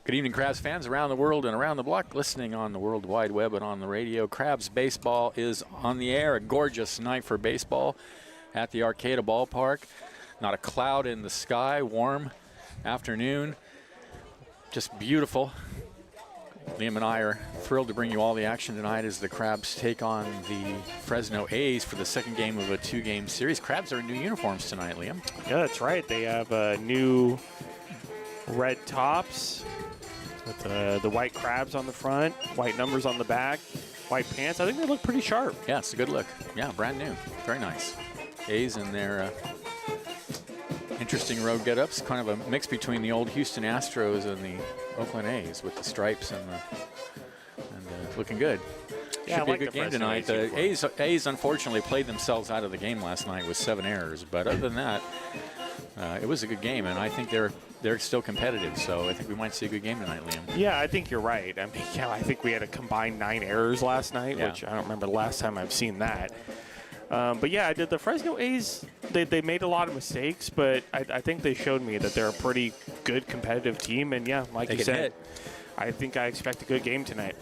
Good evening, Crabs fans around the world and around the block, listening on the World Wide Web and on the radio. Crabs baseball is on the air. A gorgeous night for baseball at the Arcata Ballpark. Not a cloud in the sky, warm afternoon. Just beautiful. Liam and I are thrilled to bring you all the action tonight as the Crabs take on the Fresno A's for the second game of a two-game series. Crabs are in new uniforms tonight, Liam. Yeah, that's right. They have new red tops with the white crabs on the front, white numbers on the back, white pants. I think they look pretty sharp. Yeah, it's a good look. Yeah, brand new. Very nice. A's in their interesting road get-ups. Kind of a mix between the old Houston Astros and the Oakland A's with the stripes and looking good. Yeah, Should be a good game tonight. The A's unfortunately played themselves out of the game last night with 7 errors, but other than that, it was a good game, and I think they're still competitive, so I think we might see a good game tonight, Liam. Yeah, I think you're right. I mean, yeah, I think we had a combined 9 errors last night, Yeah. which I don't remember the last time I've seen that. But yeah, the Fresno A's, they made a lot of mistakes, but I think they showed me that they're a pretty good competitive team, and yeah, like you said, I think I expect a good game tonight.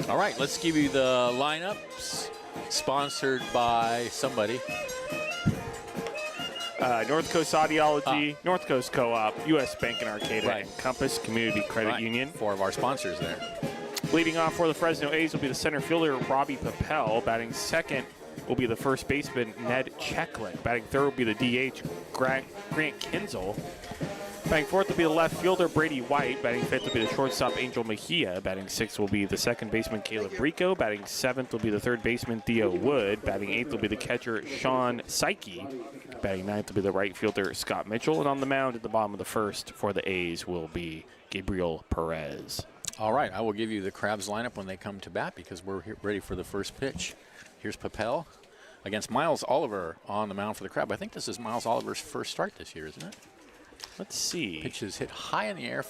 All right, let's give you the lineups, sponsored by somebody. North Coast Audiology, North Coast Co-op, U.S. Bank and Arcata, Right. and Compass Community Credit Union. 4 of our sponsors there. Leading off for the Fresno A's will be the center fielder, Robbie Papel. Batting second will be the first baseman, Ned Cheklick. Batting third will be the DH, Grant Kinzel. Batting fourth will be the left fielder, Brady White. Batting fifth will be the shortstop, Angel Mejia. Batting sixth will be the second baseman, Caleb Rico. Batting seventh will be the third baseman, Theo Wood. Batting eighth will be the catcher, Sean Psyche. Batting ninth will be the right fielder, Scott Mitchell. And on the mound at the bottom of the first for the A's will be Gabriel Perez. All right, I will give you the Crabs lineup when they come to bat because we're ready for the first pitch. Here's Papel against Miles Oliver on the mound for the Crab. I think this is Miles Oliver's first start this year, isn't it? Let's see. Pitch is hit high in the air,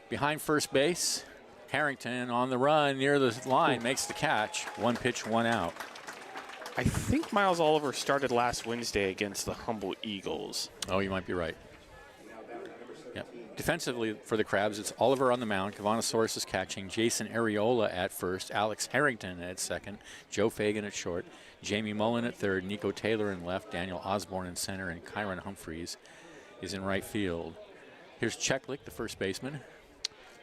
behind first base. Harrington on the run near the line, makes the catch. 1 pitch, 1 out. I think Miles Oliver started last Wednesday against the Humble Eagles. Oh, you might be right. Yep. Defensively for the Crabs, it's Oliver on the mound. Cavanosaurus is catching. Jason Areola at first. Alex Harrington at second. Joe Fagan at short. Jamie Mullen at third. Nico Taylor in left. Daniel Osborne in center. And Kyron Humphreys is in right field. Here's Cheklick, the first baseman.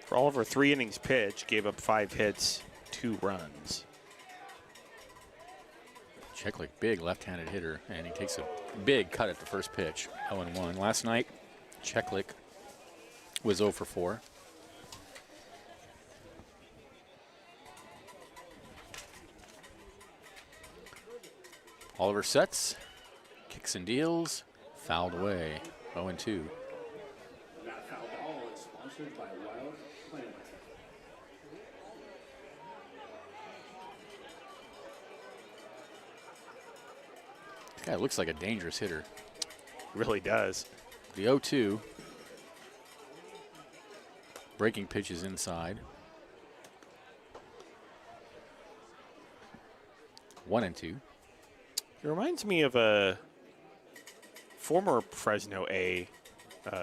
For Oliver, 3 innings pitched, gave up 5 hits, 2 runs. Cheklick, big left-handed hitter, and he takes a big cut at the first pitch, 0-1. Last night, Cheklick was 0 for 4. Oliver sets, kicks and deals, fouled away, 0-2. That foul ball is sponsored by Wild Planet. This guy looks like a dangerous hitter. Really does. The 0-2. Breaking pitches inside. 1-2. It reminds me of a former Fresno A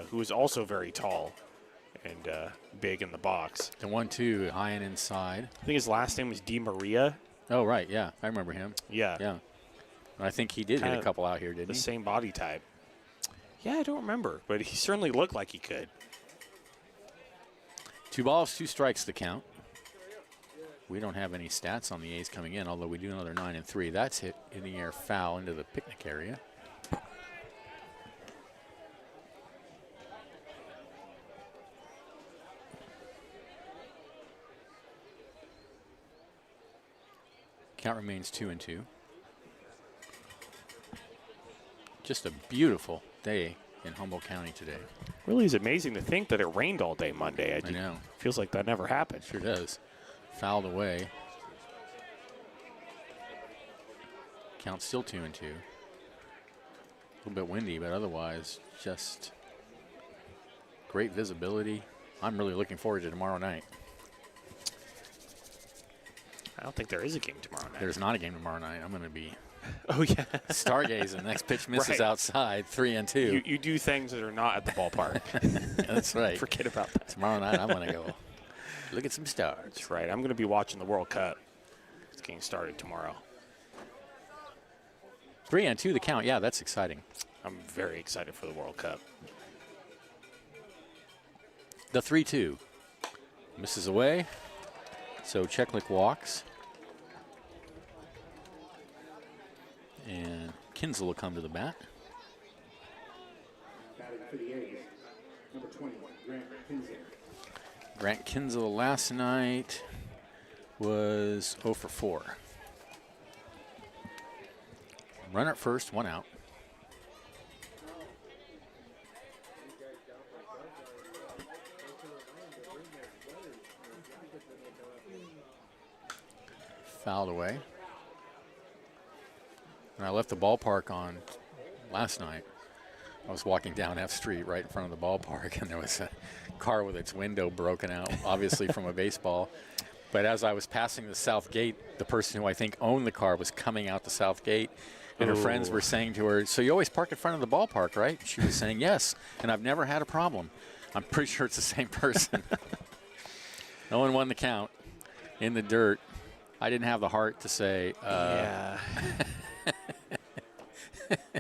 who is also very tall and big in the box. The 1-2, high and inside. I think his last name was Di Maria. Oh, right, yeah. I remember him. Yeah. Yeah. I think he did hit a couple out here, didn't The he? same body type. Yeah, I don't remember, but he certainly looked like he could. 2 balls, 2 strikes the count. We don't have any stats on the A's coming in, although we do another 9-3. That's hit in the air foul into the picnic area. Count remains 2-2. Just a beautiful day in Humboldt County today. Really is amazing to think that it rained all day Monday. I know. Feels like that never happened. Sure does. Fouled away. Count still 2-2. A little bit windy, but otherwise just great visibility. I'm really looking forward to tomorrow night. I don't think there is a game tomorrow night. There's not a game tomorrow night. I'm going to be Oh, yeah. stargazing. Next pitch misses Right. outside, 3-2. You do things that are not at the ballpark. That's right. Forget about that. Tomorrow night, I'm going to go look at some stars. That's right. I'm going to be watching the World Cup. It's getting started tomorrow. 3-2 the count. Yeah, that's exciting. I'm very excited for the World Cup. The 3-2 misses away. So Cheklik walks. And Kinzel will come to the bat. Batting for the A's, number 21, Grant Kinzel. Grant Kinzel last night was 0 for 4. Runner at first, 1 out. Fouled away. When I left the ballpark on last night, I was walking down F Street right in front of the ballpark, and there was a car with its window broken out, obviously from a baseball. But as I was passing the south gate, the person who I think owned the car was coming out the south gate, and her friends were saying to her, "So you always park in front of the ballpark, right?" She was saying, "Yes, and I've never had a problem." I'm pretty sure it's the same person. No one won the count in the dirt. I didn't have the heart to say, Yeah.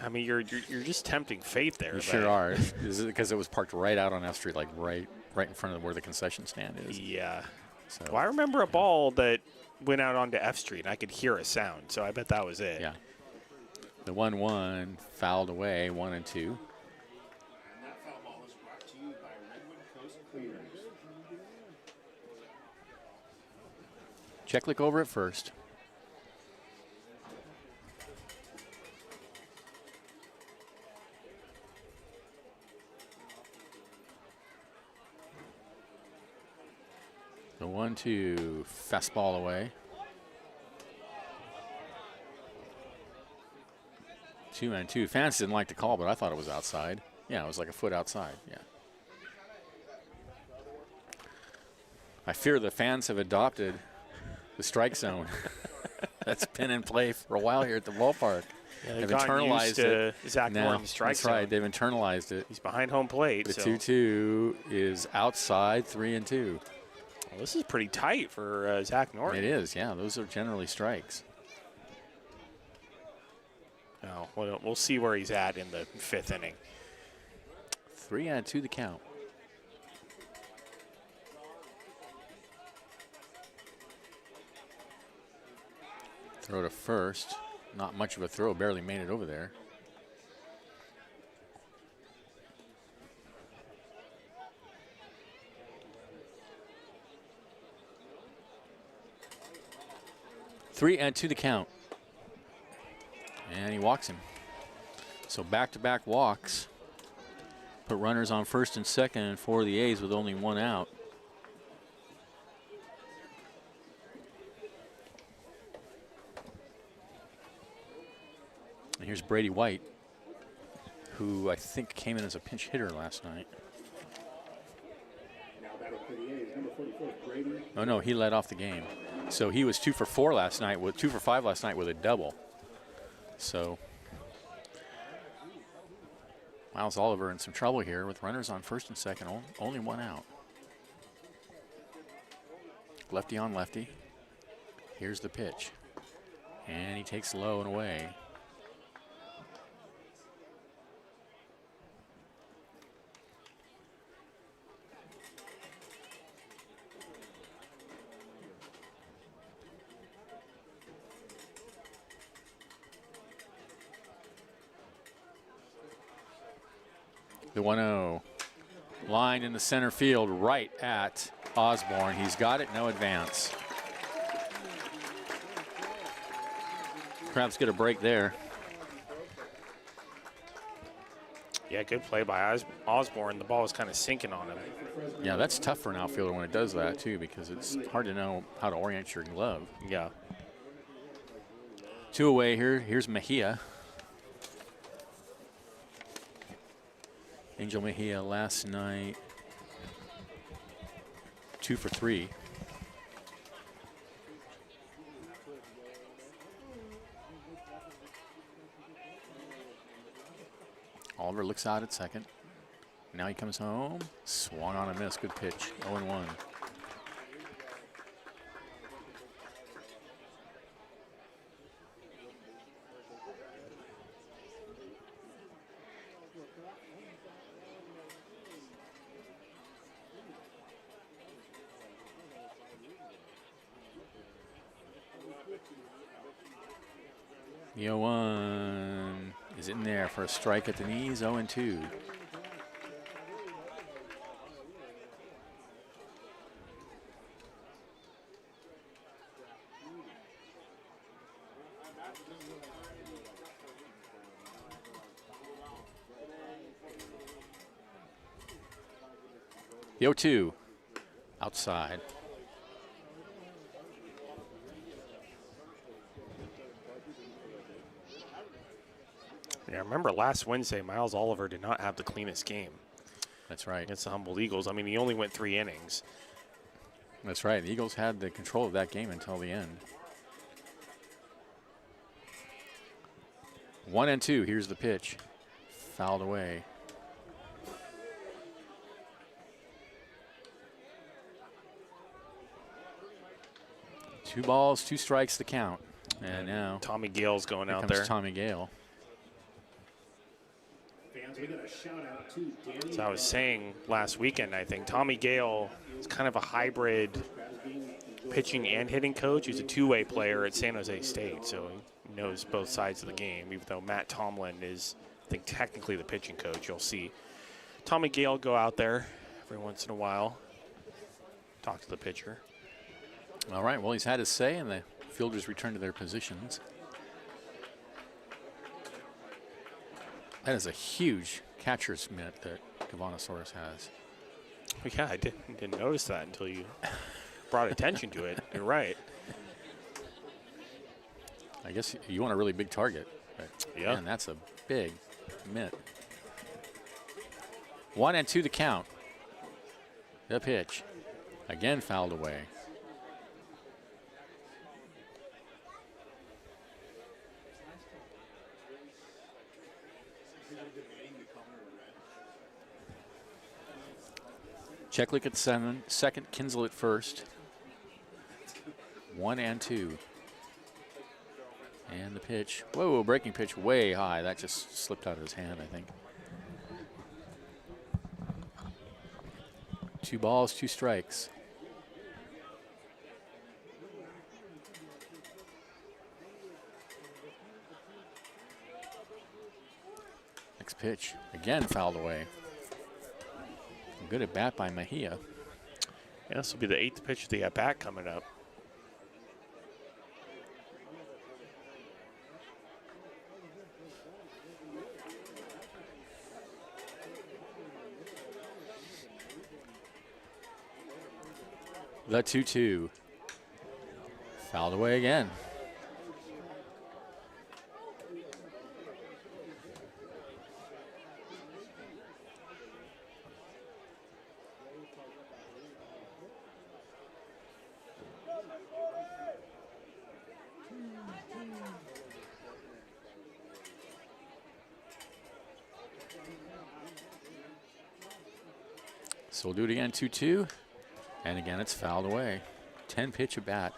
I mean, you're just tempting fate there. You sure are. Is it because it was parked right out on F Street, like right in front of where the concession stand is? Yeah. So, Well, I remember a ball that went out onto F Street, and I could hear a sound, so I bet that was it. yeah. The 1-1 fouled away, 1-2. And that foul ball was brought to you by Redwood Coast Cleaners. Cheklik over at first. The 1-2 fastball away. 2-2. Fans didn't like the call, but I thought it was outside. Yeah, it was like a foot outside. Yeah. I fear the fans have adopted the strike zone. That's been in play for a while here at the ballpark. Yeah, They've gotten used internalized it. to Zach Now, Norton's strike that's right. zone. They've internalized it. He's behind home plate. The so 2-2 is outside, 3-2. Well, this is pretty tight for Zach Norton. It is, yeah. Those are generally strikes. No, we'll see where he's at in the 5th inning. 3-2 the count. Throw to first. Not much of a throw. Barely made it over there. Three and two the count. And he walks him. So back-to-back walks. Put runners on first and second for the A's with only 1 out. And here's Brady White, who I think came in as a pinch hitter last night. Now batting for the A's, number 44, Brady. Oh no, he led off the game. So he was 2 for 4 last night, with 2 for 5 last night with a double. So Miles Oliver in some trouble here with runners on first and second, only 1 out. Lefty on lefty. Here's the pitch. And he takes low and away. The 1-0 line in the center field right at Osborne. He's got it, no advance. Crabs get a break there. Yeah, good play by Osborne. The ball was kind of sinking on him. Yeah, that's tough for an outfielder when it does that too, because it's hard to know how to orient your glove. Yeah. 2 away here. Here's Mejia. Angel Mejia last night, 2 for 3. Oliver looks out at second. Now he comes home. Swung on a miss. Good pitch. 0-1. The 0-1 is in there for a strike at the knees. 0-2. The 0-2 outside. Yeah, I remember last Wednesday, Miles Oliver did not have the cleanest game. That's right. Against the Humboldt Eagles. I mean, he only went 3 innings. That's right. The Eagles had the control of that game until the end. 1-2. Here's the pitch. Fouled away. Two balls, 2 strikes to count. And now Tommy Gale's going here out comes there. Tommy Gale. Fans, we got a shout out to Danny. So I was saying last weekend, I think Tommy Gale is kind of a hybrid pitching and hitting coach. He's a two-way player at San Jose State, so he knows both sides of the game, even though Matt Tomlin is, I think, technically the pitching coach. You'll see Tommy Gale go out there every once in a while, talk to the pitcher. All right, well, he's had his say, and the fielders return to their positions. That is a huge catcher's mitt that Cavanosaurus has. Yeah, I didn't notice that until you brought attention to it. You're right. I guess you want a really big target. But Yeah. man, that's a big mitt. 1-2 the count. The pitch. Again fouled away. Checklick at second, Kinsel at first. 1-2. And the pitch. Whoa, breaking pitch way high. That just slipped out of his hand, I think. 2 balls, 2 strikes. Next pitch. Again fouled away. Good at bat by Mejia. Yeah, this will be the 8th pitch of the at-bat coming up. The 2-2. Fouled away again. So we'll do it again, 2-2. And again, it's fouled away. 10 pitch at bat.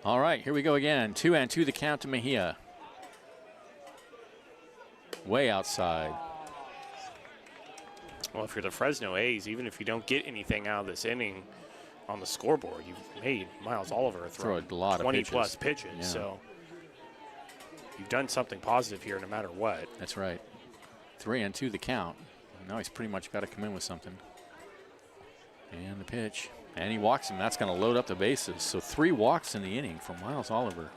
All right, here we go again. 2-2 the count to Mejia. Way outside. Well, if you're the Fresno A's, even if you don't get anything out of this inning on the scoreboard, you've made Miles Oliver Throw throw a lot of 20-plus pitches. Yeah. So you've done something positive here no matter what. That's right. 3-2 the count. Now he's pretty much got to come in with something. And the pitch. And he walks him. That's going to load up the bases. So 3 walks in the inning for Miles Oliver.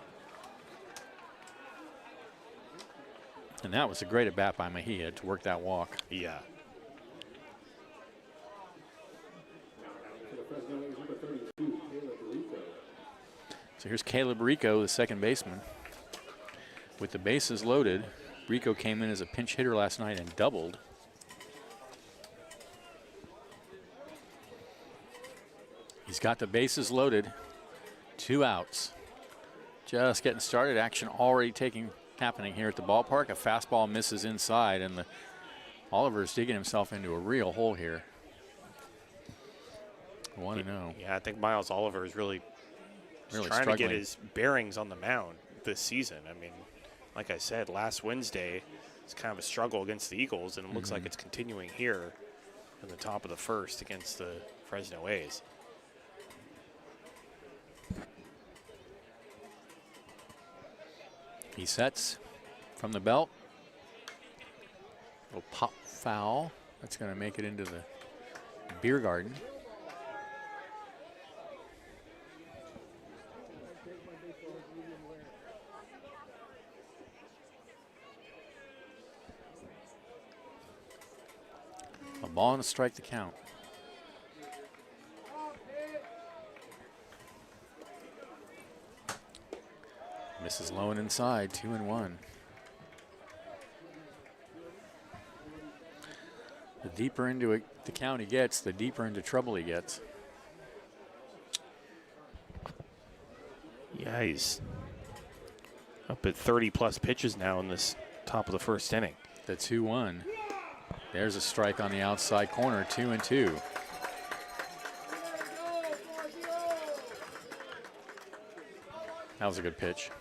And that was a great at bat by Mejia to work that walk. Yeah. So here's Caleb Rico, the second baseman. With the bases loaded, Rico came in as a pinch hitter last night and doubled. He's got the bases loaded, 2 outs. Just getting started, action already happening here at the ballpark. A fastball misses inside, and Oliver's digging himself into a real hole here. 1-0. Yeah, I think Miles Oliver is really trying struggling to get his bearings on the mound this season. I mean, like I said, last Wednesday, it's kind of a struggle against the Eagles, and it looks like it's continuing here in the top of the first against the Fresno A's. He sets from the belt. Little pop foul. That's going to make it into the beer garden. A ball and a strike to count. Misses low and inside, 2-1. The deeper into the count he gets, the deeper into trouble he gets. Yeah, he's up at 30-plus pitches now in this top of the first inning. The 2-1. There's a strike on the outside corner, 2-2. That was a good pitch.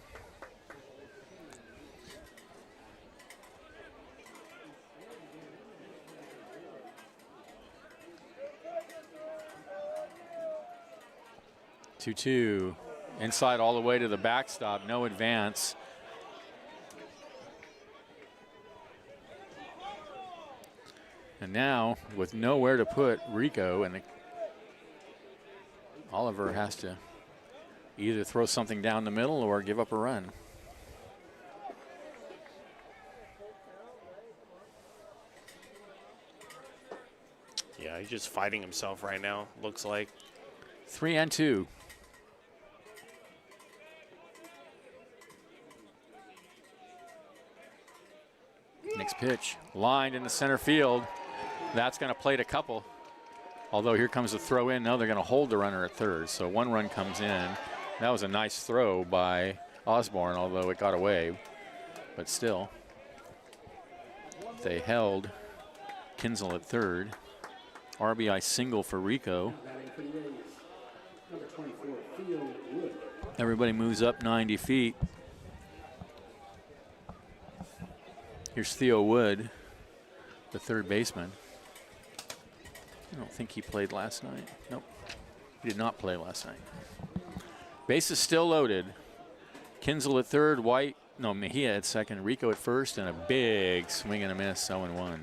Two, inside all the way to the backstop, no advance. And now, with nowhere to put Rico, and Oliver has to either throw something down the middle or give up a run. Yeah, he's just fighting himself right now, looks like. 3-2. Next pitch, lined into center field. That's going to plate a couple. Although here comes the throw in. Now they're going to hold the runner at third. So 1 run comes in. That was a nice throw by Osborne, although it got away. But still, they held Kinzel at third. RBI single for Rico. Everybody moves up 90 feet. Here's Theo Wood, the third baseman. I don't think he played last night. Nope, he did not play last night. Base is still loaded. Kinzel at third, Mejia at second, Rico at first, and a big swing and a miss, 0-1.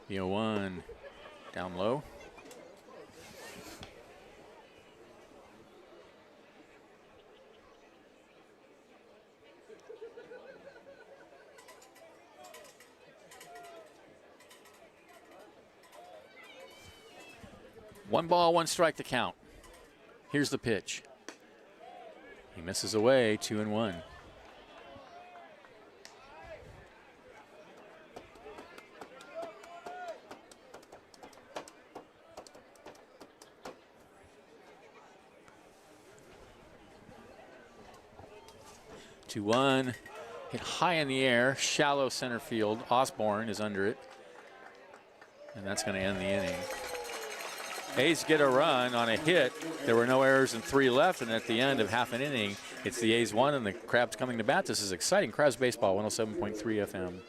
The 0-1 down low. One ball, 1 strike to count. Here's the pitch. He misses away, 2-1. Hit high in the air, shallow center field. Osborne is under it. And that's going to end the inning. A's get a run on a hit. There were no errors and 3 left. And at the end of half an inning, it's the A's 1 and the Crabs coming to bat. This is exciting. Crabs Baseball, 107.3 FM.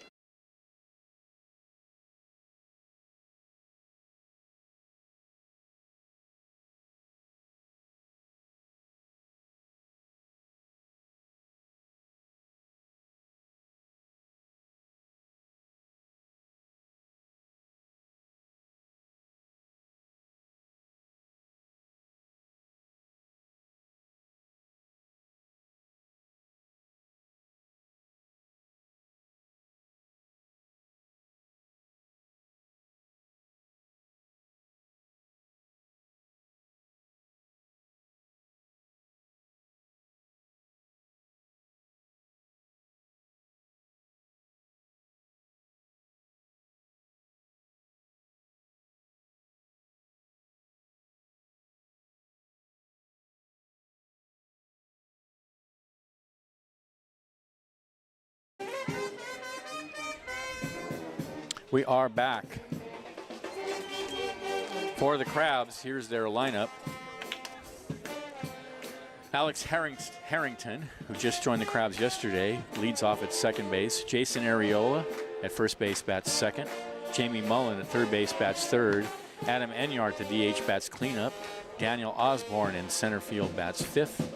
We are back. For the Crabs, here's their lineup. Alex Harrington, who just joined the Crabs yesterday, leads off at second base. Jason Arriola at first base bats second. Jamie Mullen at third base bats third. Adam Enyart, the DH, bats cleanup. Daniel Osborne in center field bats fifth.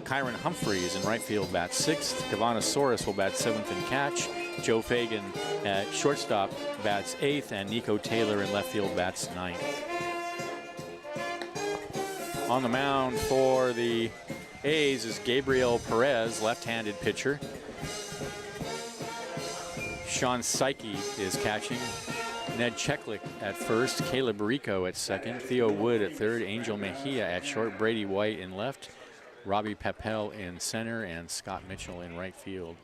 Kyron Humphreys in right field bats sixth. Kavanasaurus will bat seventh and catch. Joe Fagan at shortstop bats eighth, and Nico Taylor in left field bats ninth. On the mound for the A's is Gabriel Perez, left-handed pitcher. Sean Psyche is catching. Ned Cheklik at first, Caleb Rico at second, Theo Wood at third, Angel Mejia at short, Brady White in left, Robbie Papel in center, and Scott Mitchell in right field.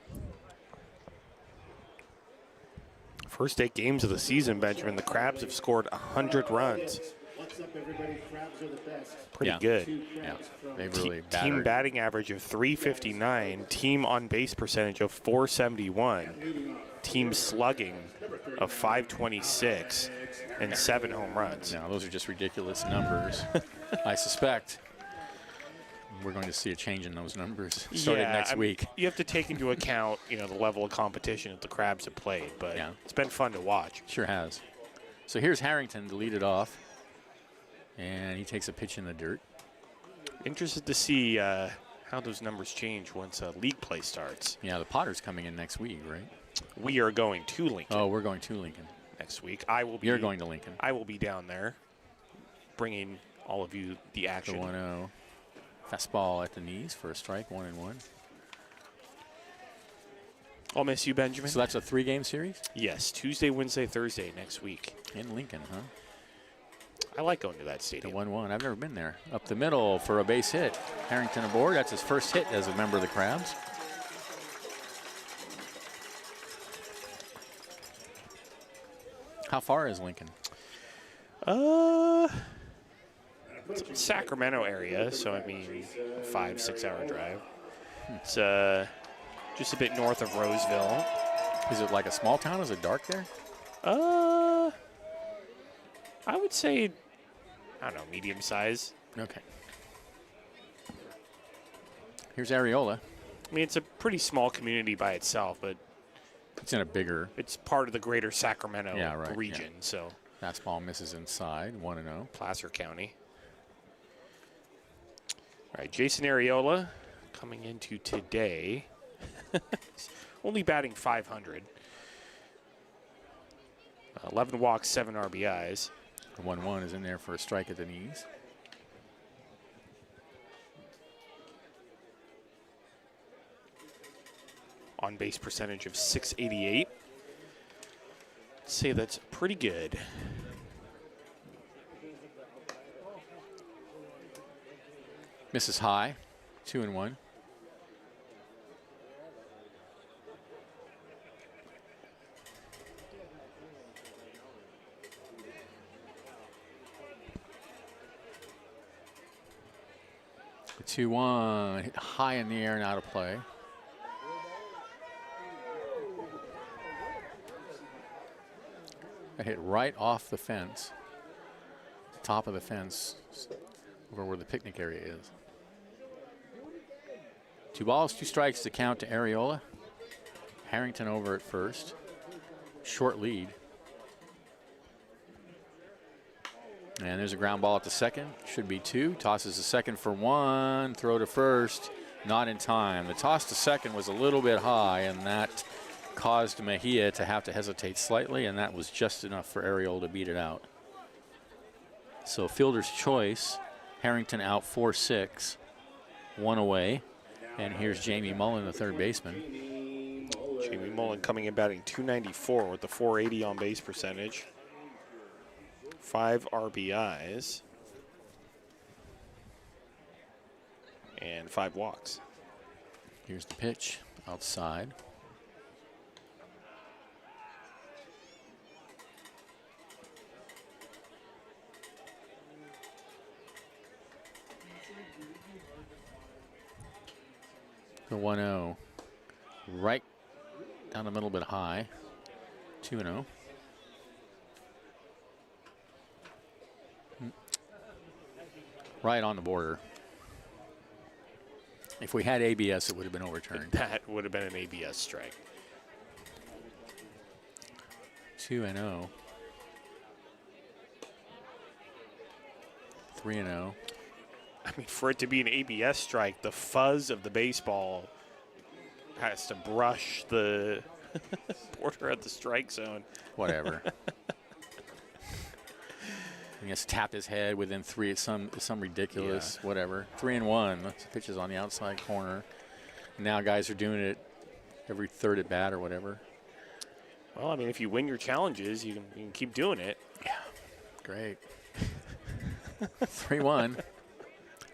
First 8 games of the season, Benjamin, the Crabs have scored 100 runs. What's up, everybody? Crabs are the best. Pretty good. Yeah, they've really Team batting average of 359, team on base percentage of 471, team slugging of 526, and 7 home runs. Now, those are just ridiculous numbers. I suspect we're going to see a change in those numbers starting next week. You have to take into account, the level of competition that the Crabs have played, but it's been fun to watch. Sure has. So here's Harrington to lead it off, and he takes a pitch in the dirt. Interested to see how those numbers change once league play starts. Yeah, the Potter's coming in next week, right? We are going to Lincoln. Oh, we're going to Lincoln next week. I will be. You're going to Lincoln. I will be down there, bringing all of you the action. The 1-0. Fastball at the knees for a strike, 1-1. I'll miss you, Benjamin. So that's a 3-game series? Yes, Tuesday, Wednesday, Thursday next week. In Lincoln, huh? I like going to that stadium. The 1-1. I've never been there. Up the middle for a base hit. Harrington aboard. That's his first hit as a member of the Crabs. How far is Lincoln? It's Sacramento area, so I mean, 5-6 hour drive. It's just a bit north of Roseville. Is it like a small town? Is it dark there? I would say, I don't know, medium size. Okay. Here's Arriola. I mean, it's a pretty small community by itself, but it's in a bigger. It's part of the greater Sacramento region, so. Fastball misses inside, 1-0. Placer County. All right, Jason Arriola coming into today. Only batting .500. 11 walks, 7 RBIs. The 1-1 is in there for a strike at the knees. On base percentage of .688. I'd say that's pretty good. Misses high, 2-1. The 2-1 hit high in the air and out of play. That hit right off the fence, top of the fence, over where the picnic area is. 2 balls, 2 strikes to count to Arriola. Harrington over at first. Short lead. And there's a ground ball at the second. Should be 2. Tosses to second for 1. Throw to first. Not in time. The toss to second was a little bit high, and that caused Mejia to have to hesitate slightly, and that was just enough for Arriola to beat it out. So fielder's choice. Harrington out 4-6. 1 away. And here's Jamie Mullen, the third baseman. Jamie Mullen coming in batting .294 with the .480 on base percentage. 5 RBIs. And 5 walks. Here's the pitch outside. The 1-0, right down the middle, bit high. 2-0. Right on the border. If we had ABS, it would have been overturned. That would have been an ABS strike. 2-0. 3-0. I mean, for it to be an ABS strike, the fuzz of the baseball has to brush the border at the strike zone. Whatever. He has tapped his head within 3. It's some ridiculous whatever. 3-1. The pitch is on the outside corner. Now guys are doing it every third at bat or whatever. Well, I mean, if you win your challenges, you can keep doing it. Yeah, great. 3-1.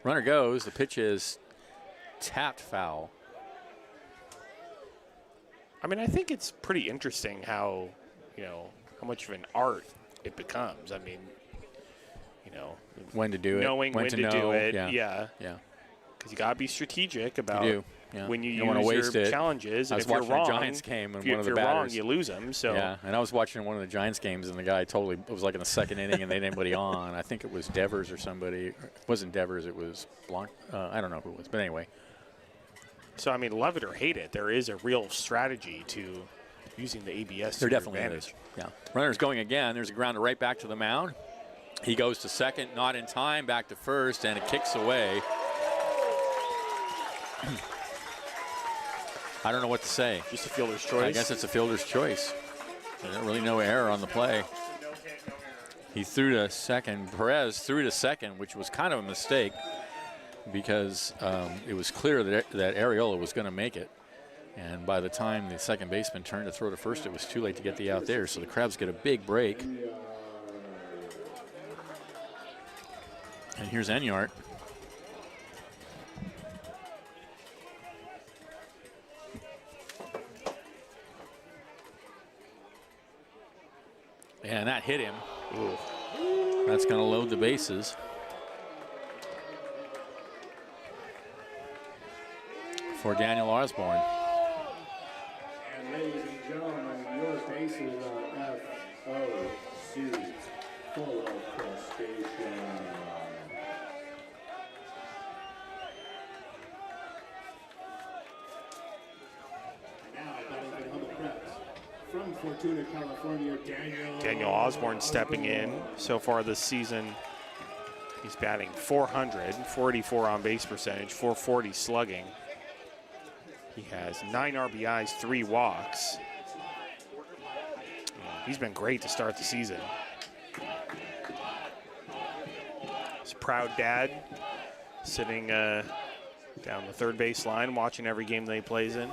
Runner goes. The pitch is tapped foul. I mean, I think it's pretty interesting how much of an art it becomes. I mean, when to do it, knowing when to do it. Yeah. Because you got to be strategic about You do. Yeah. when you don't want to use waste your it. challenges. I And was if you're watching wrong, a Giants game and if one of the you're wrong, batters. you lose them. So Yeah, and I was watching one of the Giants games, and the guy totally, it was like in the second inning, and they didn't anybody on. I think it was Devers or somebody. It wasn't Devers, it was Blanc. I don't know who it was, but anyway. So, I mean, love it or hate it, there is a real strategy to using the ABS There to your definitely advantage. is. Yeah. Runner's going again. There's a grounder right back to the mound. He goes to second, not in time, back to first, and it kicks away. I don't know what to say. Just a fielder's choice. I guess it's a fielder's choice. There's really no error on the play. He threw to second. Perez threw to second, which was kind of a mistake because it was clear that Arriola was going to make it. And by the time the second baseman turned to throw to first, it was too late to get the out there. So the Crabs get a big break. And here's Enyart. And that hit him. Ooh. That's going to load the bases. For Daniel Osborne. And ladies and gentlemen, your bases are FOC, full of frustration. Now, batting for the Humboldt Crabs, from Fortuna, California, Daniel Osborne stepping in. So far this season, he's batting .400, 44 on base percentage, .440 slugging. He has 9 RBIs, 3 walks. He's been great to start the season. He's a proud dad, sitting down the third base line, watching every game that he plays in.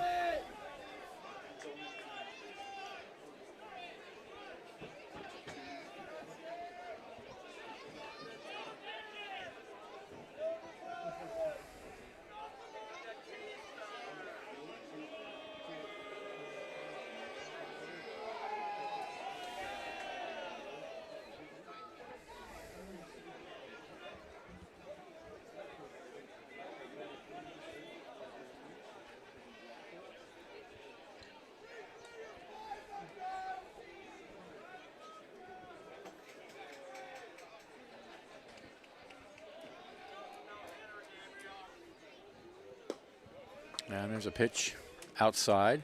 And there's a pitch outside.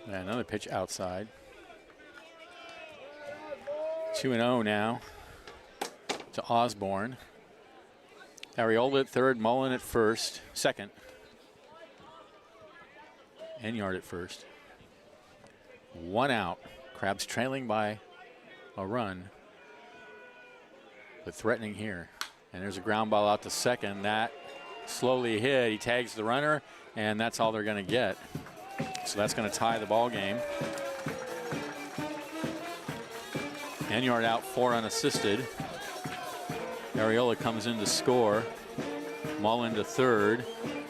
And another pitch outside. 2-0 now to Osborne. Arriola at third, Mullen at second. Enyart at first. 1 out. Crabs trailing by a run, but threatening here. And there's a ground ball out to second. That slowly hit. He tags the runner, and that's all they're going to get. So that's going to tie the ball game. Enyart out 4 unassisted. Arriola comes in to score. Mullen to third.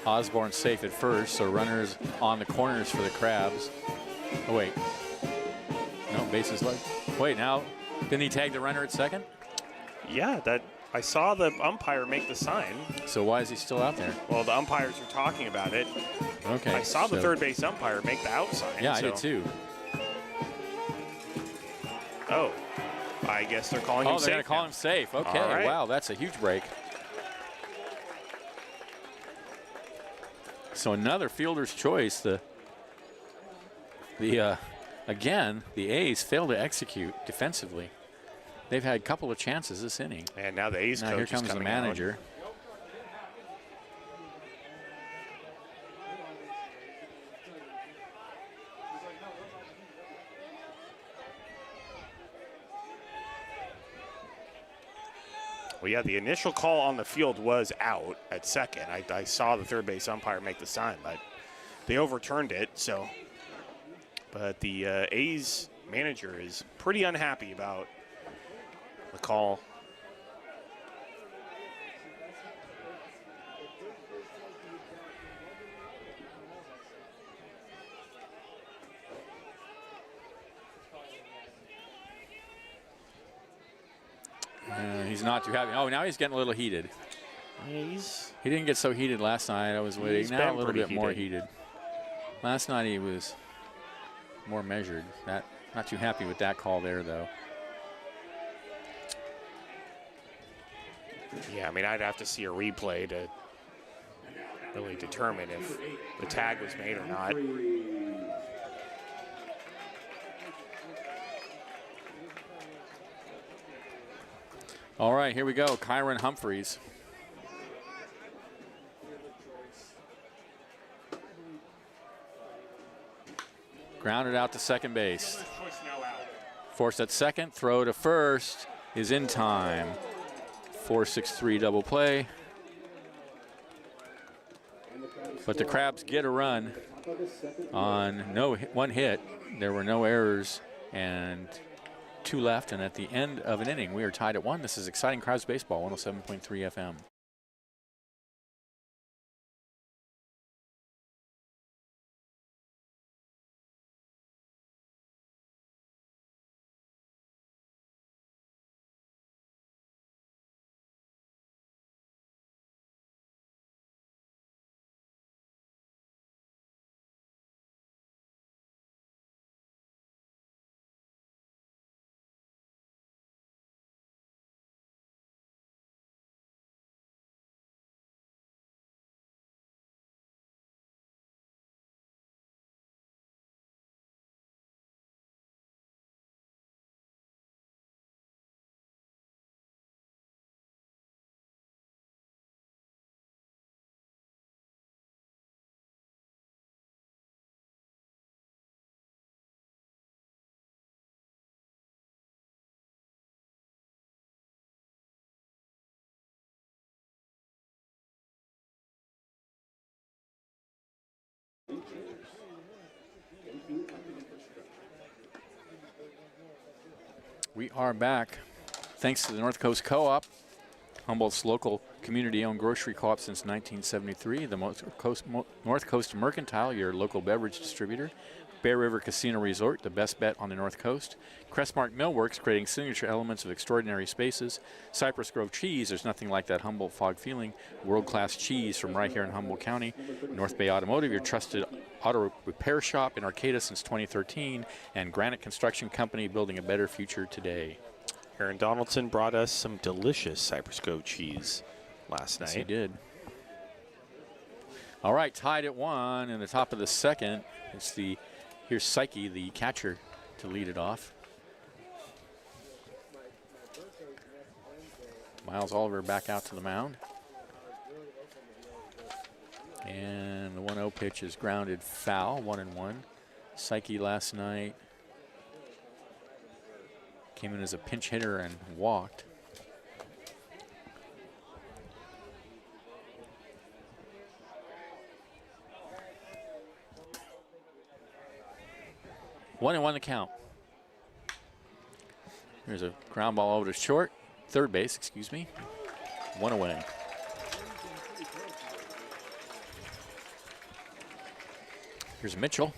Osborne safe at first, so runners on the corners for the Crabs. Oh, wait. No, bases loaded. Wait, now, didn't he tag the runner at second? Yeah, that I saw the umpire make the sign. So why is he still out there? Well, the umpires were talking about it. Okay. I saw the third base umpire make the out sign. Yeah, I did too. Oh, I guess they're calling him safe. Oh, they're going to call him safe. Okay, right. Wow, that's a huge break. So another fielder's choice. Again, the A's failed to execute defensively. They've had a couple of chances this inning. And now the A's coach here comes is the coming manager. Well, yeah, the initial call on the field was out at second. I saw the third base umpire make the sign, but they overturned it. So, but the A's manager is pretty unhappy about the call. He's not too happy. Oh, now he's getting a little heated. He didn't get so heated last night. I was waiting. Now a little bit more heated. Last night he was more measured. Not too happy with that call there, though. Yeah, I mean, I'd have to see a replay to really determine if the tag was made or not. All right, here we go. Kyron Humphreys. Grounded out to second base. Force at second, throw to first is in time. 4-6-3 double play. But the Crabs get a run on one hit. There were no errors and 2 left, and at the end of an inning, we are tied at 1. This is exciting Crabs baseball, 107.3 FM. We are back. Thanks to the North Coast Co-op, Humboldt's local community-owned grocery co-op since 1973. The North Coast Mercantile, your local beverage distributor. Bear River Casino Resort, the best bet on the North Coast. Crestmark Millworks, creating signature elements of extraordinary spaces. Cypress Grove Cheese, there's nothing like that Humboldt fog feeling. World-class cheese from right here in Humboldt County. North Bay Automotive, your trusted auto repair shop in Arcata since 2013. And Granite Construction Company, building a better future today. Aaron Donaldson brought us some delicious Cypress Grove cheese last night. Yes, he did. All right, tied at 1 in the top of the second. Here's Psyche, the catcher, to lead it off. Miles Oliver back out to the mound. And the 1-0 pitch is grounded foul, 1-1. Psyche last night came in as a pinch hitter and walked. One and 1 the count. Here's a ground ball over to third base, excuse me. 1 away. Here's Mitchell.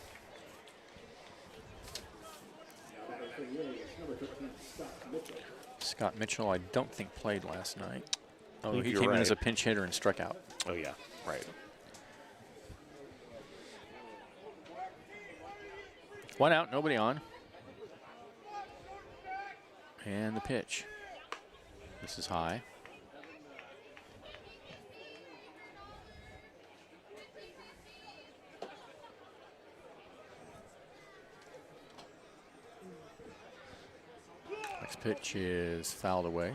Scott Mitchell, I don't think played last night. Oh, believe he you're came in right. as a pinch hitter and struck out. Oh, yeah, right. One out, nobody on. And the pitch. This is high. Next pitch is fouled away.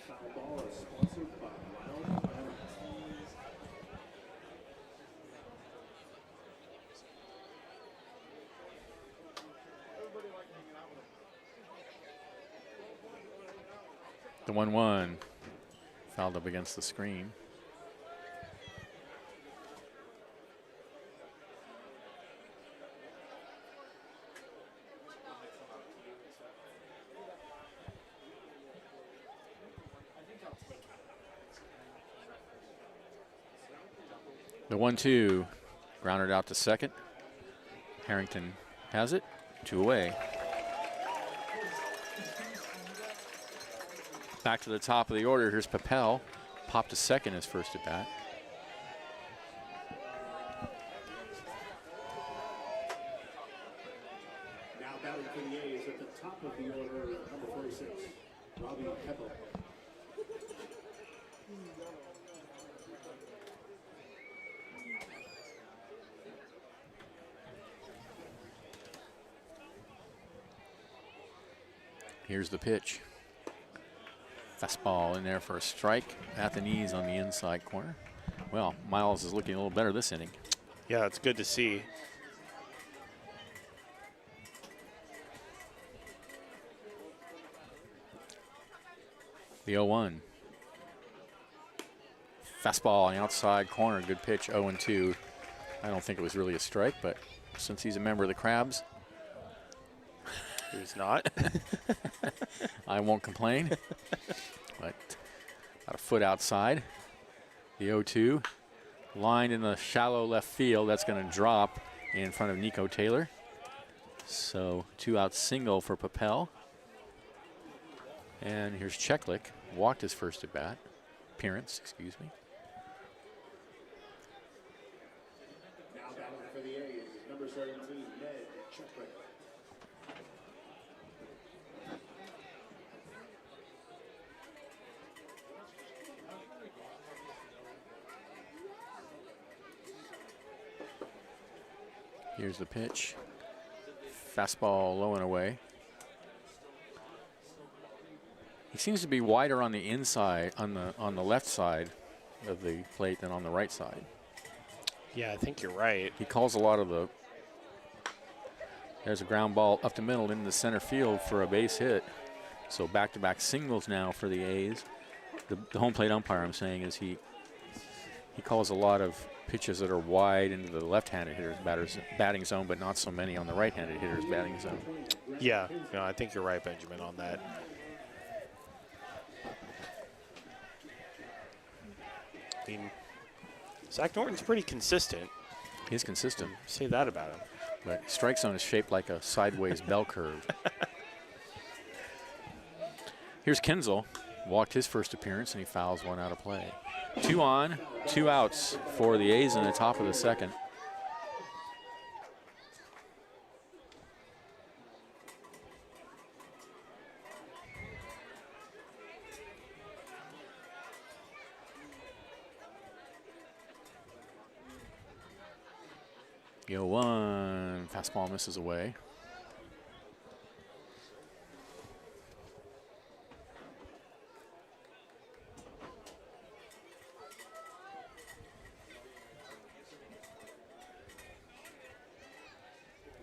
Foul ball is sponsored by Wild Island. The 1-1 fouled up against the screen. The 1-2 grounded out to second. Harrington has it, 2 away. Back to the top of the order. Here's Papel. Popped to second his first at bat. Now batting for the A's at the top of the order, number 46, Robbie Peppel. Here's the pitch. Fastball in there for a strike at the knees on the inside corner. Well, Miles is looking a little better this inning. Yeah, it's good to see. The 0-1. Fastball on the outside corner. Good pitch, 0-2. I don't think it was really a strike, but since he's a member of the Crabs, He's not. I won't complain. But about a foot outside. The 0-2. Lined in the shallow left field. That's going to drop in front of Nico Taylor. So 2-out single for Papel. And here's Cheklik. Walked his first at bat. Appearance, excuse me. Now batting for the A's, number 17, Ned Cheklik. Here's the pitch. Fastball low and away. He seems to be wider on the inside, on the left side of the plate than on the right side. Yeah, I think you're right. He calls a lot of the. There's a ground ball up the middle into the center field for a base hit. So back-to-back singles now for the A's. The home plate umpire, I'm saying, is he calls a lot of pitches that are wide into the left-handed hitter's batting zone, but not so many on the right-handed hitter's batting zone. Yeah, no, I think you're right, Benjamin, on that. I mean, Zach Norton's pretty consistent. He's consistent. Say that about him. But strike zone is shaped like a sideways bell curve. Here's Kinzel. Walked his first appearance, and he fouls one out of play. 2 on, 2 outs for the A's in the top of the second. The 0-1, fastball misses away.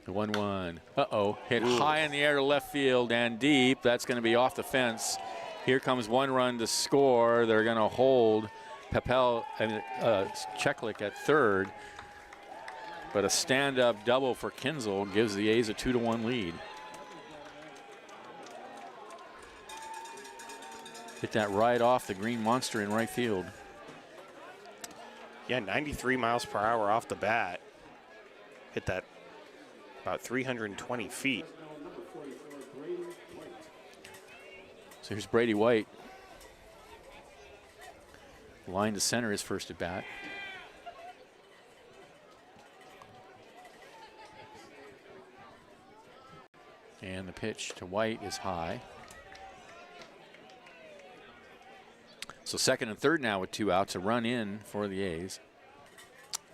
The 1-1. Uh-oh. Hit high in the air to left field and deep. That's going to be off the fence. Here comes one run to score. They're going to hold Papel and Cheklik at third. But a stand-up double for Kinzel gives the A's a 2-1 lead. Hit that right off the green monster in right field. Yeah, 93 miles per hour off the bat. Hit that about 320 feet. Number 44, Brady Here's Brady White. Line to center his first at bat. And the pitch to White is high. So second and third now with 2 outs. A run in for the A's.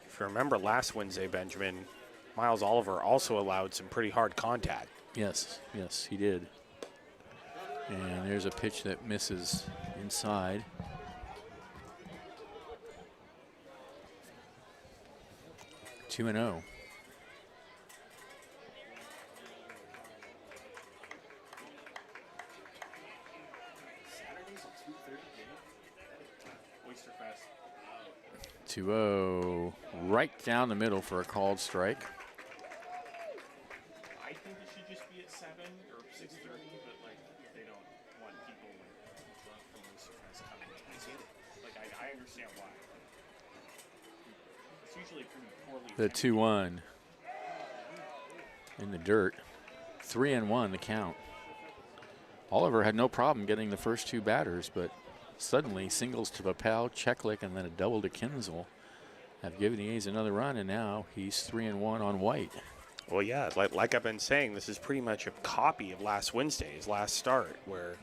If you remember last Wednesday, Benjamin, Miles Oliver also allowed some pretty hard contact. Yes, yes, he did. And there's a pitch that misses inside. Two and 0. Saturdays at 2:30 Oyster Fest. 2-0, right down the middle for a called strike. I think it should just be at 7 or 6:30, but like they don't want people from Oyster Fest coming. Like I understand why. It's usually pretty poorly. The 2-1 in the dirt. 3-1 the count. Oliver had no problem getting the first 2 batters, but suddenly singles to Papel, Cheklik, and then a double to Kinzel have given the A's another run, and now he's 3-1 on White. Well, yeah, like I've been saying, this is pretty much a copy of last Wednesday's last start, where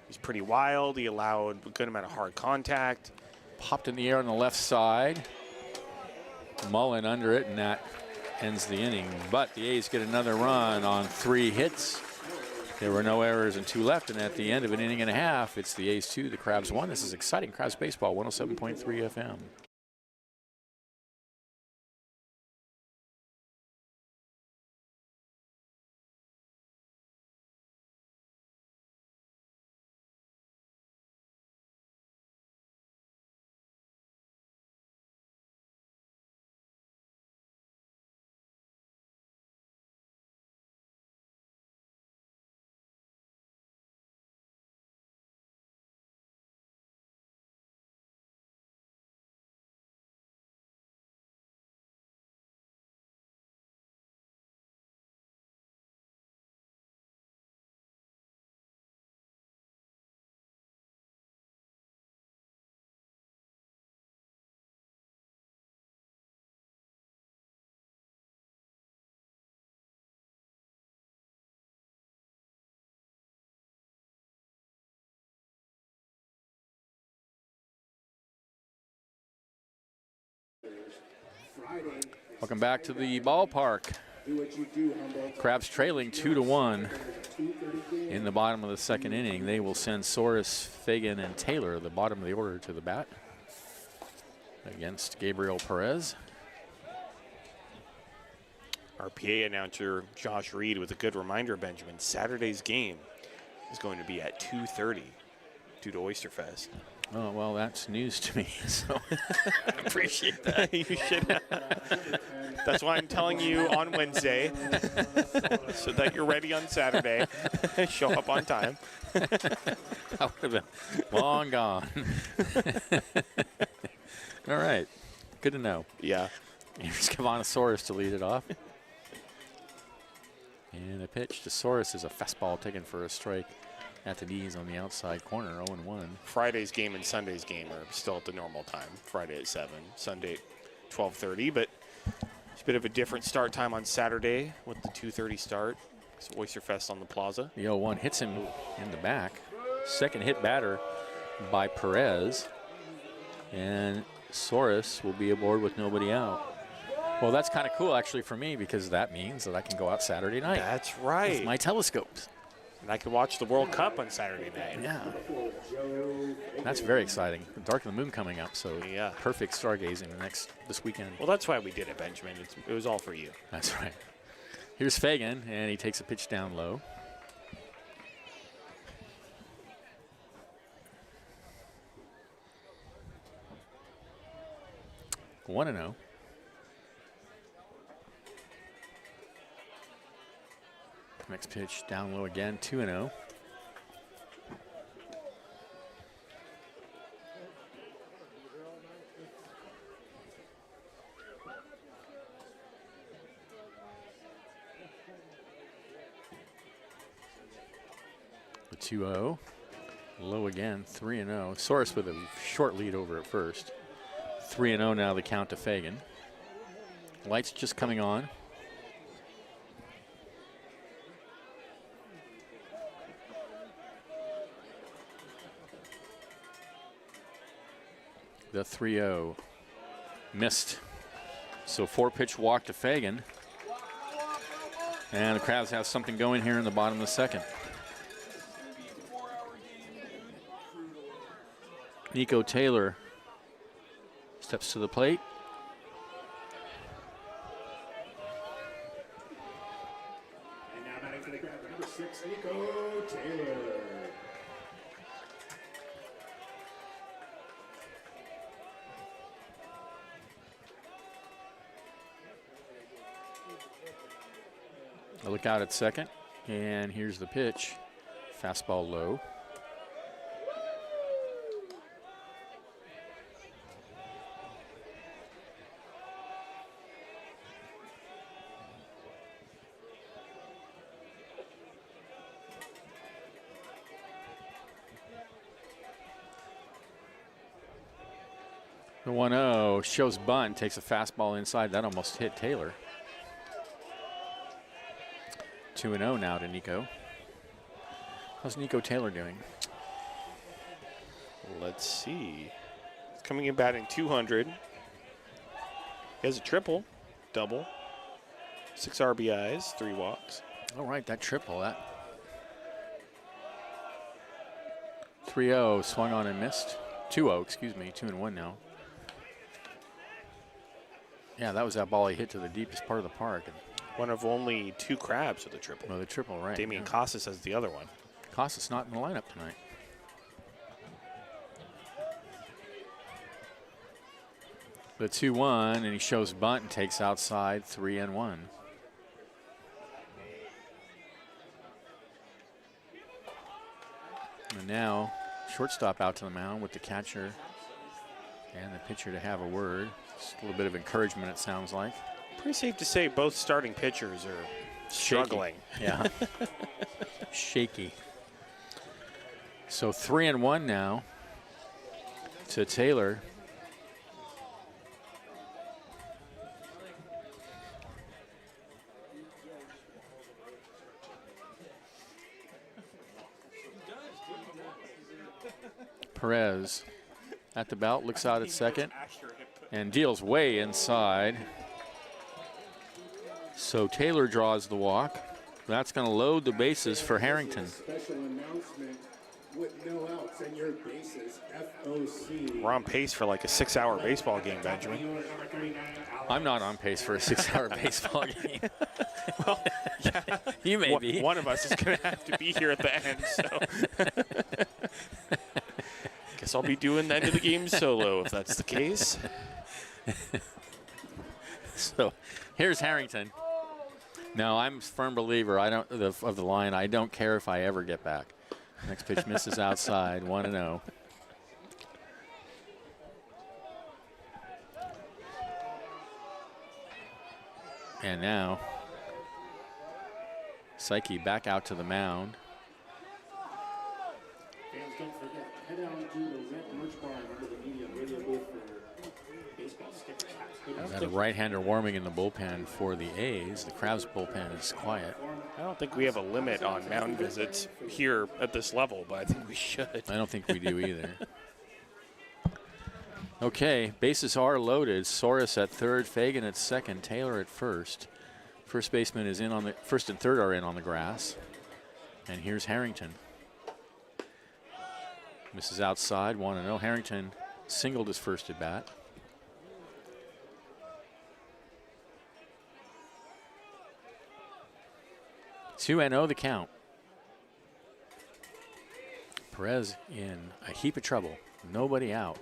he's pretty wild. He allowed a good amount of hard contact. Popped in the air on the left side. Mullen under it, and that ends the inning. But the A's get another run on 3 hits. There were no errors and 2 left, and at the end of an inning and a half, it's the A's 2, the Crabs 1. This is exciting Crabs baseball, 107.3 FM. Welcome back to the ballpark. Crabs trailing 2-1 in the bottom of the second inning. They will send Soros, Fagan, and Taylor, the bottom of the order, to the bat against Gabriel Perez. Our PA announcer, Josh Reed, with a good reminder, Benjamin. Saturday's game is going to be at 2:30 due to Oyster Fest. Oh, well, that's news to me, so I appreciate that. You should. That's why I'm telling you on Wednesday, so that you're ready on Saturday. Show up on time. That would have been long gone. All right, good to know. Yeah. Here's Cavanosaurus to lead it off. And a pitch to Soros is a fastball taken for a strike at the knees on the outside corner, 0-1. Friday's game and Sunday's game are still at the normal time. Friday at 7, Sunday at 12:30, but it's a bit of a different start time on Saturday with the 2:30 start. It's Oyster Fest on the Plaza. The 0-1 hits him in the back. Second hit batter by Perez. And Soros will be aboard with nobody out. Well, that's kind of cool, actually, for me, because that means that I can go out Saturday night. That's right. With my telescopes. And I can watch the World Cup on Saturday night. Yeah. That's very exciting. The Dark of the Moon coming up, so yeah, perfect stargazing this weekend. Well, that's why we did it, Benjamin. It was all for you. That's right. Here's Fagan, and he takes a pitch down low. One and 0. Next pitch down low again, 2-0. The 2-0. Low again, 3-0. Soros with a short lead over at first. 3-0 now, the count to Fagan. Lights just coming on. The 3-0 missed. So 4-pitch walk to Fagan. And the Crabs have something going here in the bottom of the second. Nico Taylor steps to the plate. And now batting for the Crabs, number 6, Nico Taylor. A look out at second, and here's the pitch. Fastball low. The 1-0 shows bunt, takes a fastball inside. That almost hit Taylor. 2-0 now to Nico. How's Nico Taylor doing? Let's see. He's coming in batting 200. He has a triple, double, 6 RBIs, 3 walks. All right, that triple, that 3-0 swung on and missed. 2-0, excuse me, 2-1 now. Yeah, that was that ball he hit to the deepest part of the park. And One of only 2 Crabs with a triple. well, the triple, right. Damian yeah. Casas has the other one. Casas not in the lineup tonight. The 2-1, and he shows bunt and takes outside, 3-1. And now, shortstop out to the mound with the catcher and the pitcher to have a word. Just a little bit of encouragement, it sounds like. Pretty safe to say both starting pitchers are struggling. Yeah. Shaky. So 3-1 now to Taylor. Perez at the belt, looks out at second, and deals way inside. So Taylor draws the walk. That's going to load the bases for Harrington. Special announcement with no outs and your bases, FOC. We're on pace for like a 6-hour baseball game, Benjamin. I'm not on pace for a 6-hour baseball game. Well, yeah. You may be. One of us is going to have to be here at the end, so. Guess I'll be doing the end of the game solo if that's the case. So here's Harrington. No, I'm a firm believer. Of the line. I don't care if I ever get back. Next pitch misses outside. 1-0. And now Psyche back out to the mound. Fans, don't forget, head out to the Rent Merch Bar under the media radio booth for baseball stickers, hats, hoodies. Got a right-hander warming in the bullpen for the A's. The Crabs bullpen is quiet. I don't think we have a limit on mound visits here at this level, but I think we should. I don't think we do either. Okay, bases are loaded. Soros at third, Fagan at second, Taylor at first. First baseman is in on the first and third are in on the grass. And here's Harrington. Misses outside, 1-0. Harrington singled his first at bat. Two and 0 the count. Perez in a heap of trouble. Nobody out.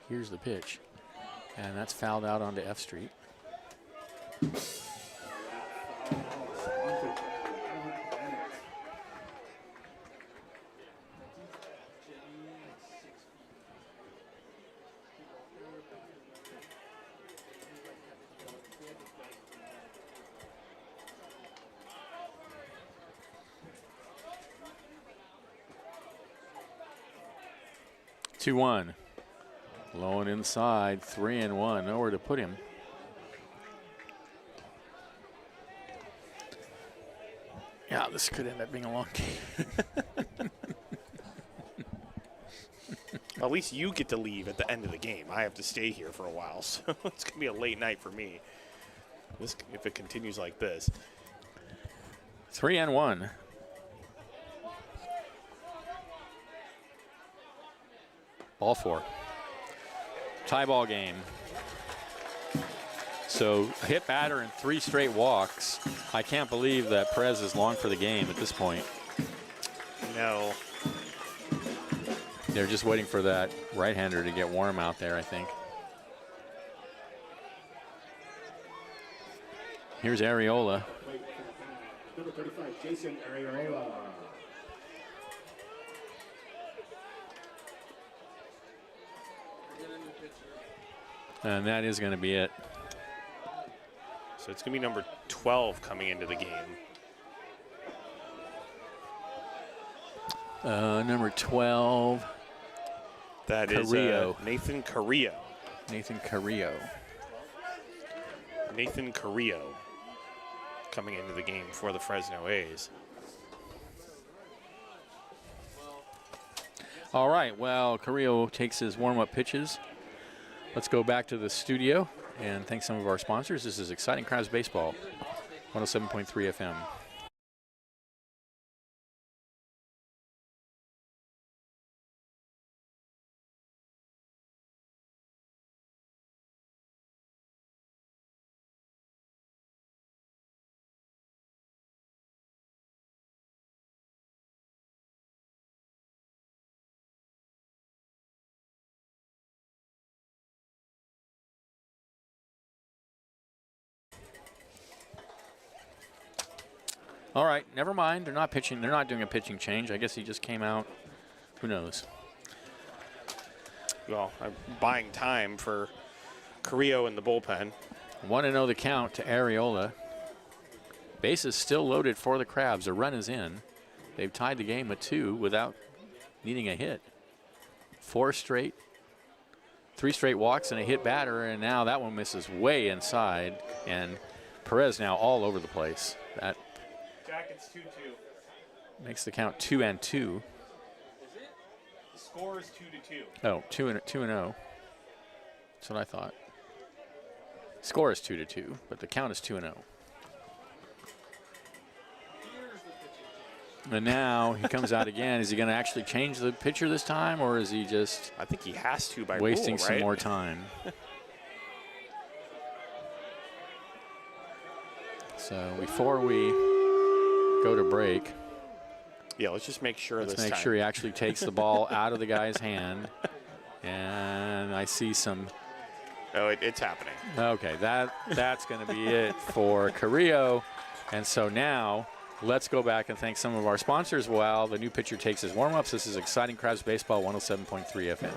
Here's the pitch. And that's fouled out onto F Street. 2-1. Low and inside, 3-1. Nowhere to put him. Yeah, this could end up being a long game. At least you get to leave at the end of the game. I have to stay here for a while, so it's going to be a late night for me. If it continues like this. 3-1. Ball 4. Tie ball game. So hit batter and 3 straight walks. I can't believe that Perez is long for the game at this point. No. They're just waiting for that right-hander to get warm out there, I think. Here's Areola. Number 35, Jason Areola. And that is going to be it. So it's going to be number 12 coming into the game. Number 12. That is Carrillo. Nathan Carrillo. Nathan Carrillo. Nathan Carrillo coming into the game for the Fresno A's. All right, well, Carrillo takes his warm-up pitches. Let's go back to the studio and thank some of our sponsors. This is Exciting Crabs Baseball, 107.3 FM. All right, never mind. They're not pitching. They're not doing a pitching change. I guess he just came out. Who knows? Well, I'm buying time for Carrillo in the bullpen. 1-0 the count to Areola. Bases still loaded for the Crabs. A run is in. They've tied the game at 2 without needing a hit. 3 straight walks and a hit batter, and now that one misses way inside. And Perez now all over the place. That Jackets 2-2. makes the count 2-2. Is it? The score is 2-2. Oh, 2-0. That's what I thought. Score is 2-2, but the count is 2-0. And now he comes out again. Is he going to actually change the pitcher this time, or is he just I think he has to by wasting rule, some right? more time? So before we go to break, Yeah, let's just make sure let's this make time. sure he actually takes the ball out of the guy's hand. And I see some. Oh, it's happening. Okay, that's going to be it for Carrillo. And so now let's go back and thank some of our sponsors while the new pitcher takes his warm-ups. This is Exciting Crabs Baseball, 107.3 FM.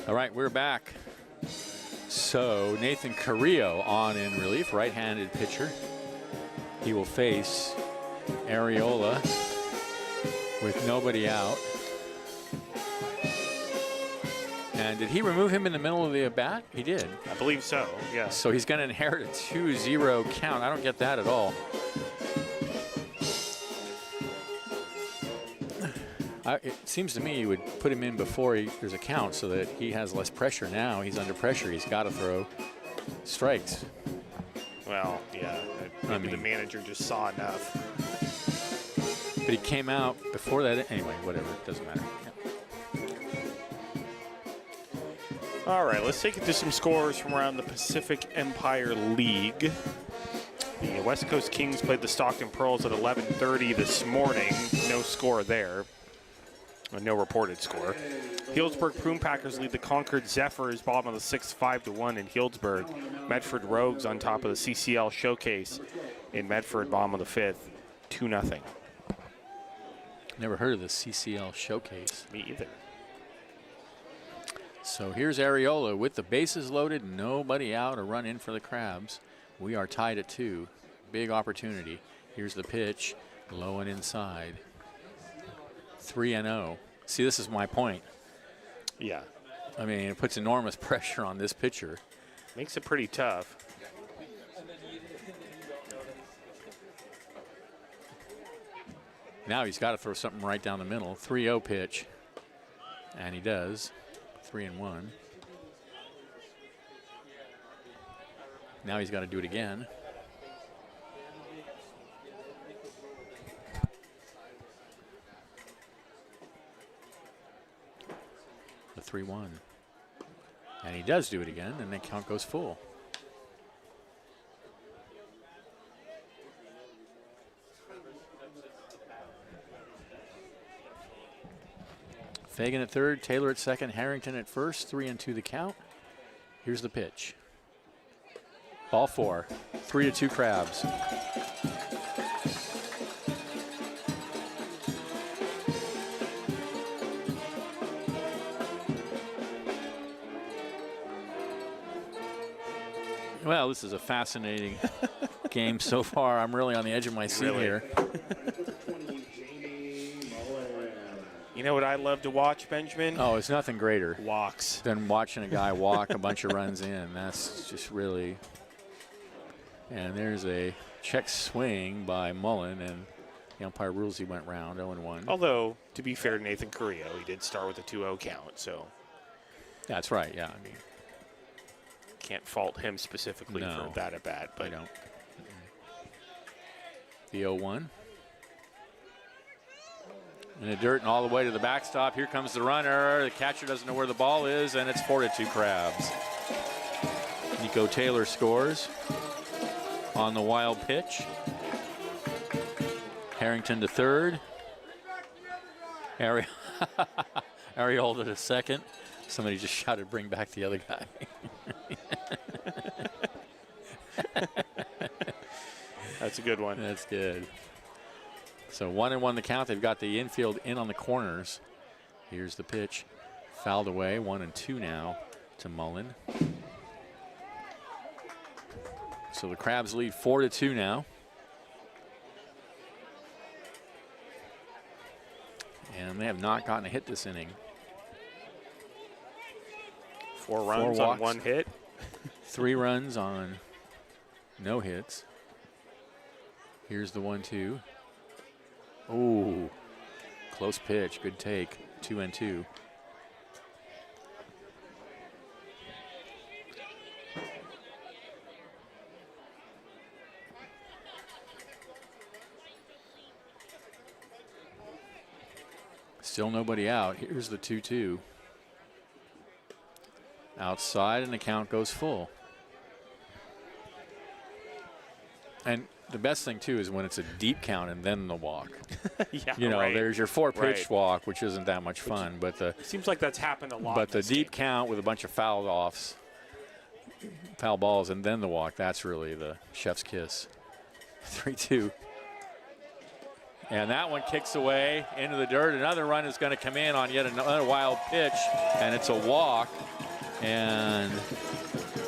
All right, we're back. So Nathan Carrillo on in relief, right-handed pitcher. He will face Areola with nobody out. And did he remove him in the middle of the at-bat? He did. I believe so, yes. So he's going to inherit a 2-0 count. I don't get that at all. It seems to me you would put him in before there's a count so that he has less pressure. Now he's under pressure. He's got to throw strikes. Well, yeah. Maybe the manager just saw enough. But he came out before that. Anyway, whatever. It doesn't matter. Yeah. All right, let's take it to some scores from around the Pacific Empire League. The West Coast Kings played the Stockton Pearls at 11:30 this morning. No score there. No reported score. Healdsburg Prune Packers lead the Concord Zephyrs, bottom of the 6th, 5-1 in Healdsburg. Medford Rogues on top of the CCL Showcase in Medford, bottom of the 5th, 2-0. Never heard of the CCL Showcase. Me either. So here's Areola with the bases loaded, nobody out, a run in for the Crabs. We are tied at 2. Big opportunity. Here's the pitch, low and inside. 3-0. See, this is my point. Yeah. I mean, it puts enormous pressure on this pitcher. Makes it pretty tough. Now he's got to throw something right down the middle. 3-0 pitch. And he does. 3-1. Now he's got to do it again. The 3-1. And he does do it again, and the count goes full. Fagan at third, Taylor at second, Harrington at first, 3-2 the count. Here's the pitch. Ball 4, 3-2 Crabs. Well, this is a fascinating game so far. I'm really on the edge of my seat here. You know what I love to watch, Benjamin? Oh, it's nothing greater Walks. than watching a guy walk a bunch of runs in. That's just really. And there's a check swing by Mullen, and the umpire rules he went round 0-1. Although, to be fair to Nathan Carrillo, he did start with a 2-0 count, so. That's right, yeah. I mean, can't fault him specifically for that at bat. But I don't. The 0-1. In the dirt and all the way to the backstop. Here comes the runner. The catcher doesn't know where the ball is, and it's 4-2 Crabs. Nico Taylor scores on the wild pitch. Harrington to third. Areola to second. Somebody just shouted, "Bring back the other guy." That's a good one. That's good. So 1-1 the count. They've got the infield in on the corners. Here's the pitch. Fouled away. 1-2 now to Mullen. So the Crabs lead 4-2 now. And they have not gotten a hit this inning. 4 runs on 1 hit. 3 runs on no hits. Here's the 1-2. Ooh, close pitch, good take, 2-2. Still nobody out. Here's the 2-2. Outside, and the count goes full. And the best thing, too, is when it's a deep count and then the walk. Yeah, you know, right. there's your 4-pitch Right. walk, which isn't that much fun. But the Seems like that's happened a lot. but the in this deep game. count with a bunch of foul offs, foul balls, and then the walk, that's really the chef's kiss. 3-2. And that one kicks away into the dirt. Another run is going to come in on yet another wild pitch, and it's a walk. And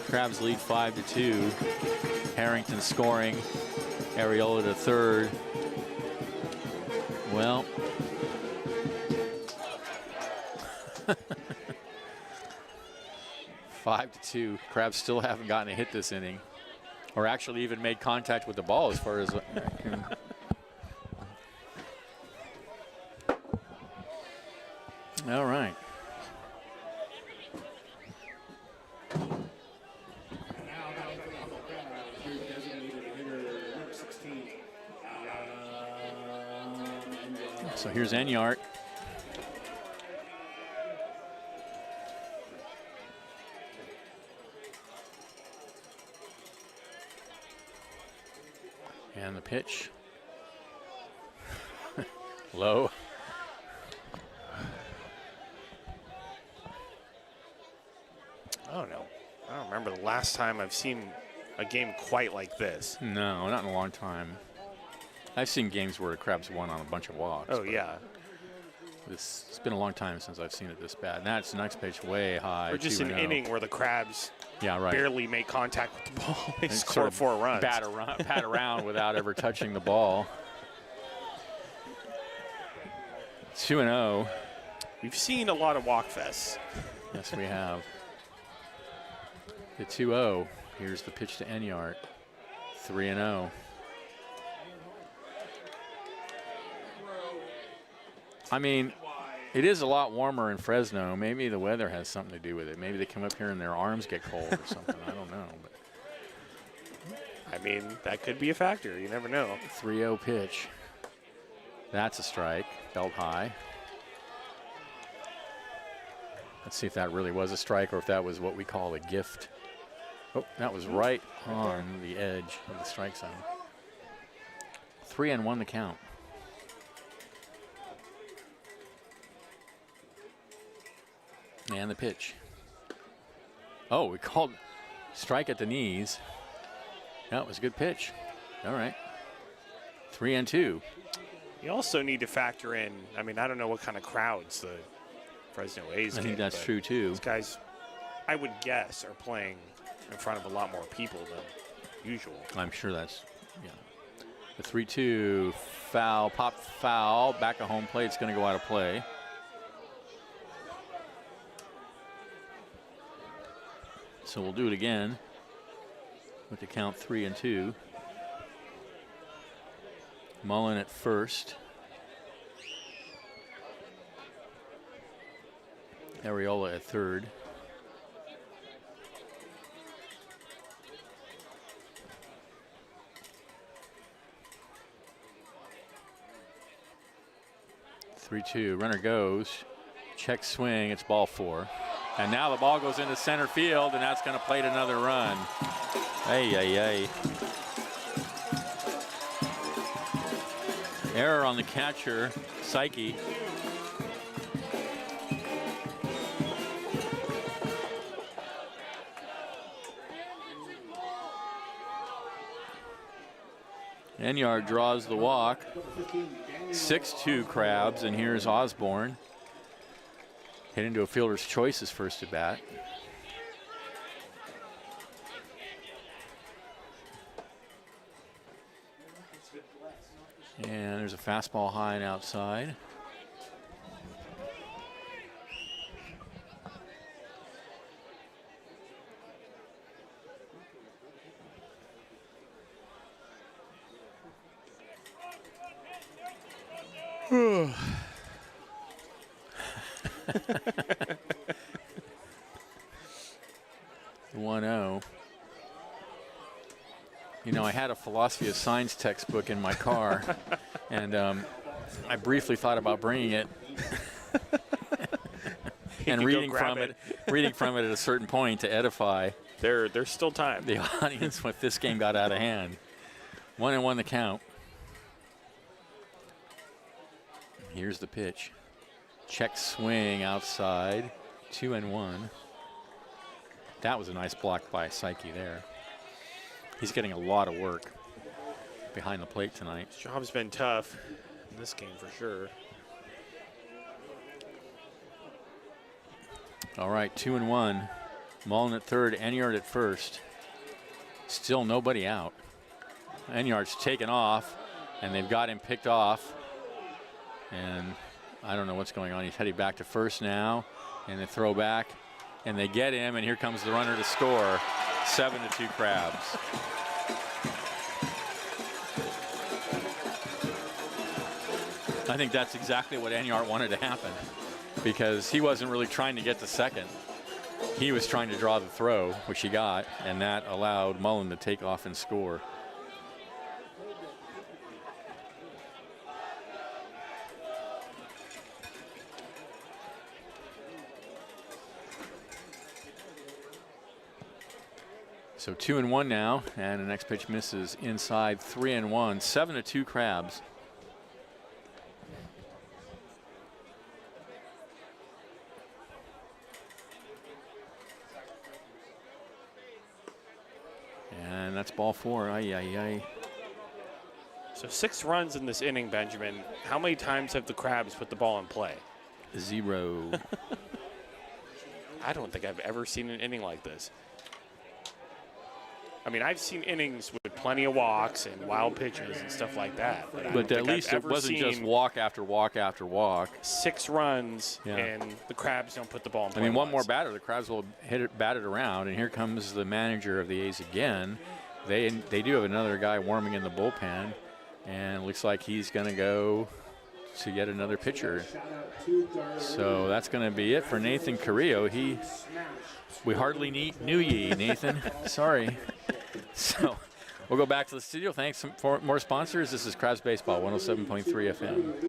Crabs lead 5-2. Harrington scoring. Areola to third. Well, five to 2. Crabs still haven't gotten a hit this inning, or actually even made contact with the ball, as far as. All right. And now down for the humble crowd, your designated hitter, number 16. So here's Enyart. And the pitch. Low. I don't know. I don't remember the last time I've seen a game quite like this. No, not in a long time. I've seen games where the Crabs won on a bunch of walks. Oh, yeah. It's been a long time since I've seen it this bad. That's the next pitch way high. Or just an 2-0. inning where the Crabs right. barely make contact with the ball. They And score sort of 4 runs. Pat around without ever touching the ball. 2-0. We've seen a lot of walk fests. Yes, we have. The 2-0. Here's the pitch to Enyart. 3-0. I mean, it is a lot warmer in Fresno. Maybe the weather has something to do with it. Maybe they come up here and their arms get cold or something. I don't know. But I mean, that could be a factor. You never know. 3-0 pitch. That's a strike. Belt high. Let's see if that really was a strike or if that was what we call a gift. Oh, that was right on the edge of the strike zone. 3-1 the count. And the pitch. Oh, we called strike at the knees. That was a good pitch. All right. 3-2. You also need to factor in, I mean, I don't know what kind of crowds the Fresno A's I think get, that's but true, too. These guys, I would guess, are playing in front of a lot more people than usual. I'm sure that's, yeah. The 3-2 foul, pop foul, back of home plate. It's going to go out of play. So we'll do it again with the count 3-2. Mullen at first. Arriola at third. Three, two, runner goes, check swing, it's ball 4. And now the ball goes into center field, and that's going to plate another run. Ay, ay, ay. Error on the catcher, Psyche. Enyart draws the walk. 6-2 Crabs, and here's Osborne. Hit into a fielder's choice his first at bat. And there's a fastball high and outside. Whew. 1-0. You know, I had a philosophy of science textbook in my car, and I briefly thought about bringing it and reading from it at a certain point to edify. There's still time. The audience if this game got out of hand. 1-1 the count. Here's the pitch. Check swing outside. 2-1. That was a nice block by Psyche there. He's getting a lot of work behind the plate tonight. His job's been tough in this game for sure. All right, 2-1. Mullen at third, Enyart at first. Still nobody out. Enyart's taken off, and they've got him picked off. And I don't know what's going on. He's heading back to first now, and they throw back, and they get him, and here comes the runner to score. 7-2 Crabs. I think that's exactly what Enyart wanted to happen. because he wasn't really trying to get to second. He was trying to draw the throw, which he got, and that allowed Mullen to take off and score. So 2-1 now, and the next pitch misses inside. 3-1, 7-2 Crabs. And that's ball 4. Ay, ay, ay. So 6 runs in this inning, Benjamin. How many times have the Crabs put the ball in play? 0. I don't think I've ever seen an inning like this. I mean, I've seen innings with plenty of walks and wild pitches and stuff like that. But at least it wasn't just walk after walk after walk. 6 runs, and the Crabs don't put the ball in play. I mean, one more batter, the Crabs will bat it around, and here comes the manager of the A's again. They do have another guy warming in the bullpen, and it looks like he's going to go to yet another pitcher. So that's going to be it for Nathan Carrillo. We hardly knew ye, Nathan. Sorry. So we'll go back to the studio. Thanks for more sponsors. This is Crabs Baseball, 107.3 FM.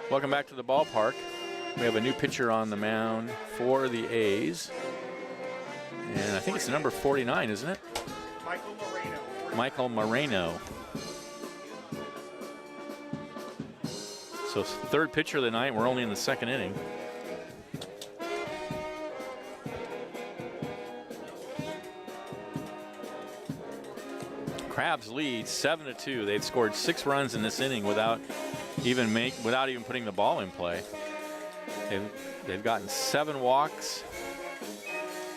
Welcome back to the ballpark. We have a new pitcher on the mound for the A's. And I think it's number 49, isn't it? Michael Moreno. So third pitcher of the night. We're only in the second inning. Crabs lead 7-2. They've scored 6 runs in this inning without even putting the ball in play. They've gotten 7 walks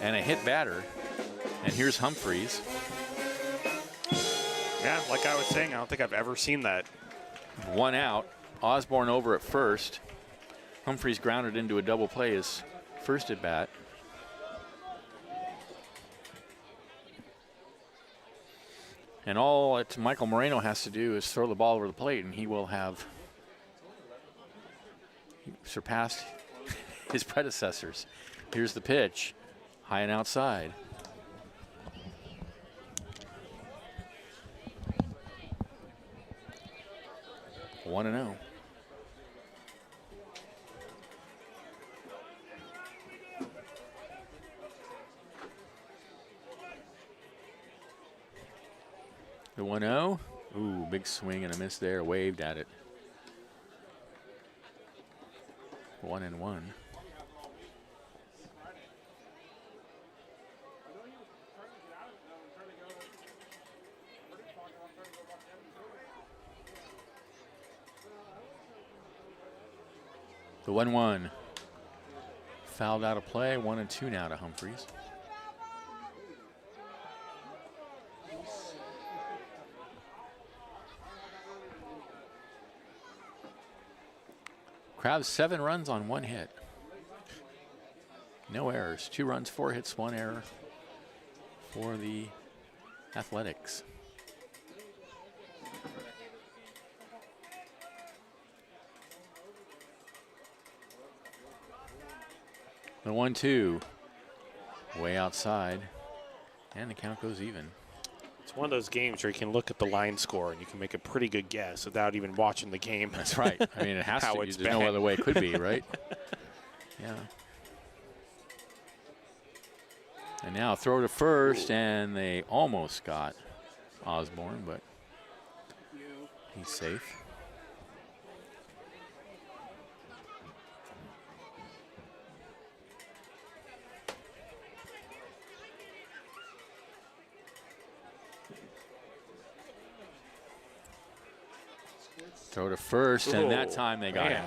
and a hit batter. And here's Humphreys. Yeah, like I was saying, I don't think I've ever seen that. 1 out. Osborne over at first. Humphreys grounded into a double play his first at bat. And all that Michael Moreno has to do is throw the ball over the plate, and he will have surpassed his predecessors. Here's the pitch, high and outside. One and 0. The 1-0. Ooh, big swing and a miss there. Waved at it. 1-1. The 1-1. Fouled out of play. 1-2 now to Humphreys. Crabs 7 runs on 1 hit. No errors. 2 runs, 4 hits, 1 error for the Athletics. The 1-2, way outside, and the count goes even. It's one of those games where you can look at the line score and you can make a pretty good guess without even watching the game. That's right. I mean, it has How to. it's There's no been. other way it could be, right? Yeah. And now throw to first, and they almost got Osborne, but he's safe. Throw to first, and that time they got him.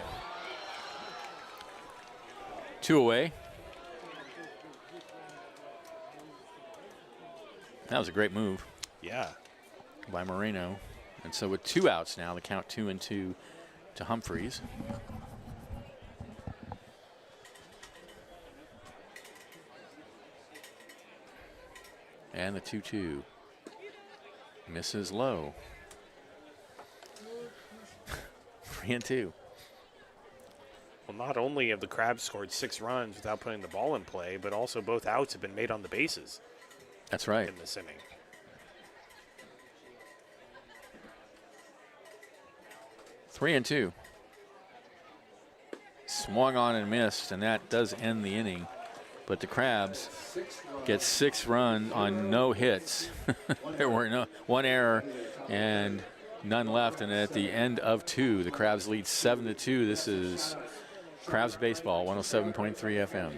2 away. That was a great move. Yeah. By Moreno. And so with 2 outs now, the count 2-2 to Humphreys. And the 2-2. Misses low. 3-2. Well, not only have the Crabs scored 6 runs without putting the ball in play, but also both outs have been made on the bases. That's right. In this inning. 3-2. Swung on and missed, and that does end the inning. But the Crabs get 6 runs on no hits. There were no 1 error and none left. And at the end of 2, the Crabs lead 7-2. This is Crabs Baseball, 107.3 FM.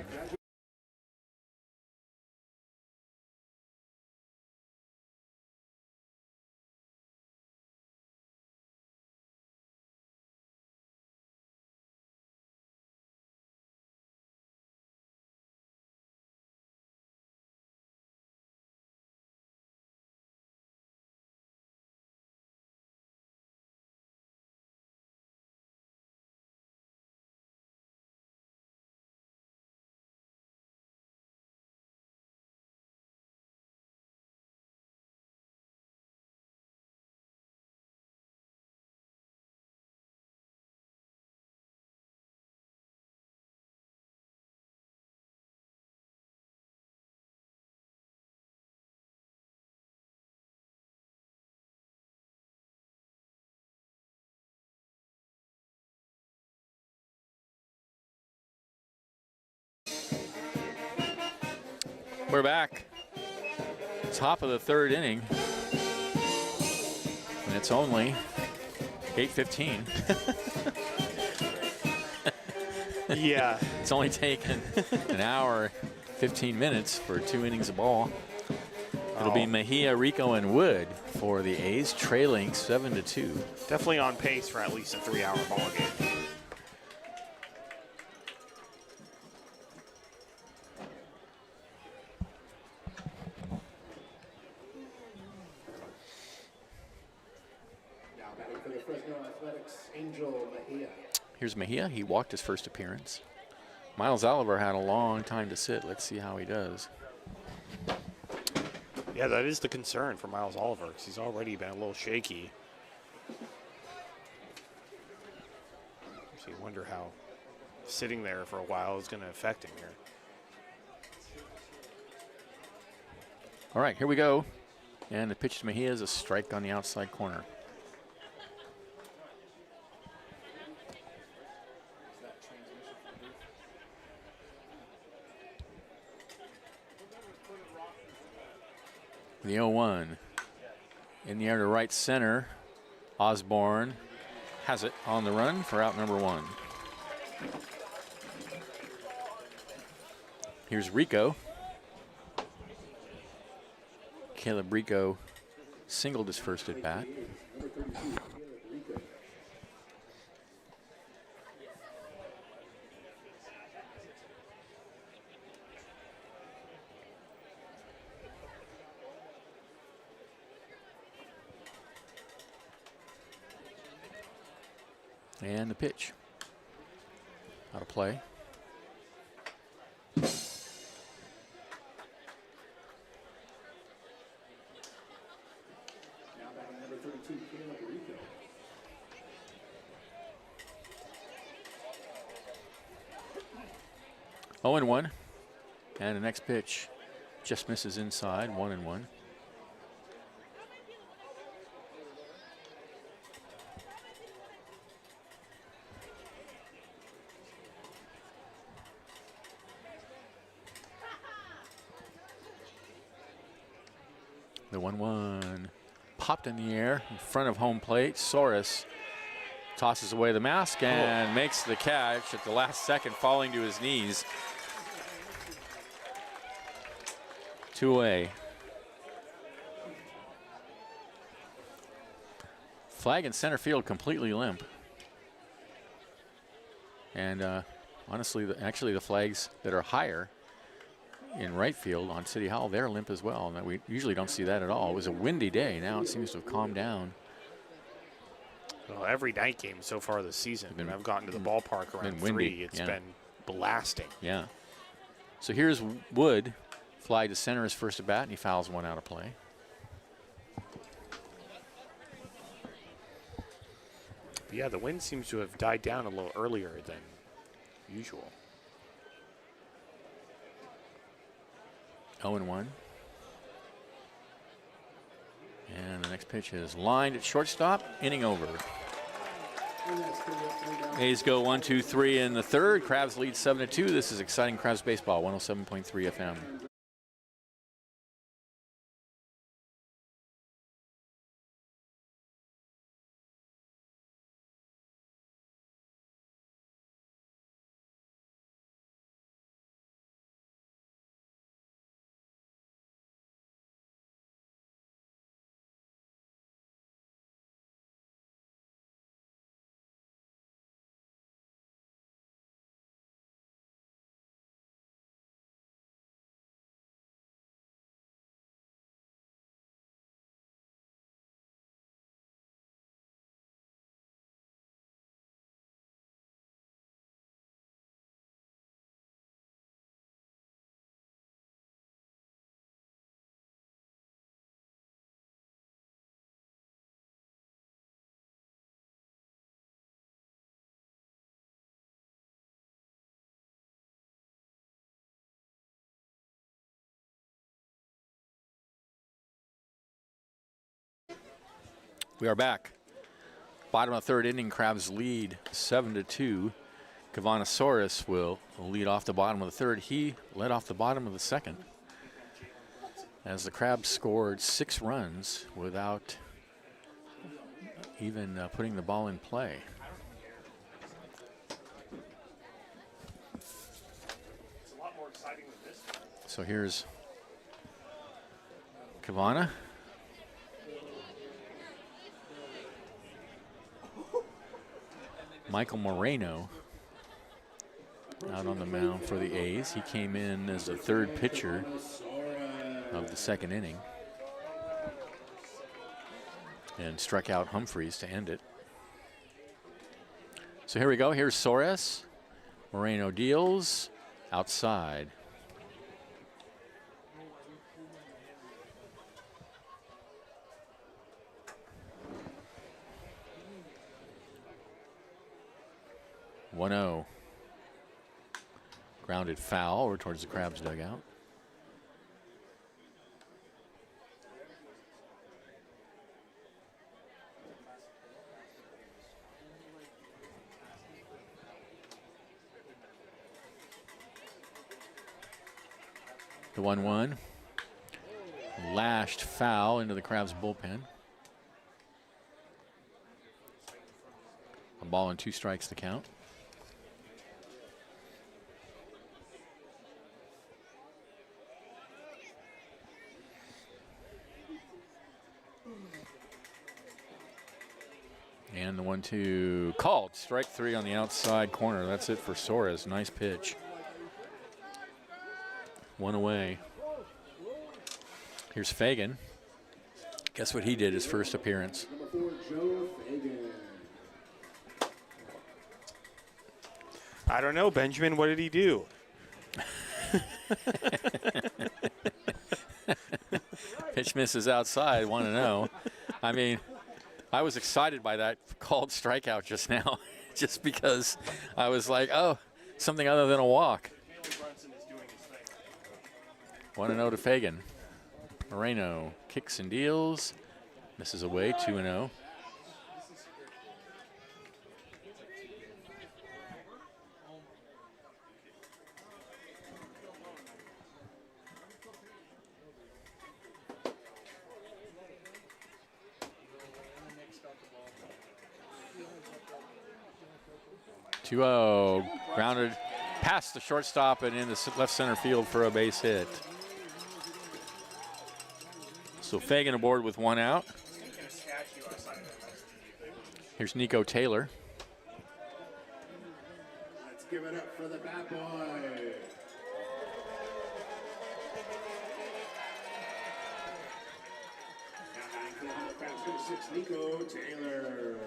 We're back. Top of the 3rd inning. And it's only 8:15. Yeah. It's only taken an hour, 15 minutes for 2 innings of ball. It'll be Mejia, Rico, and Wood for the A's, trailing 7-2. Definitely on pace for at least a 3-hour ball game. Now batting for the Fresno Athletics, Angel Mejia. Here's Mejia. He walked his first appearance. Miles Oliver had a long time to sit. Let's see how he does. Yeah, that is the concern for Miles Oliver, because he's already been a little shaky. So you wonder how sitting there for a while is going to affect him here. All right, here we go. And the pitch to Mejia is a strike on the outside corner. The 0-1 in the air to right center. Osborne has it on the run for out number 1. Here's Rico. Caleb Rico singled his first at bat. And the pitch. Out of play. Now batting number 32, Caleb Rico. Oh and 1. And the next pitch just misses inside, 1-1. The 1-1 popped in the air in front of home plate. Soros tosses away the mask and makes the catch at the last second, falling to his knees. 2 away. Flag in center field completely limp. And honestly, actually the flags that are higher in right field on City Hall, they're limp as well. And we usually don't see that at all. It was a windy day. Now it seems to have calmed down. Well, every night game so far this season, when I've gotten to the ballpark around 3, it's been blasting. Yeah. So here's Wood. Fly to center his first at bat, and he fouls one out of play. But yeah, the wind seems to have died down a little earlier than usual. 0-1. And the next pitch is lined at shortstop. Inning over. A's go 1-2-3 in the third. Crabs lead 7-2. This is exciting Crabs baseball, 107.3 FM. We are back. Bottom of the third inning, Crabs lead 7-2. Kavanasaurus will lead off the bottom of the third. He led off the bottom of the second, as the Crabs scored 6 runs without even putting the ball in play. So here's Kavana. Michael Moreno out on the mound for the A's. He came in as the third pitcher of the second inning and struck out Humphreys to end it. So here we go. Here's Soros. Moreno deals outside. Grounded foul over towards the Crabs dugout. The 1-1. Lashed foul into the Crabs bullpen. A ball and 2 strikes to count. And the 1-2 called. Strike 3 on the outside corner. That's it for Soros. Nice pitch. 1 away. Here's Fagan. Guess what he did his first appearance? I don't know, Benjamin. What did he do? Pitch misses outside. 1-0. I mean, I was excited by that called strikeout just now, just because I was like, oh, something other than a walk. 1-0 to Fagan. Moreno kicks and deals. Misses away, 2-0. 2-0. Grounded past the shortstop and in the left center field for a base hit. So Fagan aboard with 1 out. Here's Nico Taylor. Let's give it up for the bad boy. Now 6, Nico Taylor.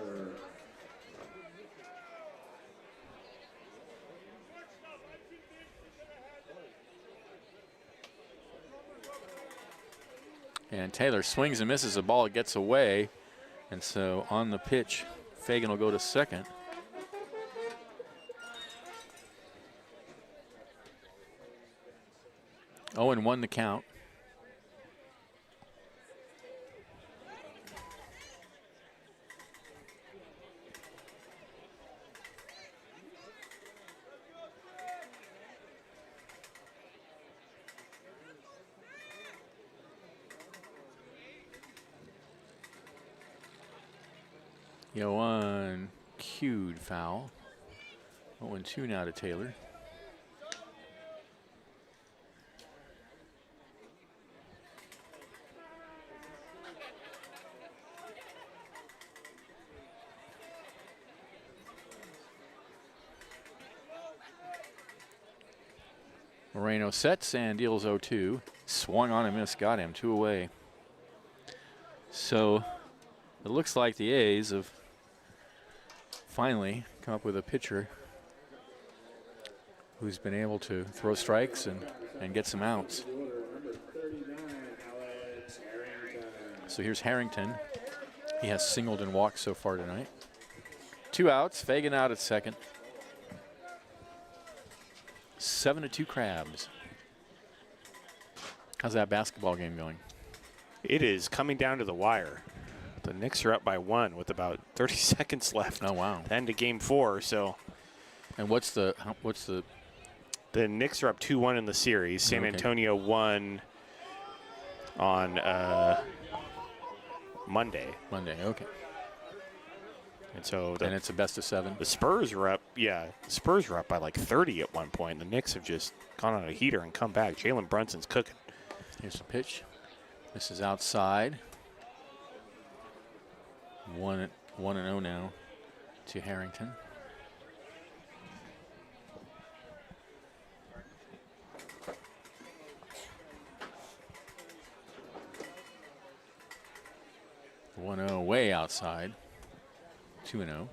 And Taylor swings and misses the ball. It gets away. And so on the pitch, Fagan will go to second. Oh, and 1 the count. One cued foul. 0-2 now to Taylor. Moreno sets and deals 0-2. Swung on and missed, got him, 2 away. So it looks like the A's have finally come up with a pitcher who's been able to throw strikes and get some outs. So here's Harrington. He has singled and walked so far tonight. 2 outs, Fagan out at second. 7-2 Crabs. How's that basketball game going? It is coming down to the wire. The Knicks are up by 1 with about 30 seconds left. Oh, wow. End of game 4. So, and what's the the Knicks are up 2-1 in the series. San Antonio won on Monday. Okay. And so and it's a best of 7. The Spurs were up. Yeah, the Spurs were up by like 30 at one point. The Knicks have just gone on a heater and come back. Jalen Brunson's cooking. Here's the pitch. This is outside. 1-0 now to Harrington. Way outside. 2-0.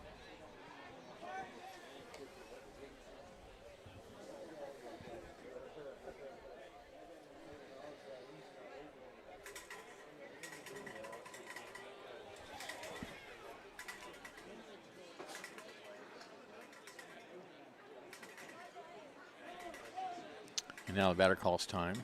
And now the batter calls time.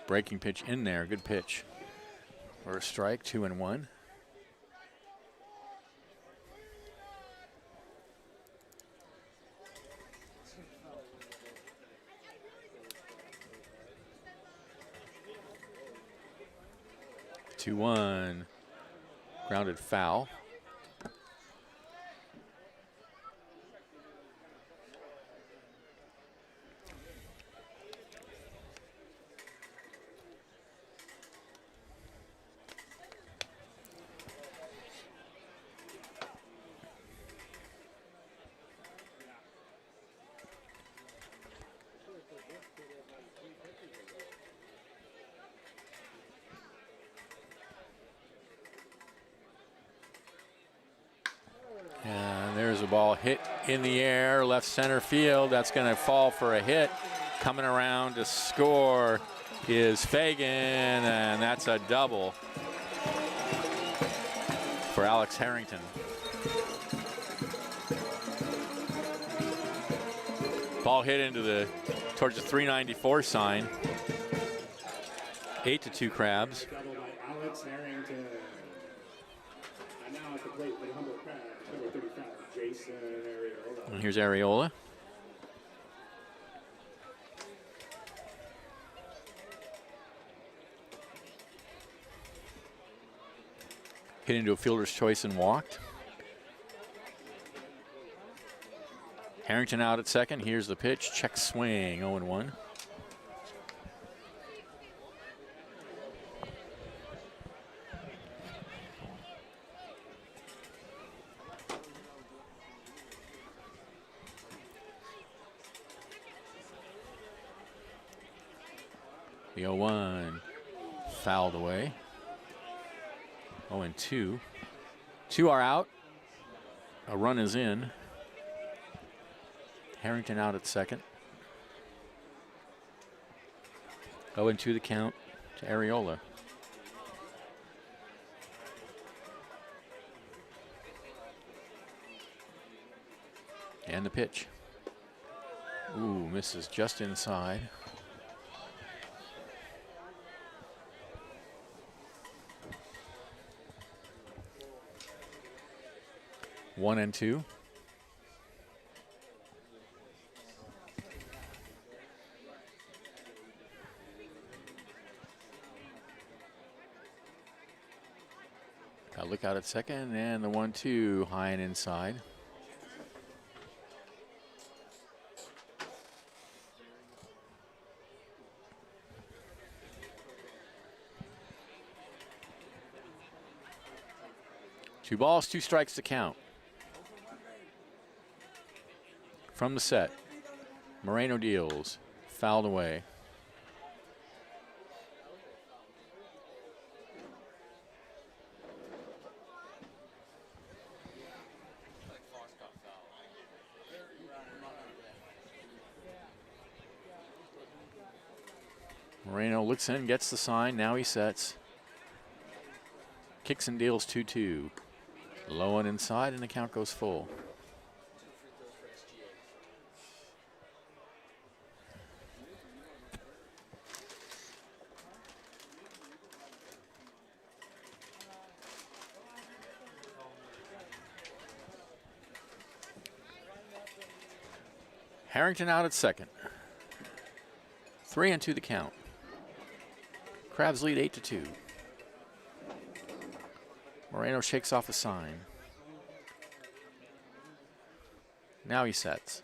Breaking pitch in there. Good pitch. For a strike, 2-1. Grounded foul. And there's a ball hit in the air, left center field. That's going to fall for a hit. Coming around to score is Fagan, and that's a double for Alex Harrington. Ball hit into towards the 394 sign. 8-2 Crabs. Double by Alex Harrington. And now at the plate for the Humboldt Crabs, number 35, Jason Arriola. And here's Arriola. Hit into a fielder's choice and walked. Harrington out at second. Here's the pitch. Check swing. 0-1. The 0-1 fouled away. 0-2. 2 are out. A run is in. Harrington out at second. 0-2 the count to Areola. And the pitch. Ooh, misses just inside. One and two. Got to look out at second, and the 1-2 high and inside. Two balls, 2 strikes to count. From the set, Moreno deals, fouled away. Moreno looks in, gets the sign, now he sets. Kicks and deals 2-2. Low and inside, and the count goes full. Harrington out at second. 3-2 the count. Crabs lead 8-2. Moreno shakes off a sign. Now he sets.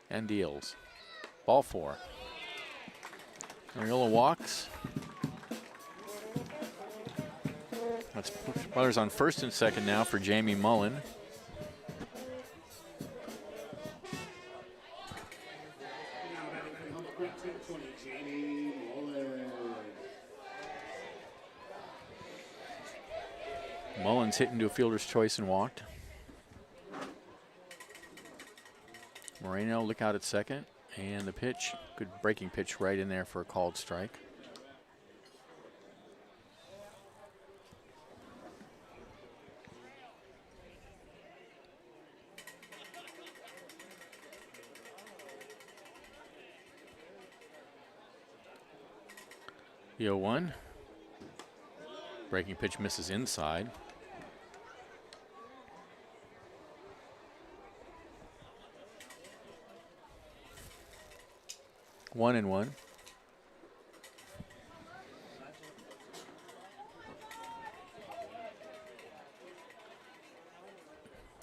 And deals. Ball 4. Areola walks. That's runners on first and second now for Jamie Mullen. Mullins hit into a fielder's choice and walked. Moreno look out at second, and the pitch, good breaking pitch right in there for a called strike. The 0-1. Breaking pitch misses inside. One and one.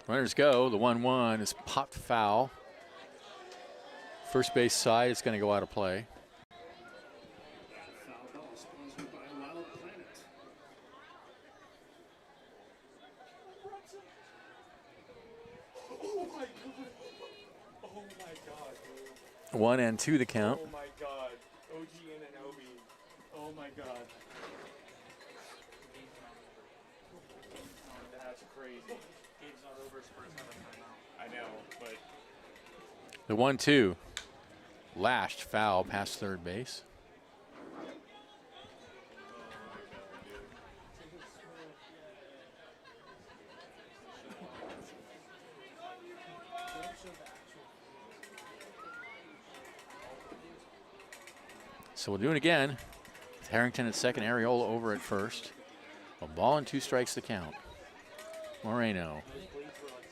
Runners go. The 1-1 is popped foul. First base side, it's going to go out of play. One and two the count. Oh my God. OG Ananobi. Oh my God. That's crazy. Game's not over. Spurs have a timeout. I know, but. The 1-2. Lashed foul past third base. So we'll do it again. Harrington at second, Areola over at first. A ball and 2 strikes to count. Moreno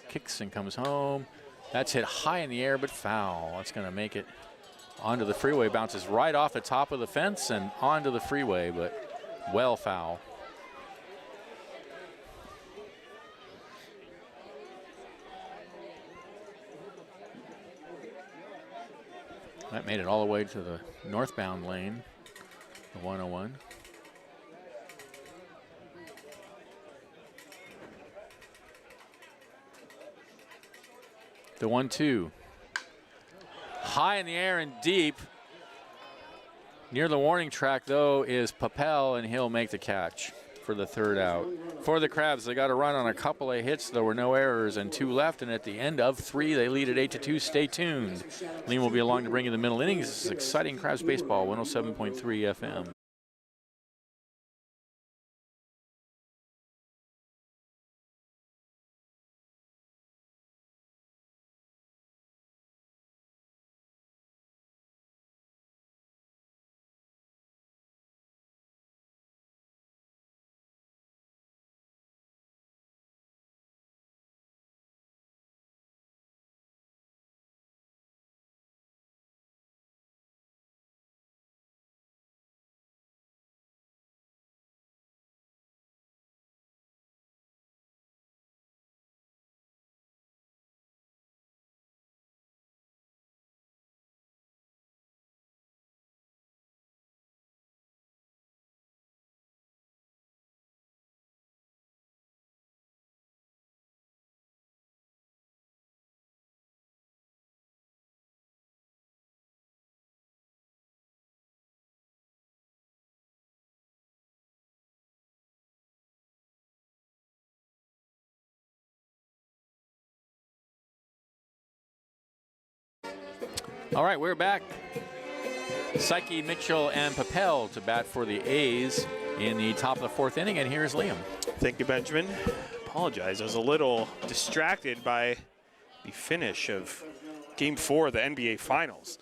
kicks and comes home. That's hit high in the air, but foul. That's going to make it onto the freeway. Bounces right off the top of the fence and onto the freeway, but Well foul. That made it all the way to the northbound lane, the 101. The 1-2. High in the air and deep. Near the warning track, though, is Papel, and he'll make the catch for the third out. For the Crabs, they got a run on a couple of hits. There were no errors and 2 left, and at the end of 3, they lead at 8-2. Stay tuned. Liam will be along to bring you the middle innings. This is exciting Crabs baseball, 107.3 FM. All right, we're back. Psyche, Mitchell, and Papel to bat for the A's in the top of the 4th inning, and here's Liam. Thank you, Benjamin. Apologize, I was a little distracted by the finish of Game 4 of the NBA Finals.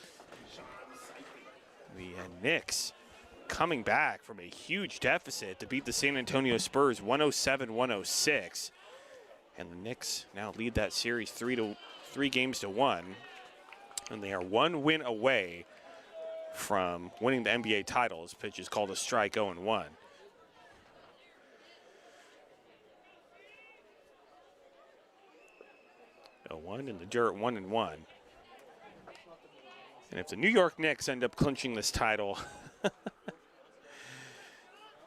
The Knicks coming back from a huge deficit to beat the San Antonio Spurs 107-106. And the Knicks now lead that series 3 games to 1. And they are 1 win away from winning the NBA title. This pitch is called a strike, 0-1. A 1 in the dirt, 1-1. And if the New York Knicks end up clinching this title,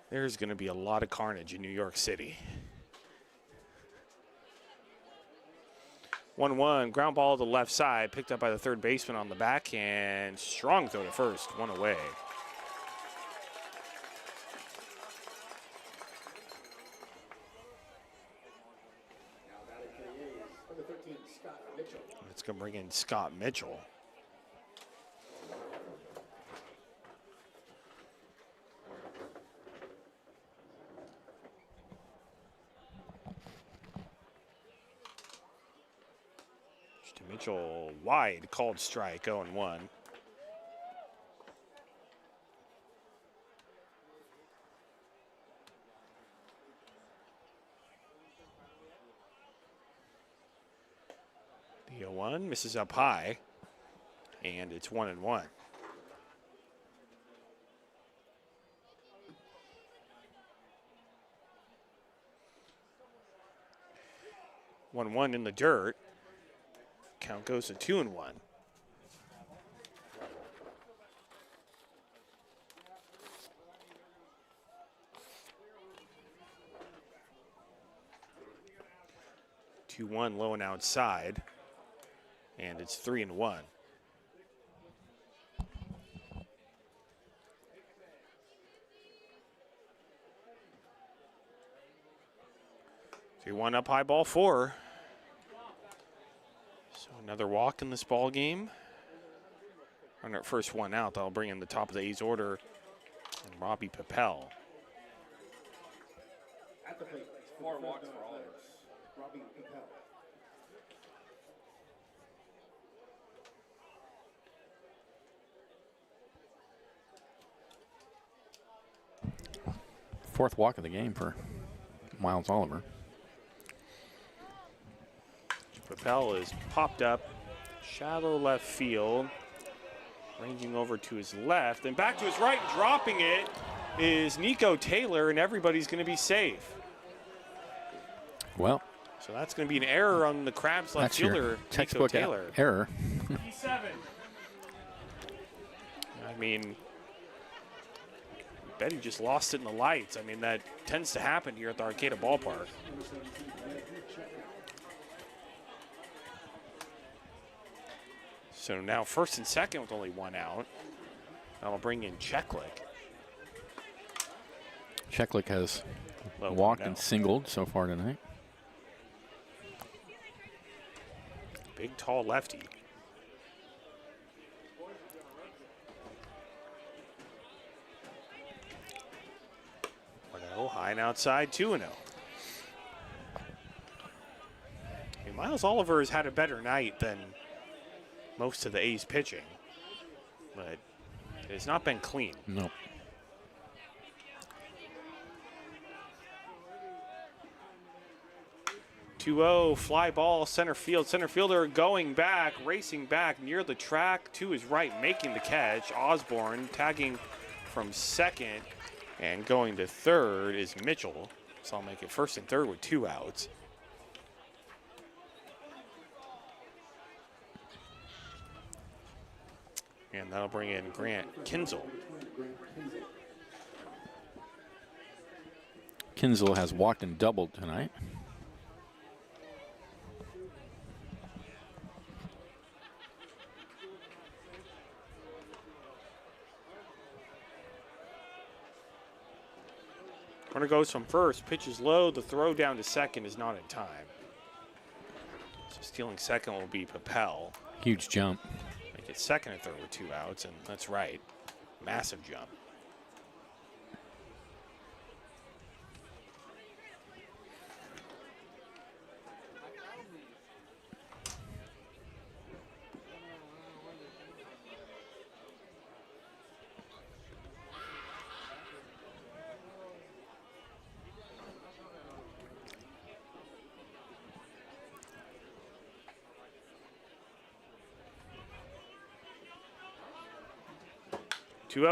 there's going to be a lot of carnage in New York City. 1-1, ground ball to the left side, picked up by the third baseman on the backhand. Strong throw to first, 1 away. It's going to bring in Scott Mitchell. Mitchell wide, called strike, 0-1. The 0-1 misses up high, and it's 1-1. 1-1 in the dirt. Count goes to 2-1. Two-1 low and outside, and it's 3-1. One up, high ball 4. So another walk in this ball game. On our first one out, that'll bring in the top of the A's order and Robbie Papel. At the plate, 4 walks for all of us. Robbie Papel. Fourth walk of the game for Miles Oliver. Papel is popped up, shallow left field, ranging over to his left, and back to his right, dropping it. is Nico Taylor, and everybody's going to be safe. Well, so that's going to be an error on the Crabs left that's your fielder, textbook Nico Taylor. error. I mean, I bet he just lost it in the lights. I mean, that tends to happen here at the Arcata Ballpark. So now first and second with only one out. That'll bring in Cheklik. Cheklik has Low walked 1-0. and singled so far tonight. Big, tall lefty. 1-0, high and outside, 2-0. I mean, Miles Oliver has had a better night than most of the A's pitching, but it has not been clean. No. Fly ball, center field. Center fielder going back, racing back near the track to his right, making the catch. Osborne tagging from second, and going to third is Mitchell. So I'll make it first and third with 2 outs. And that'll bring in Grant Kinzel. Kinzel has walked and doubled tonight. Runner goes from first, pitches low. The throw down to second is not in time. So stealing second will be Papel. Huge jump. Make it second and third with 2 outs, and that's right. Massive jump.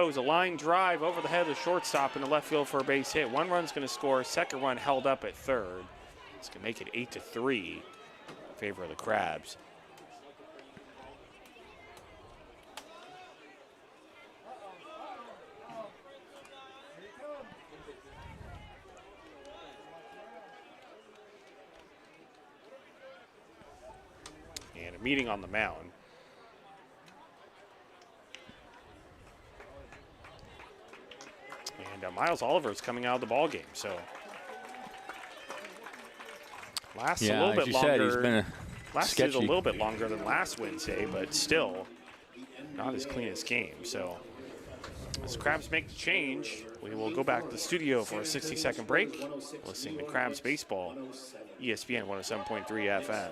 Is a line drive over the head of the shortstop in the left field for a base hit. One run's going to score. Second run held up at third. It's going to make it 8-3 in favor of the Crabs. And a meeting on the mound. And Miles Oliver is coming out of the ball game, so lasts a little bit longer. Said, he's been lasted a little bit longer than last Wednesday, but still not as clean as game. So as Crabs make the change, we will go back to the studio for a 60-second break. Listening to Crabs baseball, ESPN 107.3 FM.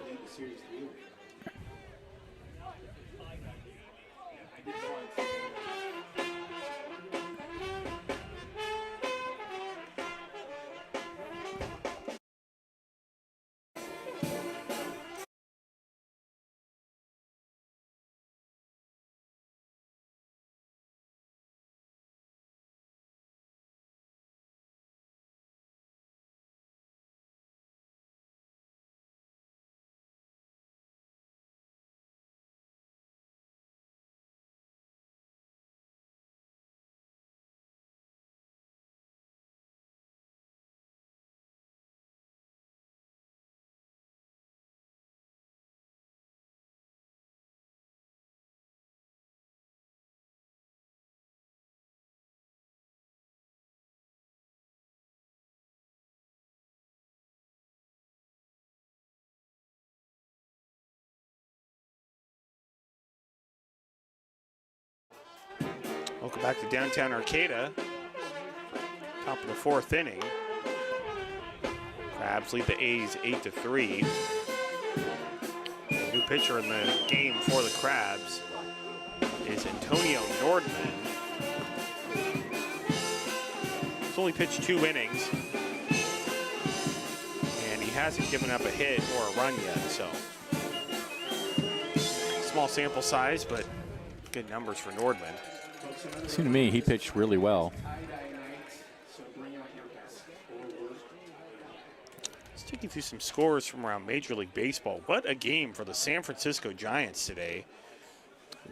Welcome back to downtown Arcata. Top of the 4th inning. Crabs lead the A's 8-3. The new pitcher in the game for the Crabs is Antonio Nordman. He's only pitched 2 innings, and he hasn't given up a hit or a run yet, so small sample size, but good numbers for Nordman. It seemed to me he pitched really well. Take you through some scores from around Major League Baseball. What a game for the San Francisco Giants today.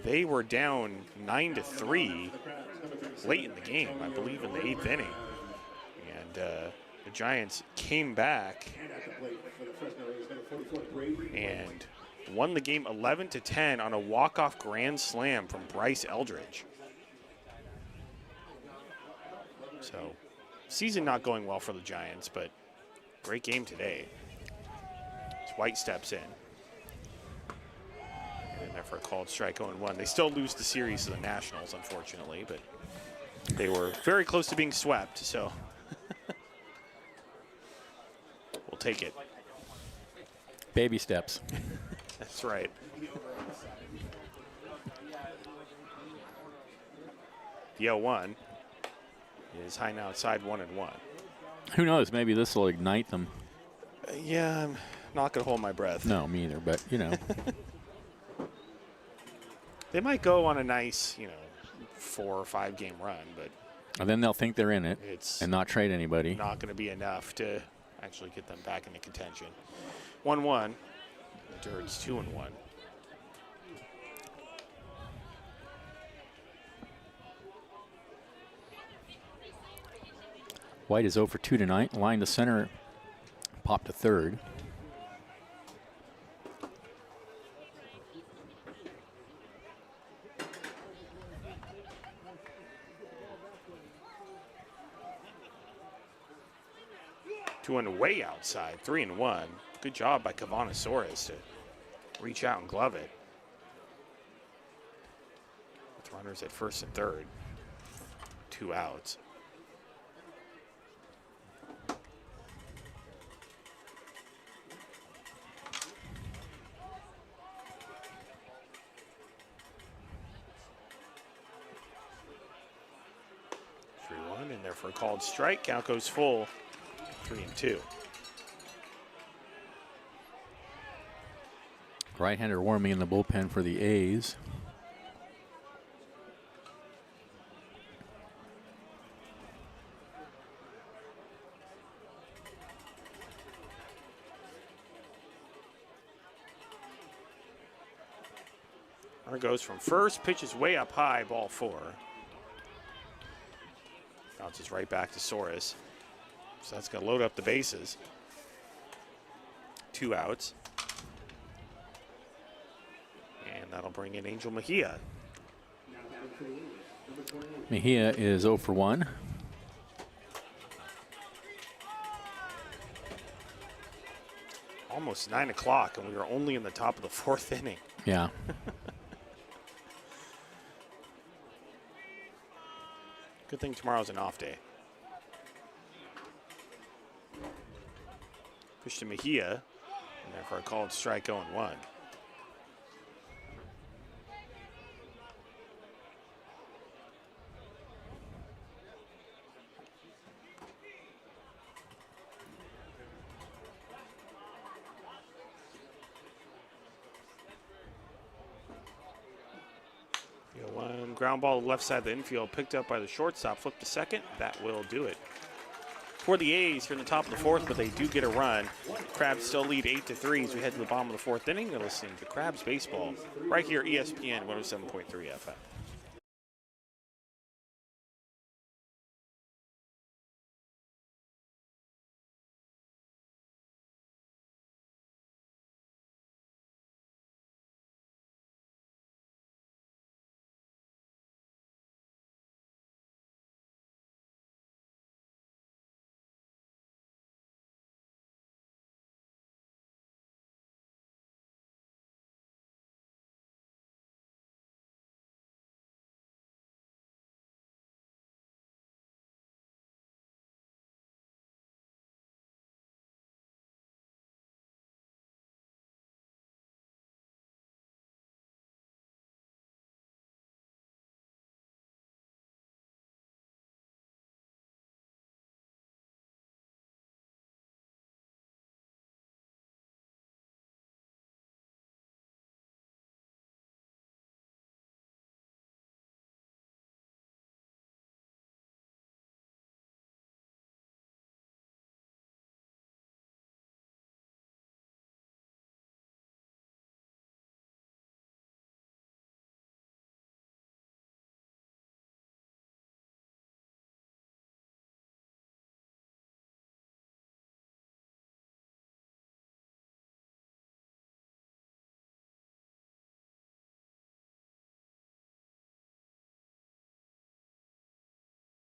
They were down 9-3 late in the game, I believe in the 8th inning. And the Giants came back and won the game 11-10 on a walk-off grand slam from Bryce Eldridge. So, season not going well for the Giants, but great game today. As White steps in. And there for a called strike 0-1. They still lose the series to the Nationals, unfortunately, but they were very close to being swept, so we'll take it. Baby steps. That's right. The 0-1 is high and outside 1-1. Who knows? Maybe this will ignite them. Yeah, I'm not going to hold my breath. No, me either, but, you know. They might go on a nice, 4 or 5 game run, but And then they'll think they're in it it's and not trade anybody. not going to be enough to actually get them back into contention. 1-1. The Dirt's 2-1. White is 0 for 2 tonight. Line to center, pop to third. Two and way outside, 3-1. Good job by Cavanasaurus to reach out and glove it. With runners at first and third. 2 outs. In there for a called strike. Count goes full. 3-2. Right-hander warming in the bullpen for the A's. Runner goes from first, pitches way up high, ball 4. Bounces right back to Soros. So that's going to load up the bases. 2 outs. And that'll bring in Angel Mejia. Mejia is 0 for 1. Almost 9 o'clock, and we are only in the top of the 4th inning. Yeah. Good thing tomorrow's an off day. Pitch to Mejia, and there for a called strike 0-1. One ground ball left side of the infield, picked up by the shortstop, flipped to second. That will do it. For the A's here in the top of the 4th, but they do get a run. Crabs still lead 8-3 as we head to the bottom of the 4th inning. You're listening to Crabs Baseball right here, ESPN 107.3 FM.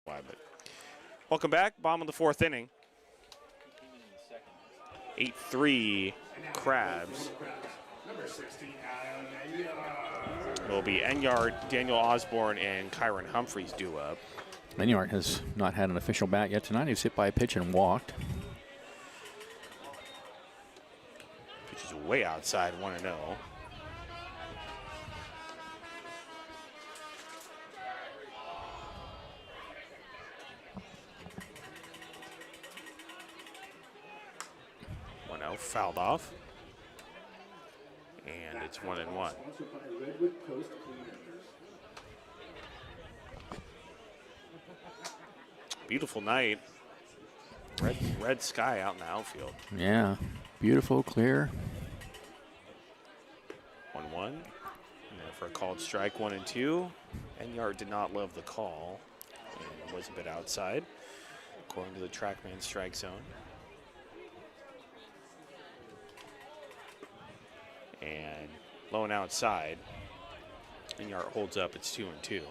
Why, but welcome back. Bottom of the 4th inning. 8-3 Crabs. Will be Enyart, Daniel Osborne, and Kyron Humphreys due up. Enyart has not had an official bat yet tonight. He was hit by a pitch and walked. Pitch is way outside, 1-0. Fouled off. And it's 1-1. Sponsored by Redwood Coast Cleaners. Beautiful night. Red sky out in the outfield. Yeah, beautiful, clear. 1-1. And then for a called strike, 1-2. Enyart did not love the call and was a bit outside, according to the TrackMan strike zone. And low and outside. Enyart holds up. It's 2-2.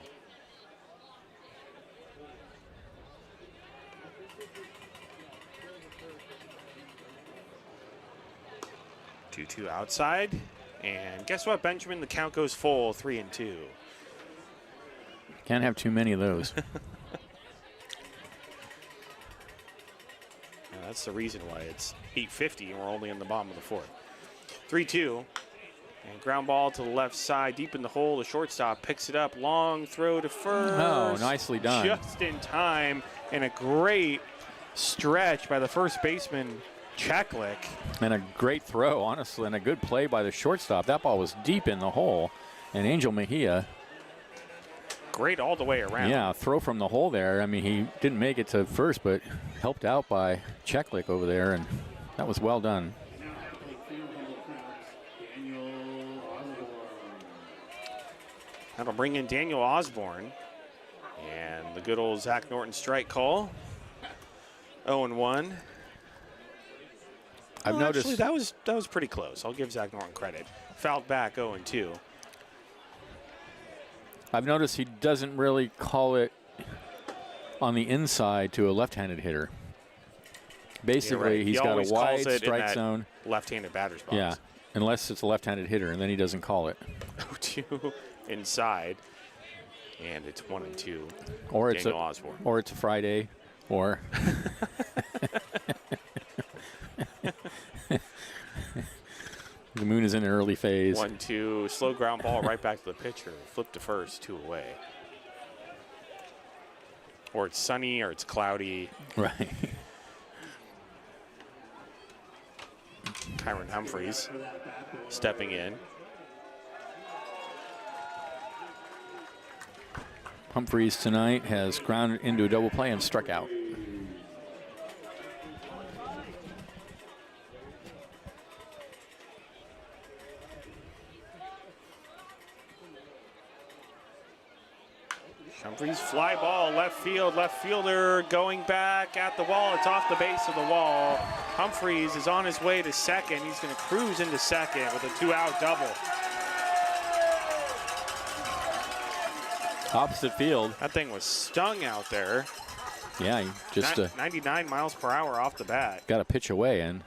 Two outside. And guess what, Benjamin? The count goes full, 3-2. Can't have too many of those. And that's the reason why it's 8:50 and we're only in the bottom of the 4th. 3-2. And ground ball to the left side, deep in the hole. The shortstop picks it up. Long throw to first. Oh, nicely done. Just in time. And a great stretch by the first baseman, Cheklik. And a great throw, honestly, and a good play by the shortstop. That ball was deep in the hole. And Angel Mejia. Great all the way around. Yeah, throw from the hole there. I mean, he didn't make it to first, but helped out by Cheklik over there, and that was well done. That'll bring in Daniel Osborne. And the good old Zach Norton strike call. 0-1. I've noticed actually, that was pretty close. I'll give Zach Norton credit. Fouled back 0-2. I've noticed he doesn't really call it on the inside to a left-handed hitter. Basically, right. he's got a wide strike zone. Left-handed batter's box. Yeah, unless it's a left-handed hitter, and then he doesn't call it. 0-2 inside, and it's 1-2. Or Daniel Osborne. Or it's a Friday, or the moon is in an early phase. 1-2, slow ground ball right back to the pitcher. Flip to first, 2 away. Or it's sunny, or it's cloudy. Right. Kyron Humphreys stepping in. Humphreys tonight has grounded into a double play and struck out. Humphreys fly ball, left field, left fielder going back at the wall. It's off the base of the wall. Humphreys is on his way to second. He's going to cruise into second with a 2-out double. Opposite field. That thing was stung out there. Yeah, he just 99 miles per hour off the bat. got a pitch away and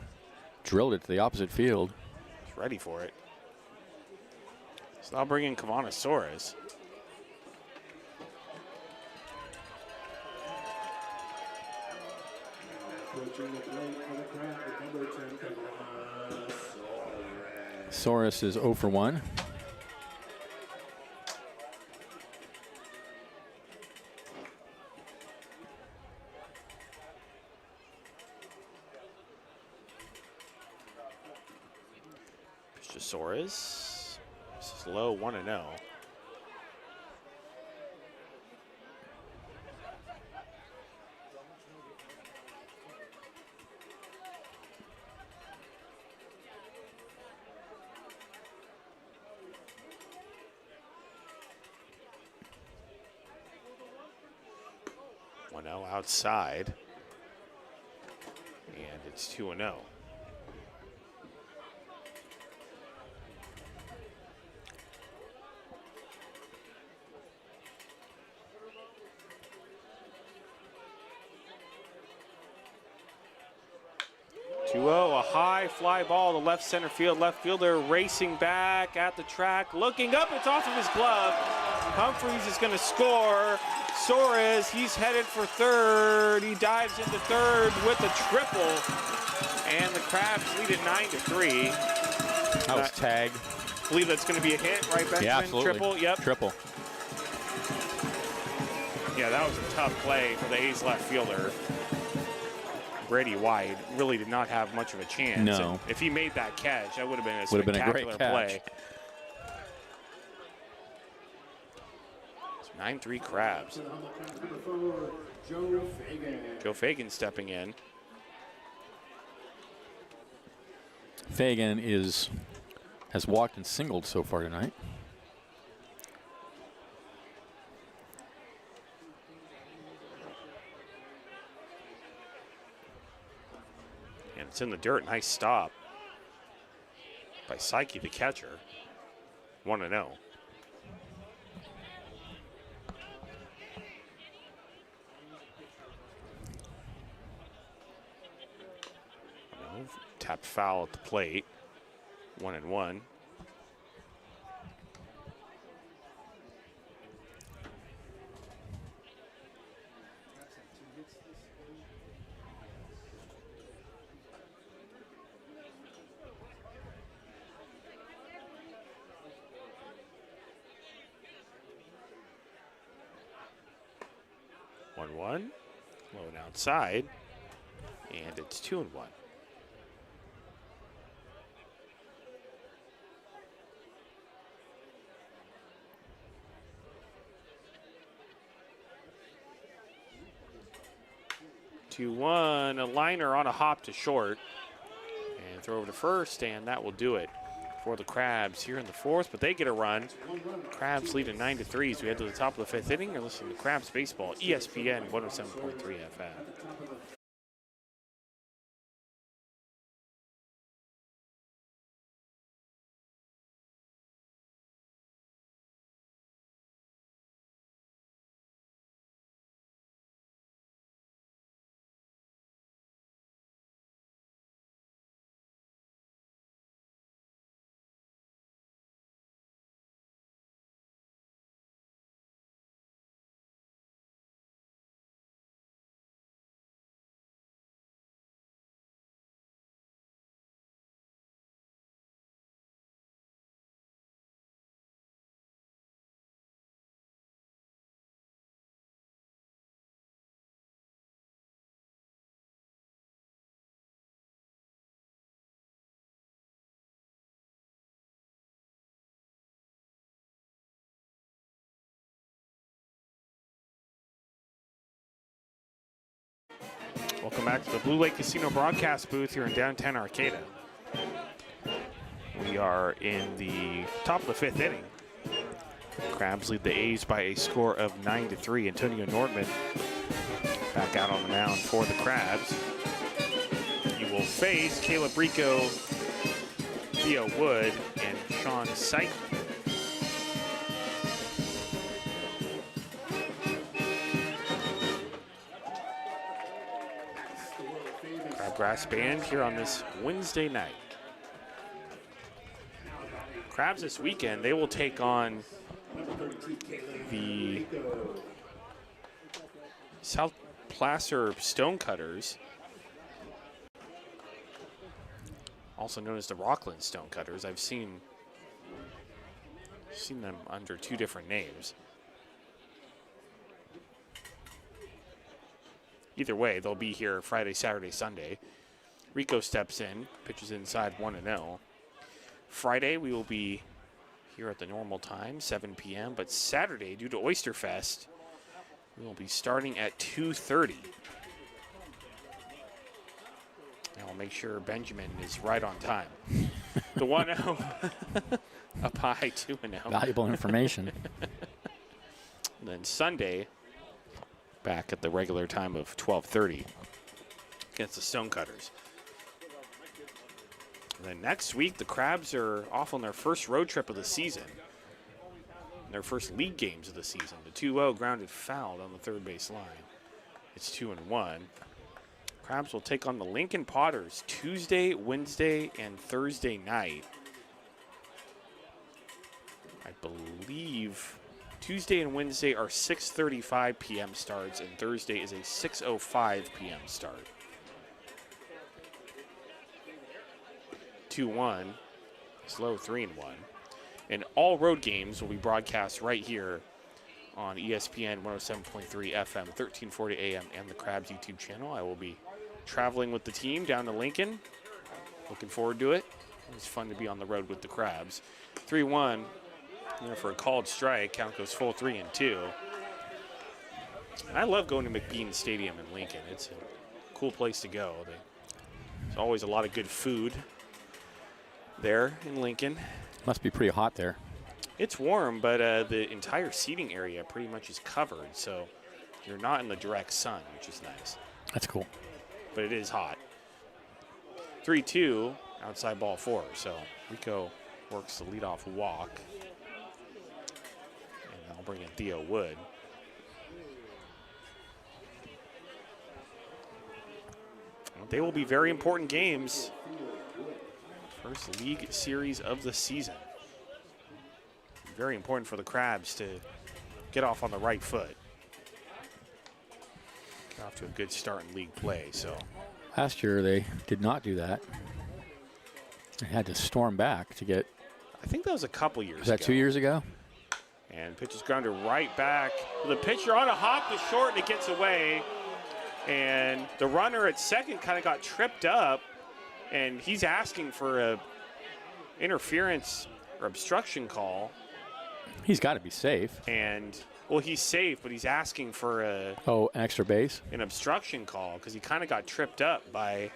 drilled it to the opposite field. He's ready for it. So I'll bring in Kavanasaurus. Soros is 0 for 1. Soros. This is low, 1-0. Outside, and it's 2-0. 2-0, a high fly ball to left center field. Left fielder racing back at the track, looking up. It's off of his glove. Humphreys is going to score. Soares, he's headed for third. He dives into third with a triple. And the Crabs lead it 9-3. That was tag. I believe that's going to be a hit, right, Benjamin? Yeah, absolutely. Triple, yep. Triple. Yeah, that was a tough play for the A's left fielder. Brady White really did not have much of a chance. No. And if he made that catch, that would have been a Would have been a spectacular great catch. play. It's 9-3 Crabs. Joe Fagan stepping in. Fagan has walked and singled so far tonight. And it's in the dirt. Nice stop by Psyche, the catcher. 1-0. Tapped foul at the plate. 1-1. Low and outside. And it's 2-1. A liner on a hop to short. And throw over to first, and that will do it for the Crabs here in the fourth, but they get a run. Crabs lead at 9-3 as we head to the top of the fifth inning. You're listening to Crabs Baseball, ESPN 107.3 FM. Welcome back to the Blue Lake Casino broadcast booth here in downtown Arcata. We are in the top of the fifth inning. Crabs lead the A's by a score of 9-3. Antonio Nordman back out on the mound for the Crabs. He will face Caleb Rico, Theo Wood, and Sean Syke. Crabgrass Band here on this Wednesday night. Crabs this weekend, they will take on the South Placer Stonecutters, also known as the Rockland Stonecutters. I've seen them under two different names. Either way, they'll be here Friday, Saturday, Sunday. Rico steps in, pitches inside 1-0. Friday, we will be here at the normal time, 7 p.m. But Saturday, due to Oyster Fest, we will be starting at 2:30. I'll make sure Benjamin is right on time. The 1-0 up high, 2-0. Valuable information. And then Sunday, back at the regular time of 12:30 against the Stonecutters. And then next week, the Crabs are off on their first road trip of the season. Their first league games of the season. The 2-0 grounded foul on the third base line. It's 2-1. Crabs will take on the Lincoln Potters Tuesday, Wednesday, and Thursday night. I believe Tuesday and Wednesday are 6:35 p.m. starts, and Thursday is a 6:05 p.m. start. 2-1, slow 3-1. And all road games will be broadcast right here on ESPN 107.3 FM, 1340 AM, and the Crabs YouTube channel. I will be traveling with the team down to Lincoln. Looking forward to it. It's fun to be on the road with the Crabs. 3-1 for a called strike. Count goes full 3-2. I love going to McBean Stadium in Lincoln. It's a cool place to go. There's always a lot of good food there in Lincoln. Must be pretty hot there. It's warm, but the entire seating area pretty much is covered, so you're not in the direct sun, which is nice. That's cool. But it is hot. 3-2, outside ball 4. So Rico works the leadoff walk. And I'll bring in Theo Wood. They will be very important games. First league series of the season. Very important for the Crabs to get off on the right foot. Get off to a good start in league play. So last year they did not do that. They had to storm back to get. I think that was a couple years ago. Was that 2 years ago? And pitches grounder right back. The pitcher on a hop to short, and it gets away. And the runner at second kind of got tripped up, and he's asking for a interference or obstruction call. He's got to be safe. And, well, he's safe, but he's asking for an extra base? An obstruction call because he kind of got tripped up by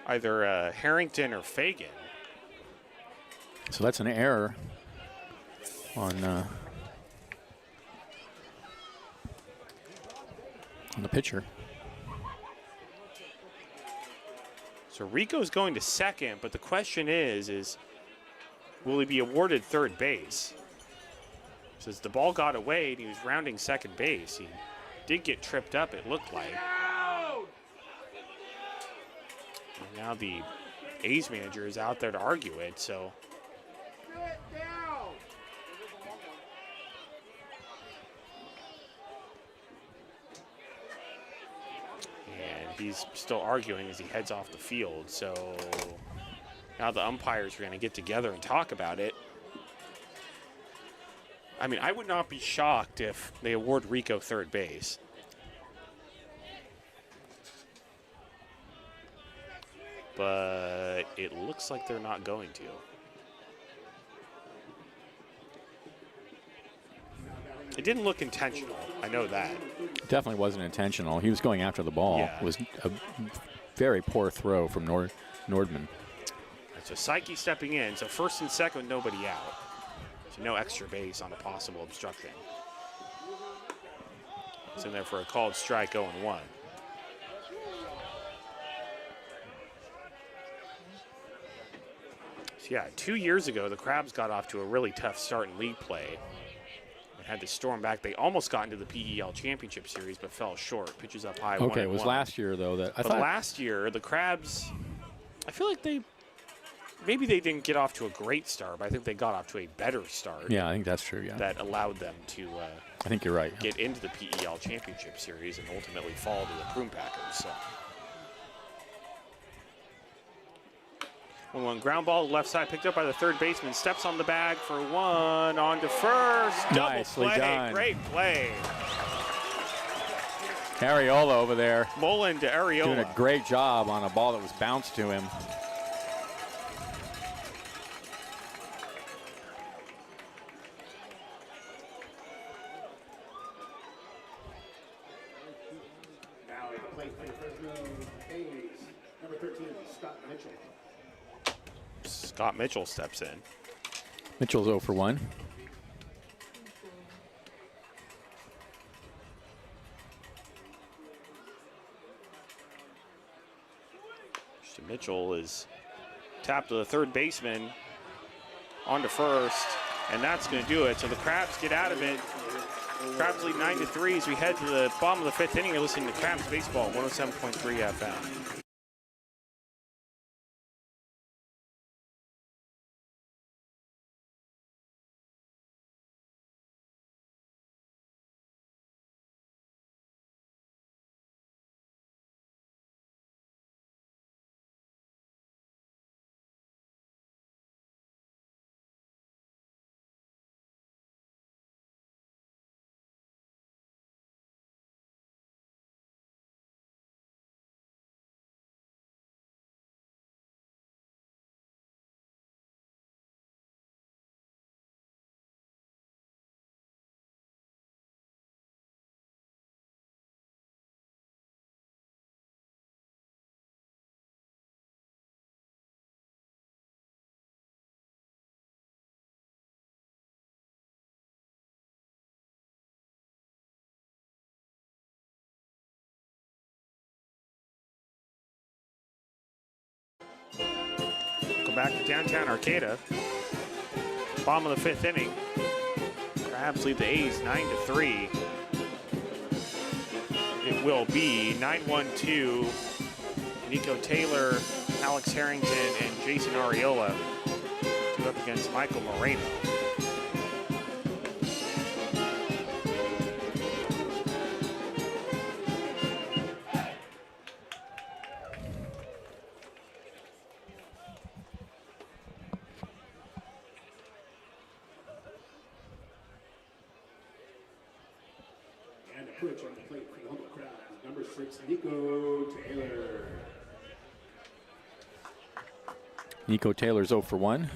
either Harrington or Fagan. So that's an error on the pitcher. So Rico's going to second, but the question is will he be awarded third base? Since the ball got away and he was rounding second base, he did get tripped up, it looked like. And now the A's manager is out there to argue it, so. And he's still arguing as he heads off the field, so now the umpires are going to get together and talk about it. I mean, I would not be shocked if they award Rico third base. But it looks like they're not going to. It didn't look intentional. I know that. Definitely wasn't intentional. He was going after the ball. Yeah. It was a very poor throw from Nordman. So Psyche stepping in. So first and second with nobody out. So no extra base on a possible obstruction. It's in there for a called strike, 0-1. So yeah, 2 years ago, the Crabs got off to a really tough start in league play. And had to storm back. They almost got into the PEL Championship Series, but fell short. Pitches up high, 1-1. Okay, it was last year, though. That I thought last year, the Crabs, I feel like maybe they didn't get off to a great start, but I think they got off to a better start. Yeah, I think that's true, yeah. That allowed them to I think you're right. get into the PEL Championship Series and ultimately fall to the Prune Packers. So 1-1 ground ball, left side picked up by the third baseman, steps on the bag for one, on to first, double Nicely play, done. great play. Ariola over there Mullen to Ariola. doing a great job on a ball that was bounced to him. Now at the plate for the Fresno A's, number 13, Scott Mitchell. Scott Mitchell steps in. Mitchell's 0 for 1. Mitchell is tapped to the third baseman, on to first, and that's going to do it. So the Crabs get out of it Crabs lead 9-3 as we head to the bottom of the 5th inning. You're listening to Crabs Baseball, 107.3 FM. Back to downtown Arcata. Bottom of the 5th inning. Crabs lead the A's 9-3. It will be 9-1-2. Nico Taylor, Alex Harrington, and Jason Ariola up against Michael Moreno. Pitch on the plate for the Humboldt Crabs, number 6, Nico Taylor. Nico Taylor's 0 for 1.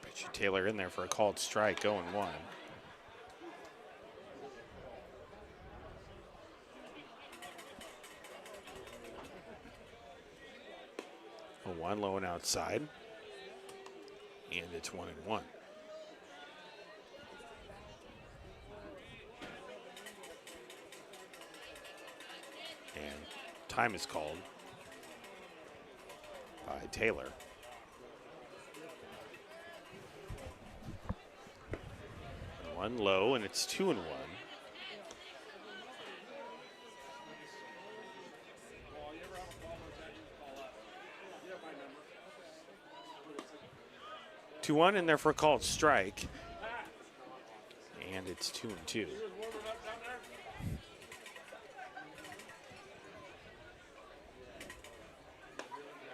Pitch Taylor in there for a called strike, 0-1. One low and outside. And it's 1-1. And time is called by Taylor. One low, and it's 2-1. Two-one in there for a called strike, and it's 2-2.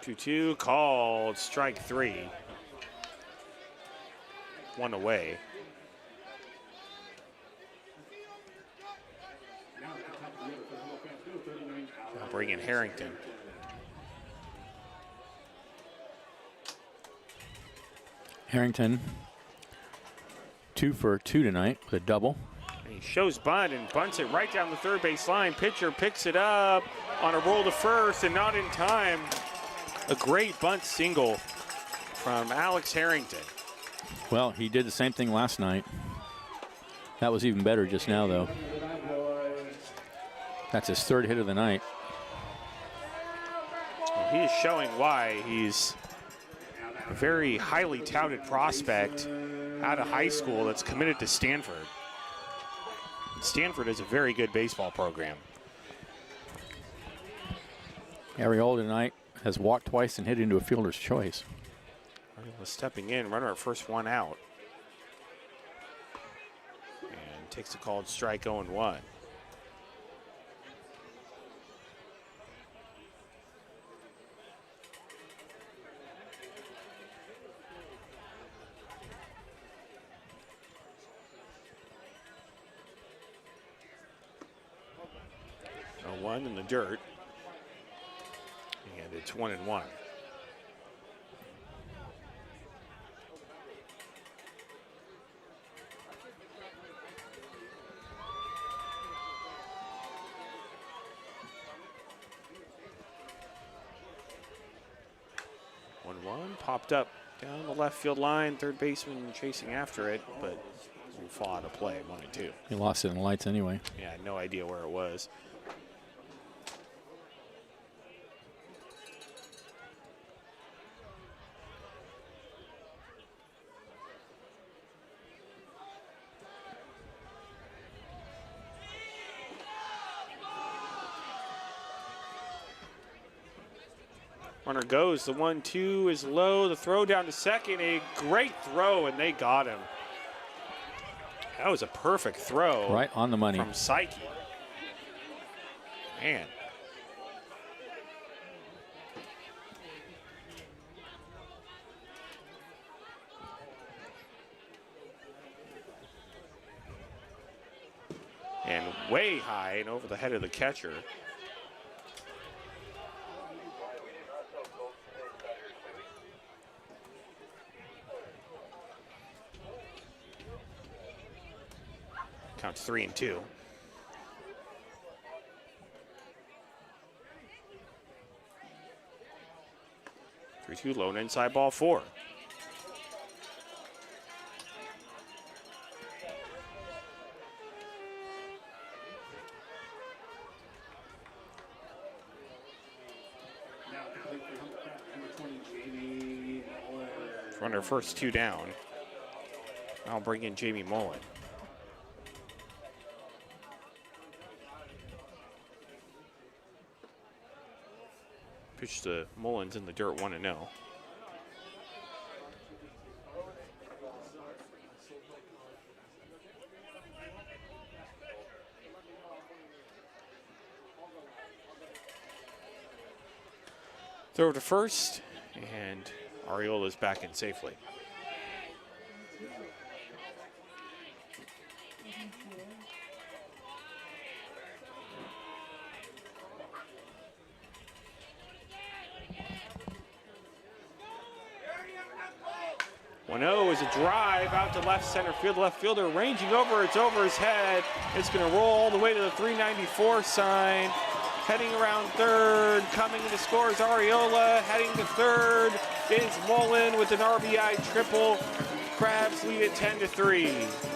2-2 called strike 3. One away. Now bring in Harrington. Harrington 2 for 2 tonight with a double. And he shows bunt and bunts it right down the third base line. Pitcher picks it up on a roll to first and not in time. A great bunt single from Alex Harrington. Well, he did the same thing last night. That was even better just now, though. That's his 3rd hit of the night. Well, he is showing why he's a very highly touted prospect out of high school that's committed to Stanford. Stanford is a very good baseball program. Ariola tonight has walked twice and hit into a fielder's choice. Ariola stepping in, runner at first, 1 out. And takes a called strike, 0-1. One in the dirt, and it's 1-1. 1-1 popped up down the left field line. Third baseman chasing after it, but will fall out of play. 1-2. He lost it in the lights anyway. Yeah, no idea where it was. Runner goes. The 1-2 is low. The throw down to second. A great throw, and they got him. That was a perfect throw. Right on the money. From Psyche. Man. And way high and over the head of the catcher. Counts 3-2. Three-two, low and inside ball 4. Runner first 2 down. I'll bring in Jamie Mullen. Pitch to Mullins in the dirt, 1-0. Throw to first, and Ariola's back in safely. Is a drive out to left center field. Left fielder ranging over. It's over his head. It's going to roll all the way to the 394 sign. Heading around third. Coming to score is Ariola. Heading to third is Mullen with an RBI triple. Crabs lead at 10-3.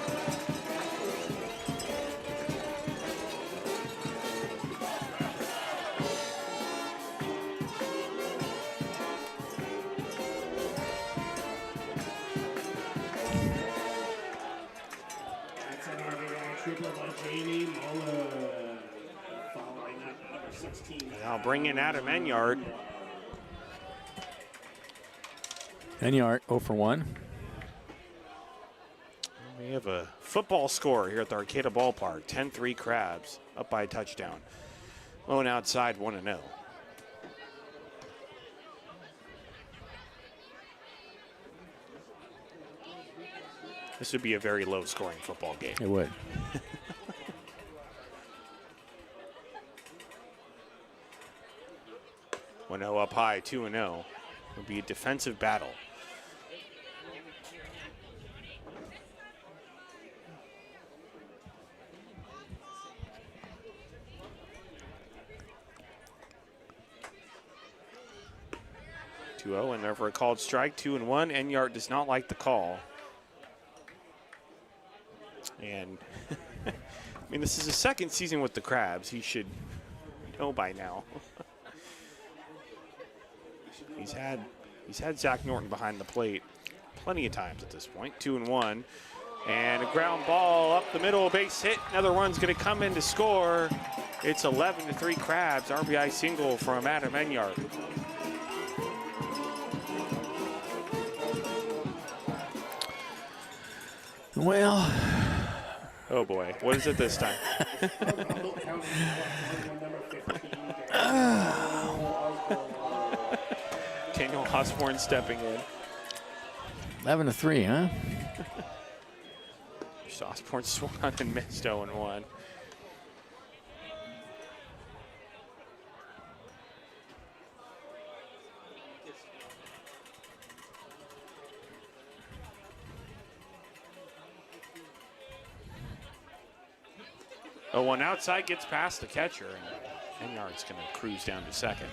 I'll bring in Adam Enyart. Enyart 0 for 1. We have a football score here at the Arcata Ballpark. 10-3 Crabs, up by a touchdown. Low and outside, 1-0. This would be a very low-scoring football game. It would. One 0 up high, 2-0. It'll be a defensive battle. And therefore a called strike, 2-1. Enyart does not like the call. And I mean, this is his second season with the Crabs. He should know by now. He's had Zach Norton behind the plate plenty of times at this point. 2-1. And a ground ball up the middle, base hit. Another run's going to come in to score. It's 11-3 Crabs. RBI single from Adam Enyart. Well, oh boy, what is it this time? Daniel Osborne stepping in. 11-3, huh? Osborne swung on and missed 0-1. One outside gets past the catcher, and Enyart's going to cruise down to second.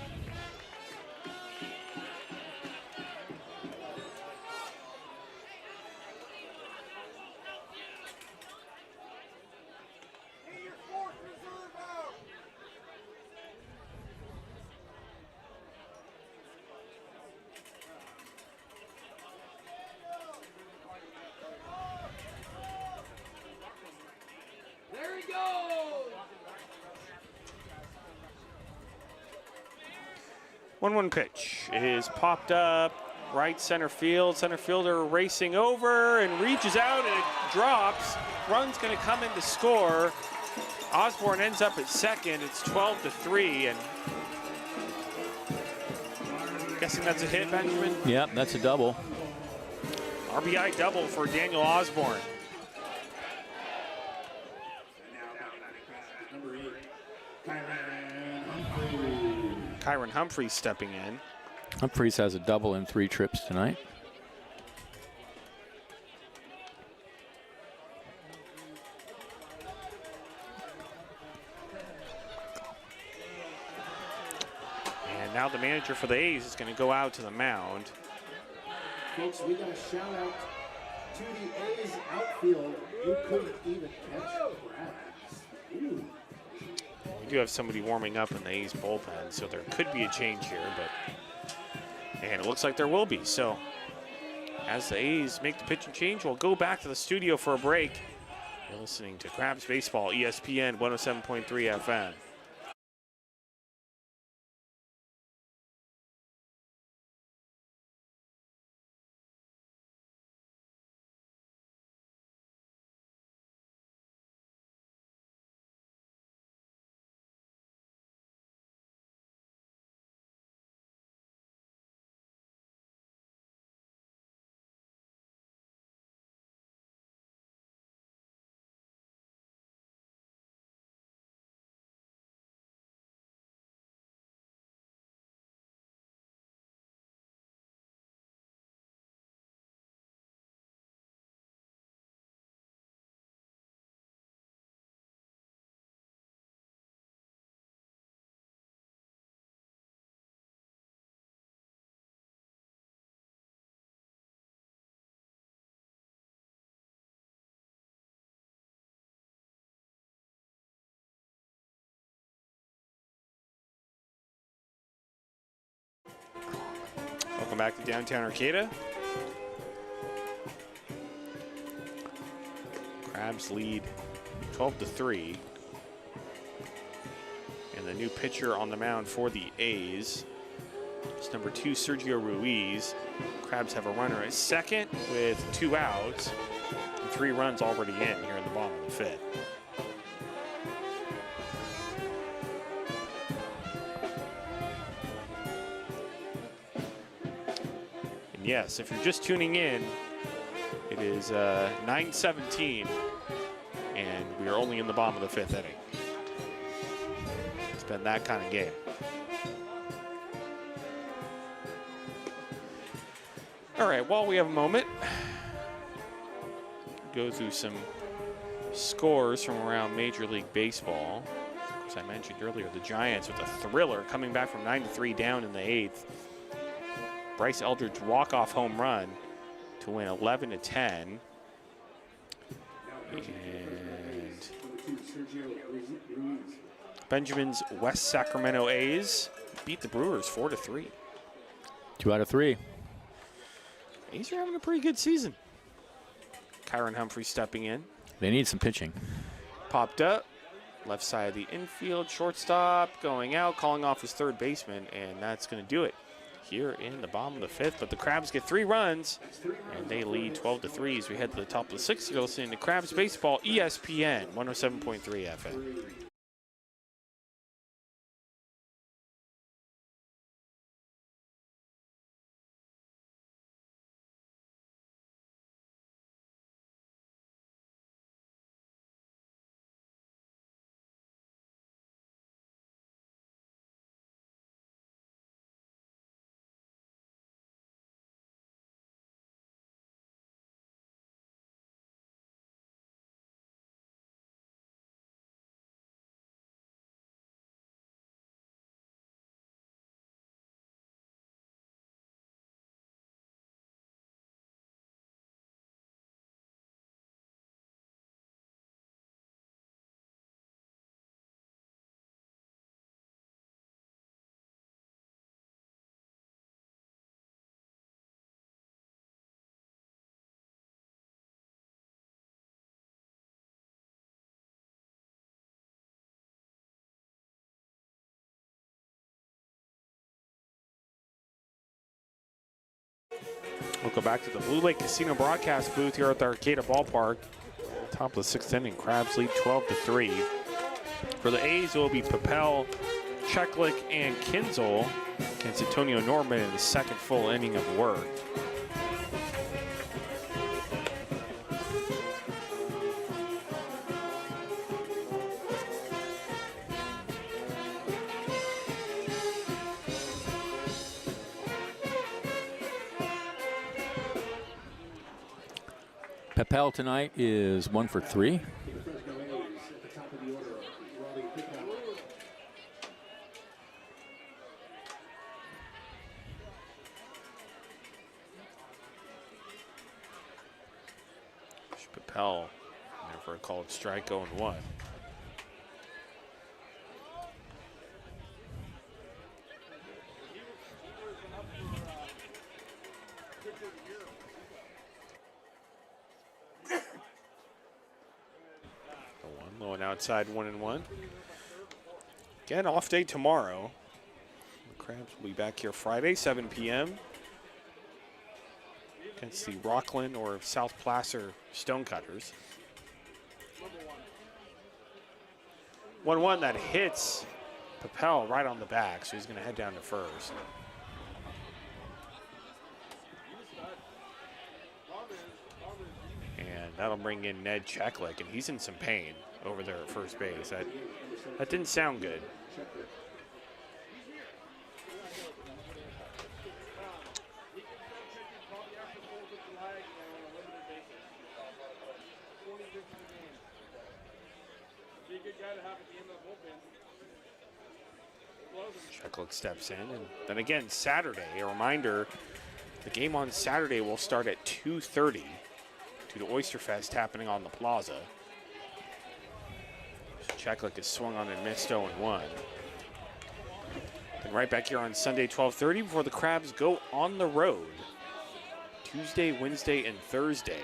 1-1 pitch is popped up, right center field. Center fielder racing over and reaches out and it drops. Run's going to come in to score. Osborne ends up at second. It's 12-3, and guessing that's a hit, Benjamin? Yep, that's a double. RBI double for Daniel Osborne. Number 8, Kyron Humphrey. Kyron Humphreys stepping in. Humphreys has a double in 3 trips tonight. And now the manager for the A's is going to go out to the mound. Folks, we got a shout out to the A's outfield who couldn't even catch Krabs. Ooh. We do have somebody warming up in the A's bullpen, so there could be a change here, and it looks like there will be. So as the A's make the pitching change, we'll go back to the studio for a break. You're listening to Krabs Baseball, ESPN 107.3 FM. Welcome back to downtown Arcata. Krabs lead 12-3. And the new pitcher on the mound for the A's is number 2, Sergio Ruiz. Krabs have a runner at second with 2 outs and 3 runs already in here in the bottom of the 5th. Yes, if you're just tuning in, it is 9:17, and we are only in the bottom of the 5th inning. It's been that kind of game. All right, while we have a moment, go through some scores from around Major League Baseball. As I mentioned earlier, the Giants with a thriller coming back from 9-3 down in the 8th. Bryce Eldridge walk-off home run to win 11-10. And Benjamin's West Sacramento A's beat the Brewers 4-3. 2 out of 3. A's are having a pretty good season. Kyron Humphrey stepping in. They need some pitching. Popped up. Left side of the infield. Shortstop going out, calling off his third baseman, and that's going to do it here in the bottom of the 5th. But the Krabs get 3 runs, and they lead 12-3 as we head to the top of the 6th. You're listening to Krabs Baseball, ESPN 107.3 FM. We'll go back to the Blue Lake Casino broadcast booth here at the Arcata Ballpark. Top of the 6th inning, Crabs lead 12-3. For the A's, it will be Papel, Cheklik, and Kinzel against Antonio Norman in the second full inning of work. Papel tonight is 1 for 3. Papel never called strike 0-1. Low and outside 1-1. Again, off day tomorrow. The Crabs will be back here Friday, 7 p.m. against the Rockland or South Placer Stonecutters. 1-1 that hits Papel right on the back, so he's going to head down to first. And that'll bring in Ned Cheklik, and he's in some pain over there at first base. That didn't sound good. Cheklik steps in, and then again Saturday, a reminder, the game on Saturday will start at 2:30 due to Oyster Fest happening on the plaza. Cheklik is swung on and missed 0-1. Then right back here on Sunday, 12:30 before the Crabs go on the road. Tuesday, Wednesday, and Thursday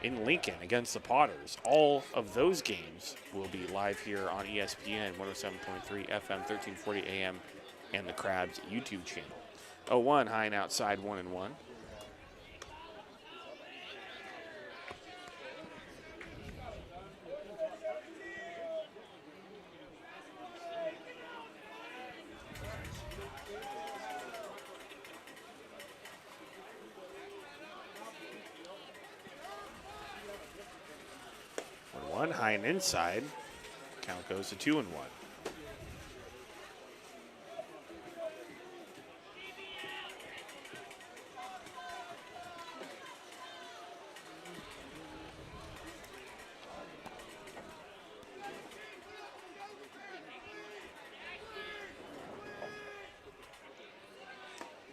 in Lincoln against the Potters. All of those games will be live here on ESPN 107.3 FM, 1340 AM, and the Crabs YouTube channel. 0-1, high and outside, 1-1. High and inside. Count goes to 2-1.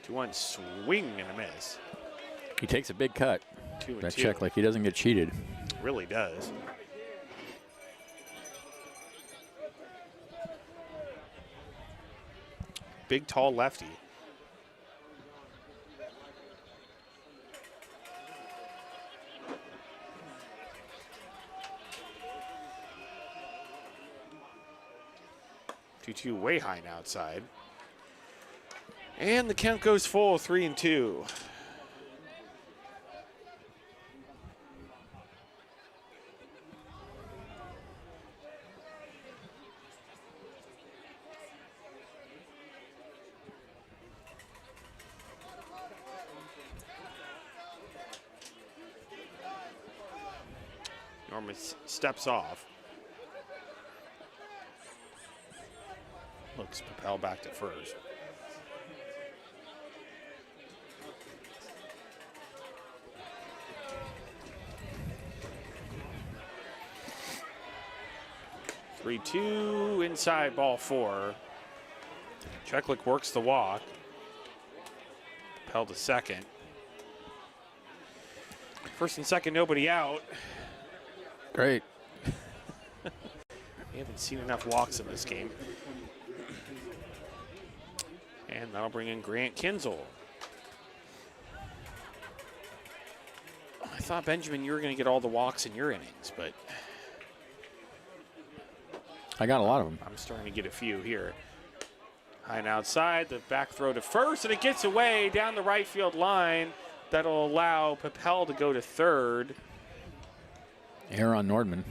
One swing and a miss. He takes a big cut. 2-2. That check like he doesn't get cheated. Really does. Big, tall lefty. Two way high and outside. And the count goes full, 3-2. Norman steps off. Looks Papel back to first. Three-two inside, ball four. Cheklik works the walk. Papel to second. First and second, nobody out. Great. We haven't seen enough walks in this game. And that'll bring in Grant Kinzel. I thought, Benjamin, you were going to get all the walks in your innings, but I got a lot of them. I'm starting to get a few here. High and outside, the back throw to first, and it gets away down the right field line. That'll allow Papel to go to third. Error on Nordman.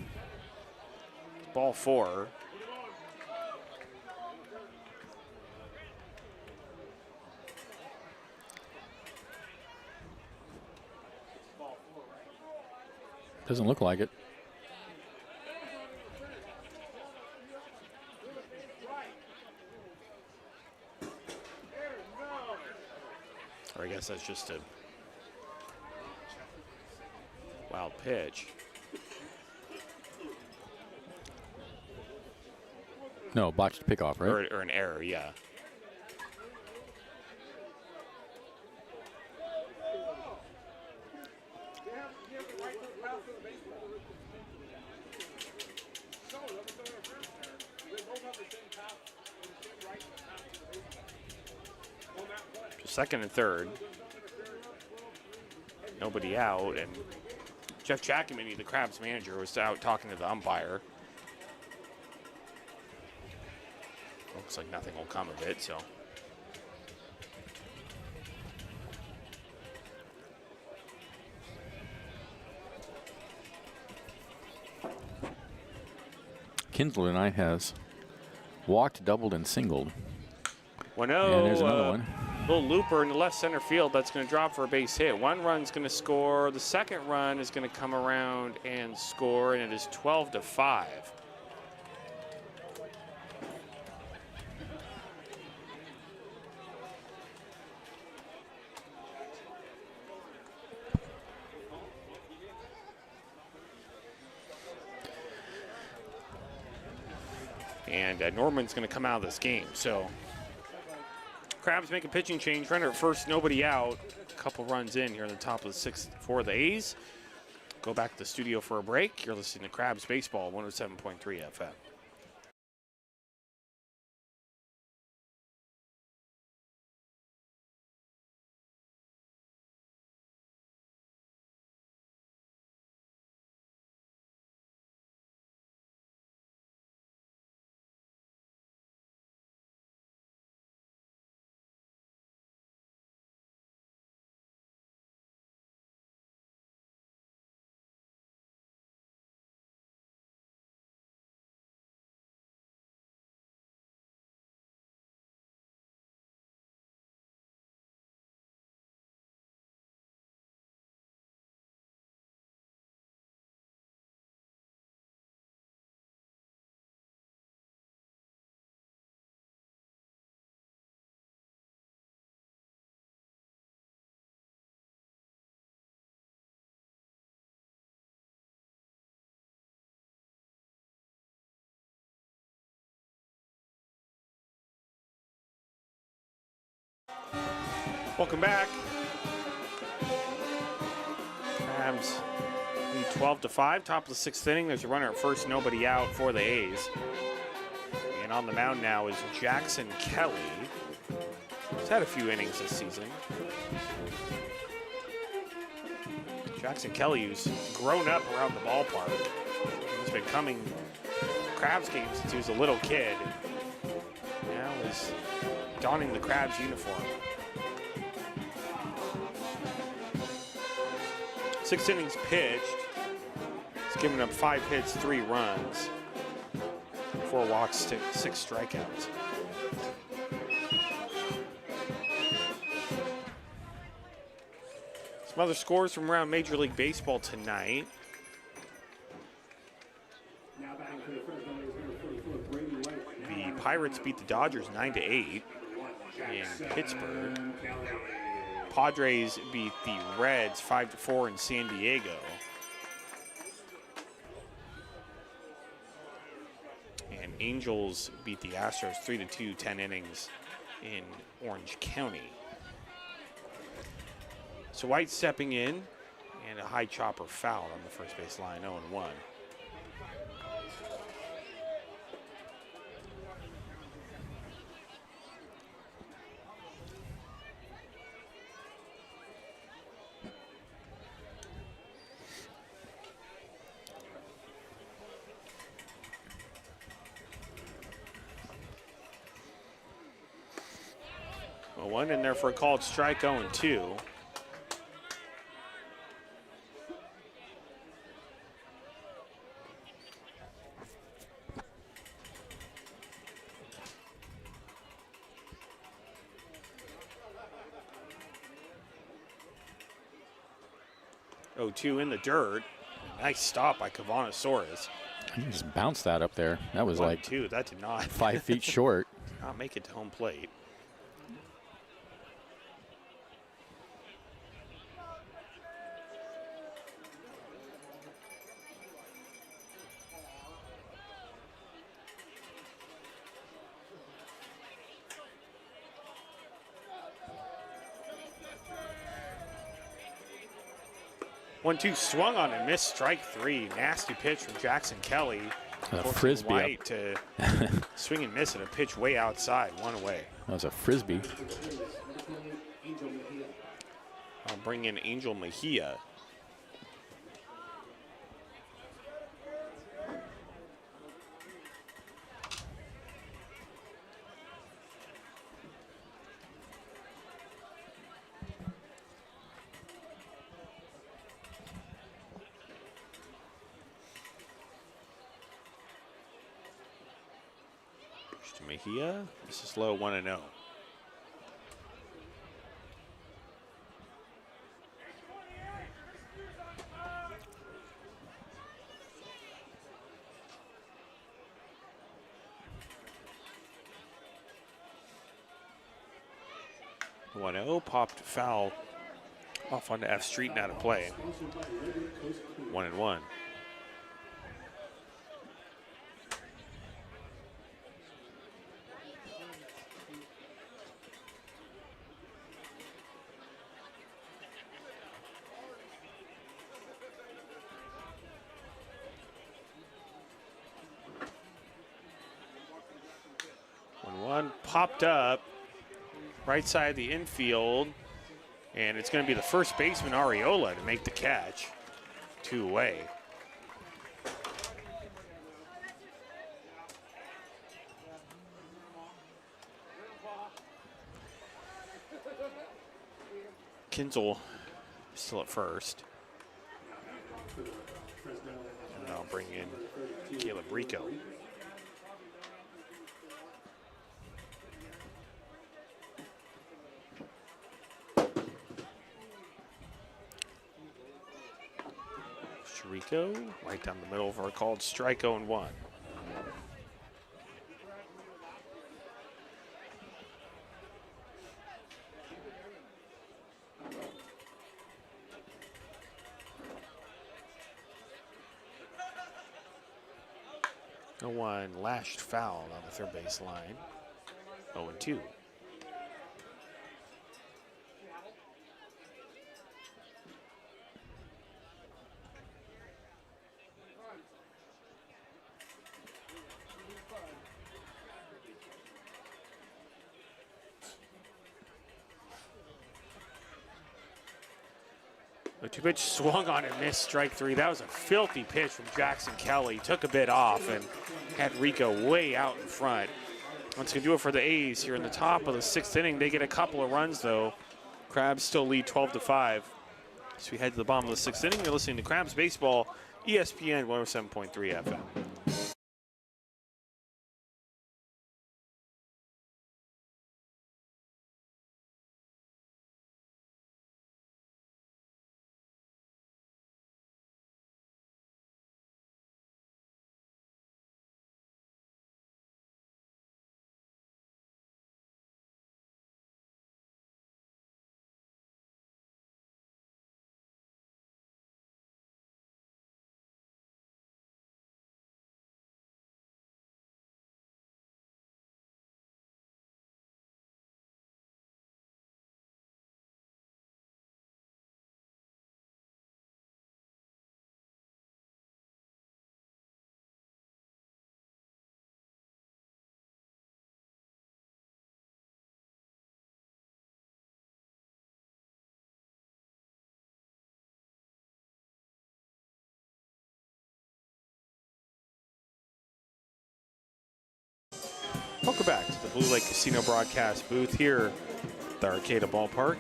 Ball 4. Doesn't look like it. Or I guess that's just a wild pitch. No, botched pickoff, right? Or an error, yeah. Second and third. Nobody out, and Jeff Jackman, the Crabs manager, was out talking to the umpire. Looks like nothing will come of it, so. Kinsler tonight has walked, doubled, and singled. 1-0. And there's another one. Little looper in the left center field. That's going to drop for a base hit. One run's going to score. The second run is going to come around and score, and it is 12-5. And Norman's going to come out of this game. So Crabs make a pitching change. Runner at first, nobody out. A couple runs in here in the top of the sixth for the A's. Go back to the studio for a break. You're listening to Crabs Baseball, 107.3 FM. Welcome back. Crabs lead 12-5, top of the sixth inning. There's a runner at first, nobody out for the A's. And on the mound now is Jackson Kelly. He's had a few innings this season. Jackson Kelly, who's grown up around the ballpark. He's been coming Crabs games since he was a little kid. Now is donning the Crabs uniform. 6 innings pitched. He's given up 5 hits, 3 runs, 4 walks, 6 strikeouts. Some other scores from around Major League Baseball tonight. The Pirates beat the Dodgers 9-8 in Pittsburgh. Padres beat the Reds 5-4 in San Diego. And Angels beat the Astros 3-2, 10 innings in Orange County. So White stepping in, and a high chopper fouled on the first base line, 0-1. Well, one in there for a called strike, 0-2. Oh, 2 in the dirt. Nice stop by Cavanosaurus. He just bounced that up there. That was like 2. That did not 5 feet short. not make it to home plate. One-two swung on and missed, strike 3. Nasty pitch from Jackson Kelly. A Forcing frisbee White to swing and miss at a pitch way outside, 1 away. That was a frisbee. I'll bring in Angel Mejia. Mejia, this is low, 1-0. Popped foul off onto F Street and out of play. 1-1. 1-1, popped up, right side of the infield, and it's going to be the first baseman, Ariola, to make the catch. 2 away. Kinzel still at first. And I'll bring in Caleb Rico. Rico, right down the middle for a called strike, 0-1. No one lashed foul on the third base line. 0-2. The 2-pitch swung on and missed, strike 3. That was a filthy pitch from Jackson Kelly. Took a bit off and had Rico way out in front. That's going to do it for the A's here in the top of the 6th inning. They get a couple of runs, though. Crabs still lead 12-5. So we head to the bottom of the 6th inning. You're listening to Crabs Baseball, ESPN 107.3 FM. Welcome back to the Blue Lake Casino broadcast booth here the Arcata Ballpark,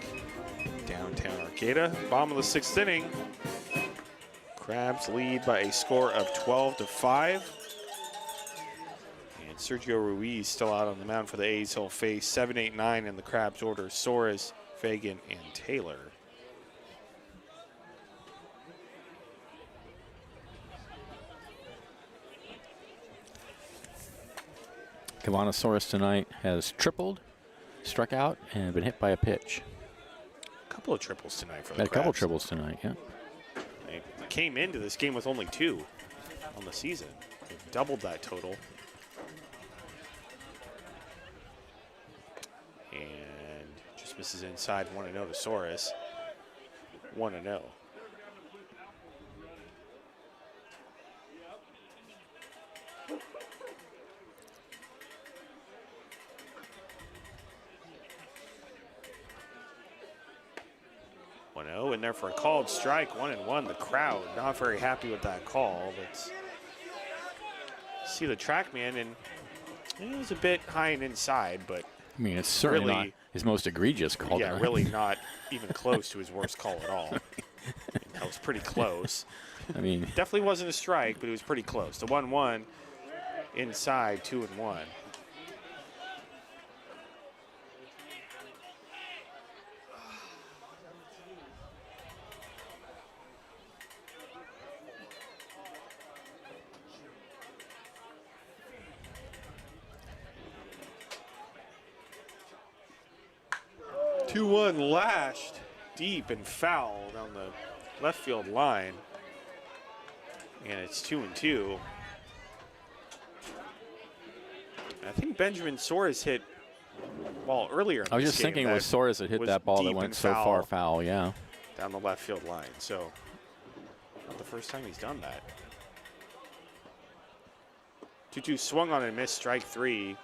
downtown Arcata. Bottom of the 6th inning. Crabs lead by a score of 12-5. And Sergio Ruiz still out on the mound for the A's. He'll face 7, 8, 9 in the Crabs order. Soares, Fagan, and Taylor. Cavanosaurus tonight has tripled, struck out, and been hit by a pitch. A couple of triples tonight for the Had a couple Crabs. triples tonight, yeah. They came into this game with only 2 on the season. They've doubled that total. And just misses inside 1-0 to Soares. 1-0. In there for a called strike, 1-1. The crowd not very happy with that call. But see the TrackMan, and it was a bit high and inside, but I mean, it's certainly really, not his most egregious call. yeah, tonight. really not even close to his worst call at all. That was pretty close. I mean, Definitely wasn't a strike, but it was pretty close. The 1-1 inside, 2-1. 2-1 lashed deep and foul down the left field line. And it's 2-2. I think Benjamin Soares hit ball earlier in I was this just game thinking it was Soares that hit was that ball that deep went and so far foul, yeah. down the left field line. So not the first time he's done that. 2-2 swung on and missed strike 3.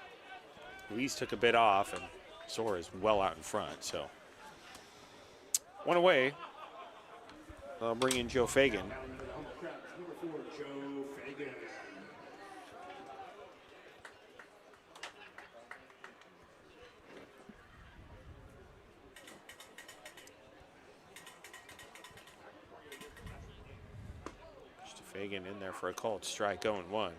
Ruiz took a bit off, and Soares well out in front. So one away. I'll bring in Joe Fagan. Number 4, Joe Fagan. Just Fagan in there for a called strike, 0-1.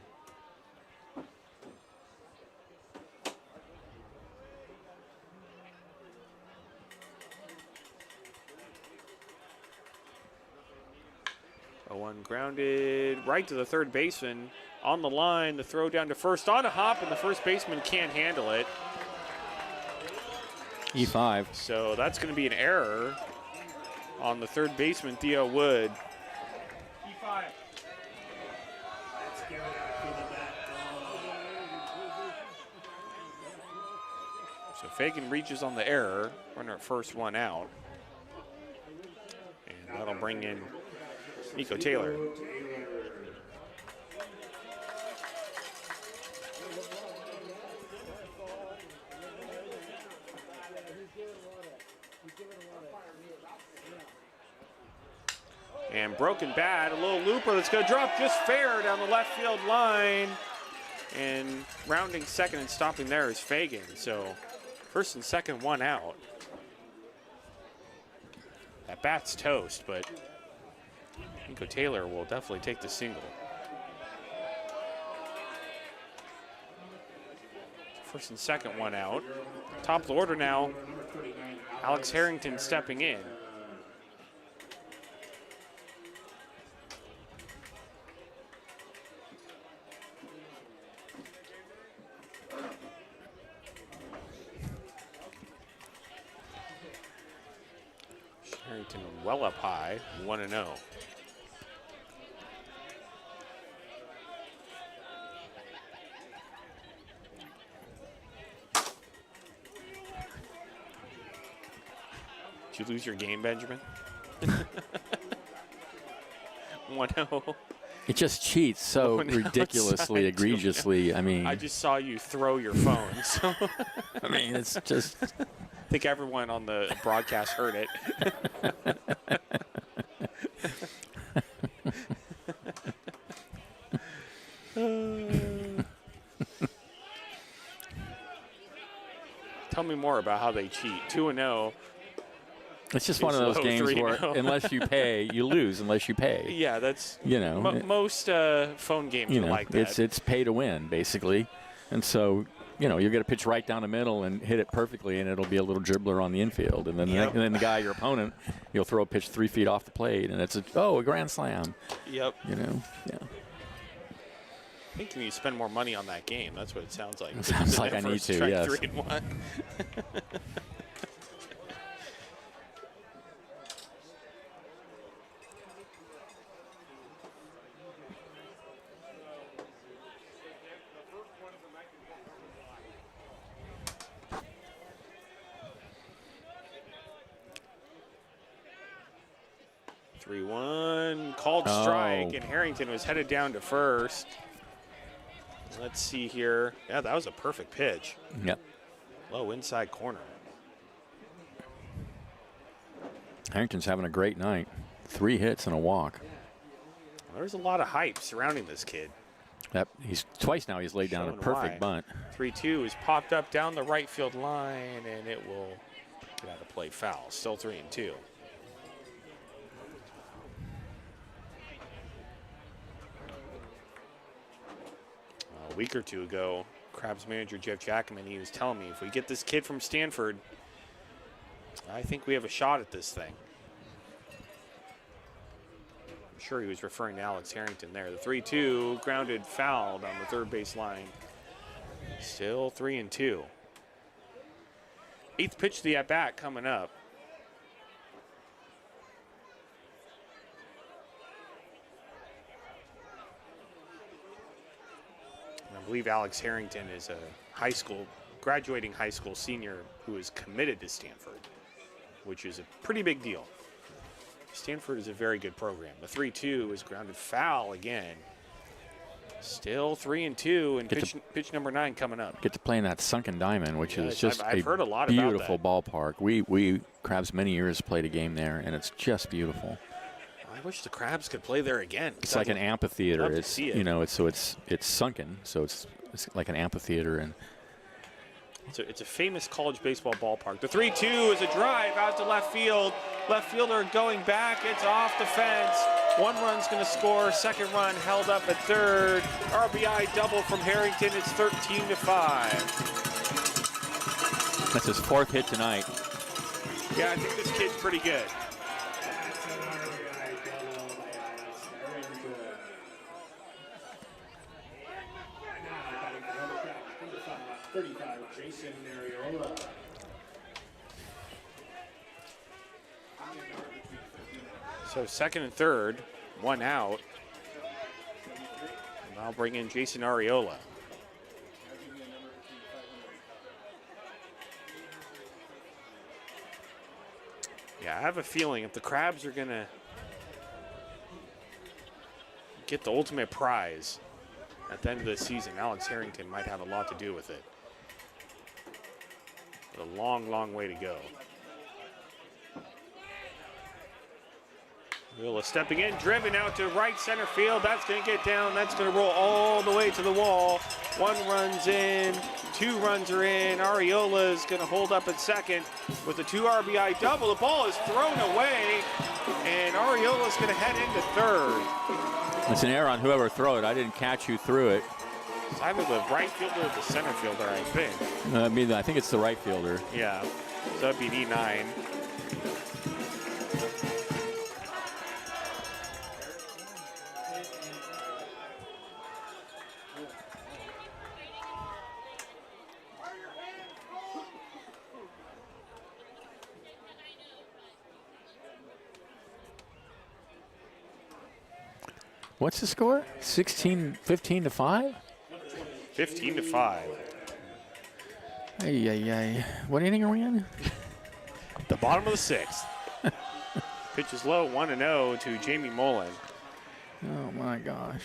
One grounded right to the third baseman. On the line, the throw down to first on a hop, and the first baseman can't handle it. E5. So that's going to be an error on the third baseman, Theo Wood. E5. Let's give it up for the bat. So Fagan reaches on the error, runner at first, 1 out. And that'll bring in Nico Taylor. And broken bat, a little looper that's going to drop just fair down the left field line. And rounding second and stopping there is Fagan. So first and second, 1 out. That bat's toast, but Nico Taylor will definitely take the single. First and second, 1 out. Top of the order now, Alex Harrington stepping in. Harrington well up high, 1-0. Did you lose your game, Benjamin? 1-0. It just cheats so ridiculously, egregiously. I mean, I just saw you throw your phone. So I mean, it's just. I think everyone on the broadcast heard it. Tell me more more about how they cheat. 2-0. It's just one of those low, games 3-0. where unless you pay, you lose unless you pay. Yeah, that's most phone games are like that. It's pay to win basically, and so you're going to pitch right down the middle and hit it perfectly, and it'll be a little dribbler on the infield, and then the guy, your opponent, you'll throw a pitch 3 feet off the plate, and it's a grand slam. Yep. Yeah. I think you need to spend more money on that game. That's what it sounds like. It sounds like I need to. Yes. 3-1. 3-1, called strike, and Harrington was headed down to first. Let's see here. Yeah, that was a perfect pitch. Yep. Low inside corner. Harrington's having a great night. 3 hits and a walk. There's a lot of hype surrounding this kid. Twice now he's laid down a perfect bunt. 3-2 is popped up down the right field line, and it will get out of play, foul. Still 3-2. A week or two ago, Crabs manager Jeff Jackman, he was telling me, if we get this kid from Stanford, I think we have a shot at this thing. I'm sure he was referring to Alex Harrington there. The 3-2 grounded fouled on the third base line. Still 3-2. 8th pitch of the at-bat coming up. I believe Alex Harrington is a graduating high school senior who is committed to Stanford, which is a pretty big deal. Stanford is a very good program. The 3-2 is grounded foul again. Still 3-2, and pitch number 9 coming up. Get to play in that sunken diamond, which is just I've heard a lot beautiful about that. ballpark. We Crabs many years played a game there, and it's just beautiful. I wish the Crabs could play there again. It's like an amphitheater. It's sunken, so it's like an amphitheater, and it's a famous college baseball ballpark. The 3-2 is a drive out to left field. Left fielder going back. It's off the fence. 1 run's going to score. 2nd run held up at 3rd. RBI double from Harrington. It's 13-5. that's his 4th hit tonight. Yeah, I think this kid's pretty good. Jason Ariola. So 2nd and 3rd, 1 out. And I'll bring in Jason Ariola. Yeah, I have a feeling if the Crabs are going to get the ultimate prize at the end of the season, Alex Harrington might have a lot to do with it. But a long, long way to go. Willa stepping in, driven out to right center field. That's going to get down. That's going to roll all the way to the wall. 1 run's in, 2 runs are in. Ariola is going to hold up at 2nd with a 2 RBI double. The ball is thrown away, and Ariola is going to head into 3rd. It's an error on whoever threw it. I didn't catch who threw it. It's either the right fielder or the center fielder, I think. I think it's the right fielder. Yeah, so that'd be D9. What's the score? 15 to 5? 15-5. Ay. What inning are we in? The bottom of the 6th. Pitch is low, 1-0 to Jamie Mullen. Oh my gosh.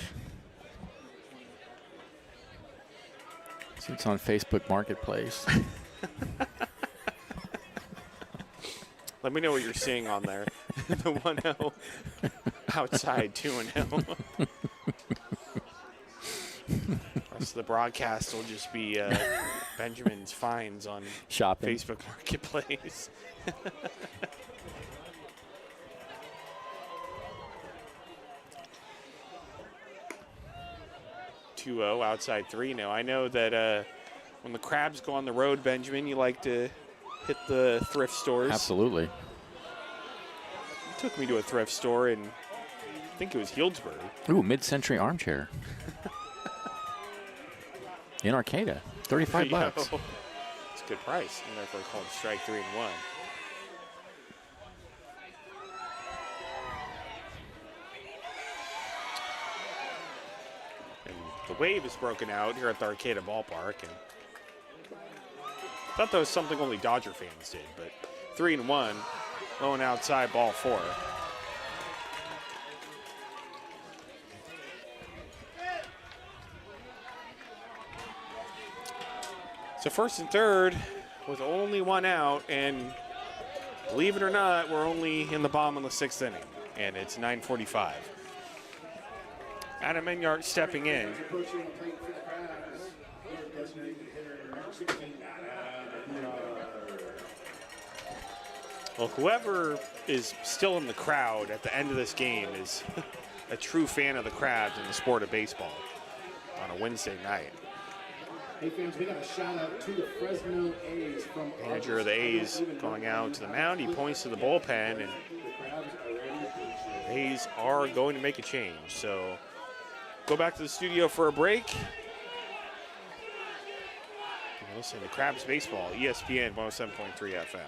So it's on Facebook Marketplace. Let me know what you're seeing on there. The 1-0 outside, 2-0. Rest of the broadcast will just be Benjamin's finds on Shopping. Facebook Marketplace. 2-0 outside 3 now. I know that when the Crabs go on the road, Benjamin, you like to hit the thrift stores. Absolutely. You took me to a thrift store in, I think it was Healdsburg. Ooh, mid-century armchair. In Arcata, 35 bucks. It's a good price. And therefore called strike 3 and 1. And the wave is broken out here at the Arcata ballpark. And I thought that was something only Dodger fans did, but 3 and 1, low and outside, ball 4. So first and third with only 1 out, and believe it or not, we're only in the bottom of the 6th inning, and it's 9:45. Adam Enyart stepping in. Well, whoever is still in the crowd at the end of this game is a true fan of the Crabs and the sport of baseball on a Wednesday night. Hey fans, we got a shout out to the Fresno A's from Manager of the A's going out to the mound. He points to the bullpen, and A's are going to make a change. So go back to the studio for a break. Listen to Crabs Baseball, ESPN 107.3 FM.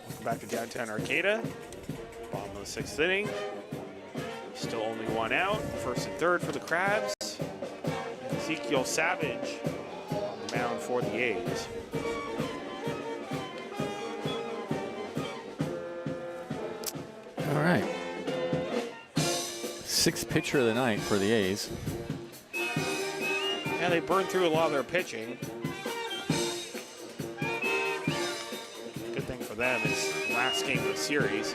Welcome back to downtown Arcata. Bottom of the 6th inning. Still only 1 out. First and third for the Crabs. Ezekiel Savage on the mound for the A's. All right. 6th pitcher of the night for the A's. Yeah, they burned through a lot of their pitching. Good thing for them is last game of the series.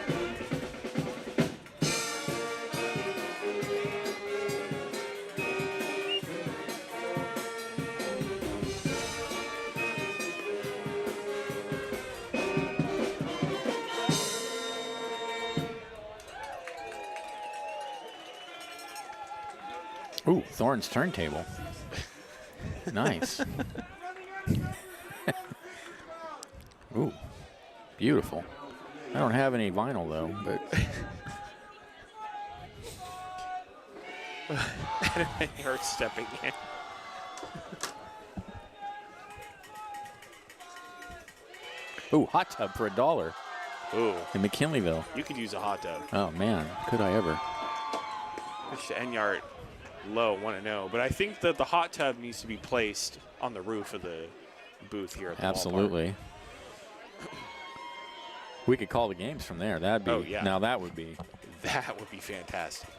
Ooh, Thorne's turntable. Nice. Ooh, beautiful. I don't have any vinyl though, but Adam Enyart stepping in. ooh, hot tub for $1 Ooh, in McKinleyville. you could use a hot tub. Oh man, could I ever? Pitch to Enyart, low, 1-0. But I think that the hot tub needs to be placed on the roof of the booth here at the ballpark. Absolutely. We could call the games from there. That'd be. Oh, yeah. Now that would be. That would be fantastic.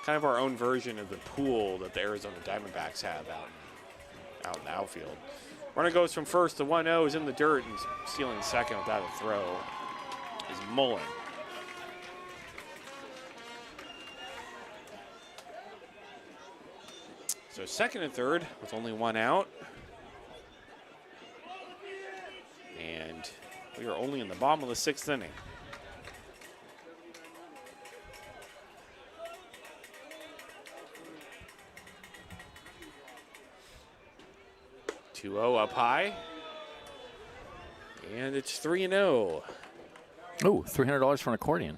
Kind of our own version of the pool that the Arizona Diamondbacks have out in the outfield. Runner goes from first to 1-0, is in the dirt and stealing second without a throw is Mullen. So second and third with only 1 out. And we are only in the bottom of the 6th inning. 2-0 up high. And it's 3-0. Oh, $300 for an accordion.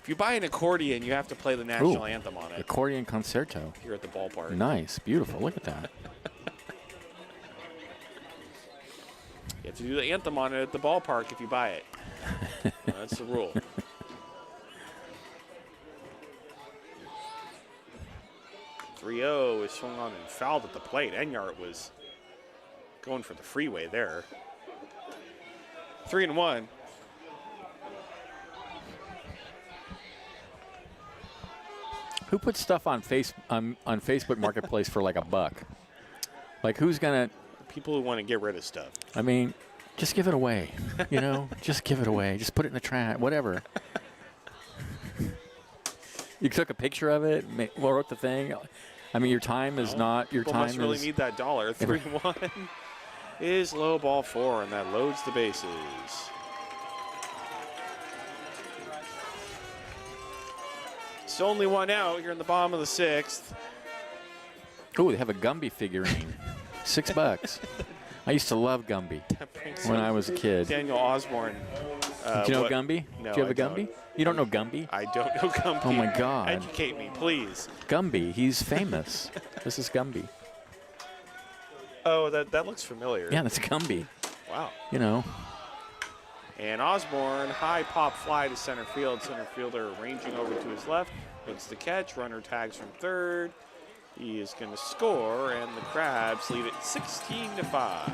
If you buy an accordion, you have to play the national anthem on it. Accordion concerto. Here at the ballpark. Nice, beautiful. Look at that. You have to do the anthem on it at the ballpark if you buy it. That's the rule. .30 is swung on and fouled at the plate. Enyart was going for the freeway there. 3-1. Who puts stuff on Facebook Marketplace for like $1? Like, who's gonna? People who want to get rid of stuff. I mean, just give it away. You know, just give it away. Just put it in the trash. Whatever. You took a picture of it, wrote the thing. I mean, your time is not your time. Must really need that dollar. 3-1 is low ball 4, and that loads the bases. It's only one out here in the bottom of the 6th. Oh, they have a Gumby figurine. $6. I used to love Gumby when I was a kid. Daniel Osborne. Do you know Gumby? No, Do you have I a Gumby? don't. You don't know Gumby? I don't know Gumby. Oh, my God. Educate me, please. Gumby. He's famous. This is Gumby. Oh, that looks familiar. Yeah, that's Gumby. Wow. You know. And Osborne, high pop fly to center field. Center fielder ranging over to his left. Makes the catch. Runner tags from third. He is going to score, and the Crabs lead it 16-5.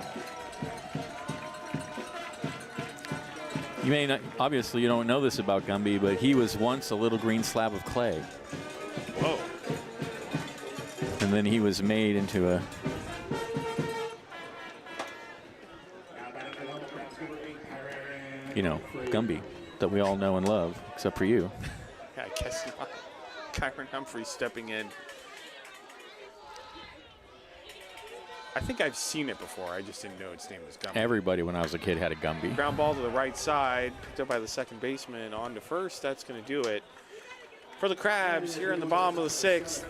You may not, obviously you don't know this about Gumby, but he was once a little green slab of clay. Whoa. And then he was made into a... You know, Gumby that we all know and love, except for you. Yeah, I guess not. Kyron Humphrey stepping in. I think I've seen it before. I just didn't know its name was Gumby. Everybody when I was a kid had a Gumby. Ground ball to the right side, picked up by the second baseman, on to first. That's going to do it. For the Crabs, here in the bottom of the 6th,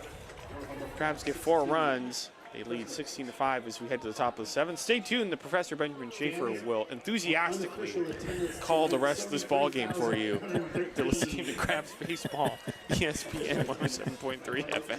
Crabs get 4 runs. They lead 16-5 as we head to the top of the 7th. Stay tuned. The Professor Benjamin Schaefer will enthusiastically call the rest of this ball game for you. They're listening to Crabs Baseball, ESPN 107.3 FM.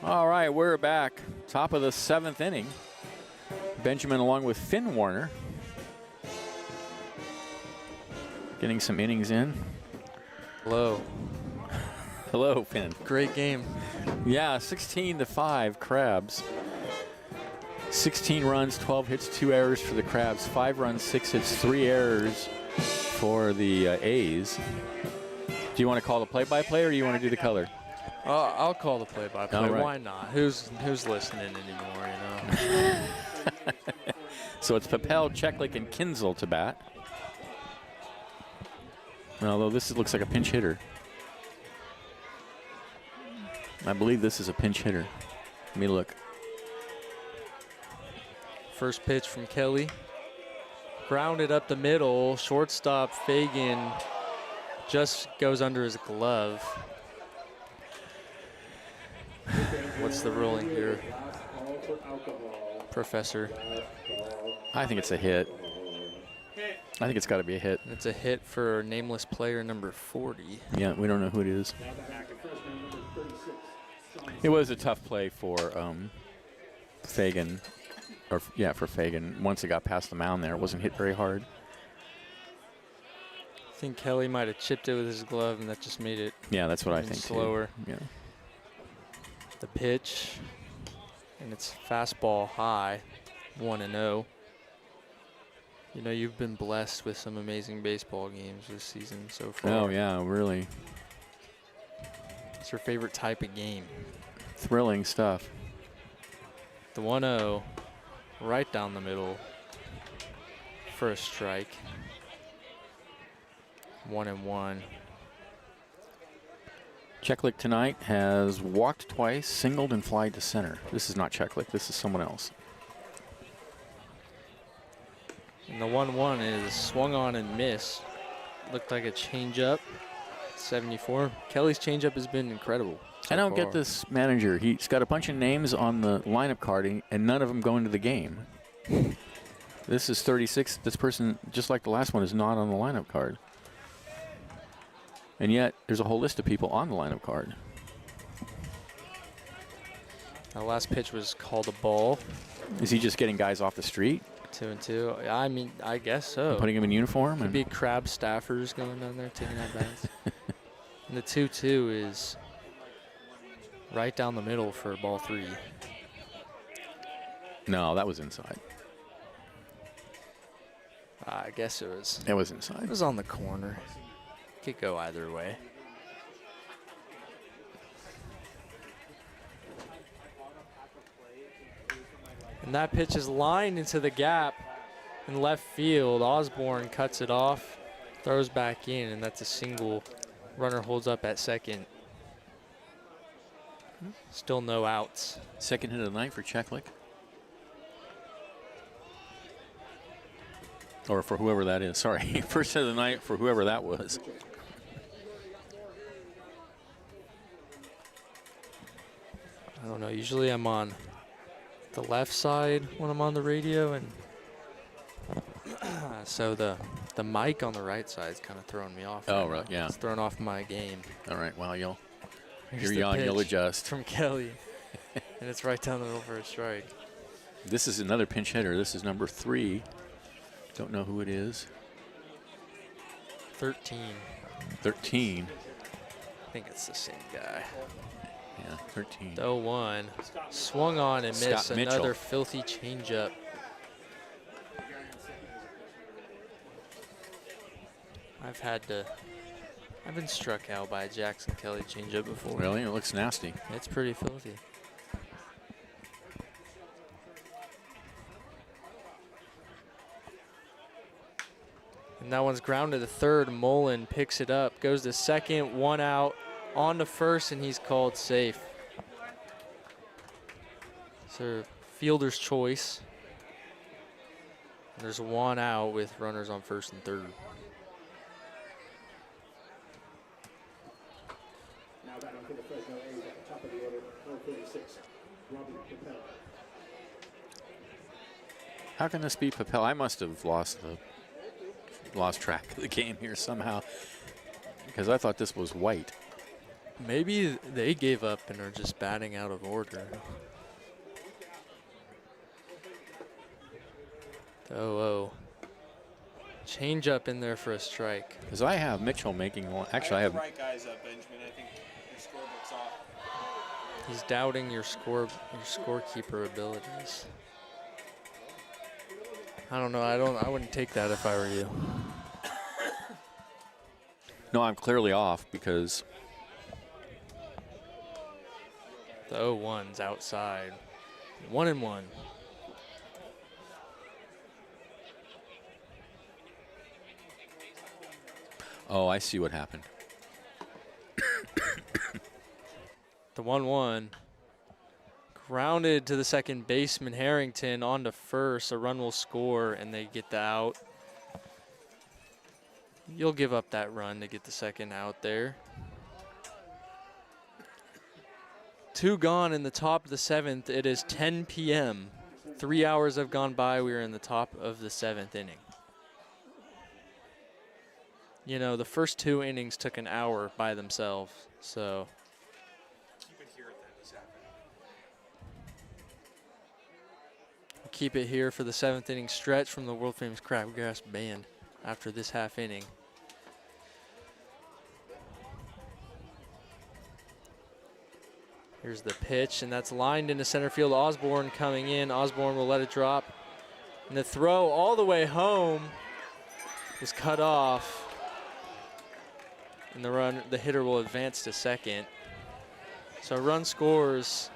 All right, we're back. Top of the 7th inning. Benjamin along with Finn Warner. Getting some innings in. Hello. Hello, Finn. Great game. Yeah, 16-5 Crabs. 16 runs, 12 hits, 2 errors for the Crabs. 5 runs, 6 hits, 3 errors for the A's. Do you want to call the play-by-play or do you want to do the color? I'll call the play-by-play. All right. Why not? Who's listening anymore, you know? So it's Papel, Cheklik, and Kinzel to bat. Although this looks like a pinch hitter. I believe this is a pinch hitter. Let me look. First pitch from Kelly. Grounded up the middle. Shortstop Fagan just goes under his glove. What's the ruling here, Professor? I think it's a hit. I think it's got to be a hit. It's a hit for nameless player number 40. Yeah, we don't know who it is. It was a tough play for Fagan, for Fagan. Once it got past the mound there, it wasn't hit very hard. I think Kelly might have chipped it with his glove, and that just made it Yeah, that's what I think slower. too. Yeah. The pitch, and it's fastball high, 1-0. You know, you've been blessed with some amazing baseball games this season so far. Oh yeah, really What's your favorite type of game? thrilling stuff. The 1-0, right down the middle for a strike. 1-1. Cheklik tonight has walked twice, singled, and flied to center. This is not Cheklik. This is someone else. And the 1-1 is swung on and missed. Looked like a changeup. 74. Kelly's changeup has been incredible. I don't get this manager. He's got a bunch of names on the lineup card, and none of them go into the game. This is 36. This person, just like the last one, is not on the lineup card. And yet, there's a whole list of people on the lineup card. The last pitch was called a ball. Is he just getting guys off the street? 2-2. I mean, I guess so. Putting him in uniform? Could And be crab staffers going down there taking out bats. And the 2-2 is right down the middle for ball 3. no, that was inside. I guess it was. It was inside. It was on the corner. Could go either way. And that pitch is lined into the gap in left field. Osborne cuts it off, throws back in, and that's a single. Runner holds up at second. Still no outs. Second hit of the night for Cheklik. Or for whoever that is. Sorry. First hit of the night for whoever that was. I don't know. Usually I'm on the left side when I'm on the radio, and so the mic on the right side is kind of throwing me off. Oh, right right, now. yeah. It's throwing off my game. All right. Well, you're Here's the young. You'll pitch adjust. from Kelly, and it's right down the middle for a strike. This is another pinch hitter. This is number 3. Don't know who it is. 13. 13. I think it's the same guy. Yeah, 13. The 0-1 swung on and missed. Scott Mitchell. Another filthy changeup. I've been struck out by a Jackson Kelly changeup before. Really? It looks nasty. It's pretty filthy. And that one's grounded to third. Mullen picks it up, goes to second, 1 out, on to first, and he's called safe. So fielder's choice. There's 1 out with runners on first and third. Now batting for the Fresno A's at the top of the order, 446, Robbie Papel. How can this be Papel? I must have lost track of the game here somehow, because I thought this was White. Maybe they gave up and are just batting out of order. The 0-0. Change up in there for a strike. Because I have Mitchell making one. Actually, I have. the right guys up, Benjamin. I think your scorebook's off. He's doubting your scorekeeper abilities. I don't know. I wouldn't take that if I were you. No, I'm clearly off because The 0-1's outside. 1-1. oh, I see what happened. The 1-1. Grounded to the second baseman, Harrington, on to first. A run will score, and they get the out. You'll give up that run to get the second out there. 2 gone in the top of the 7th. It is 10 p.m. 3 hours have gone by. We are in the top of the 7th inning. You know, the first 2 innings took an hour by themselves, so. Keep it here for the 7th inning stretch from the world famous Crabgrass Band after this half inning. Here's the pitch, and that's lined into center field. Osborne coming in. Osborne will let it drop. And the throw all the way home was cut off. And the hitter will advance to second. So a run scores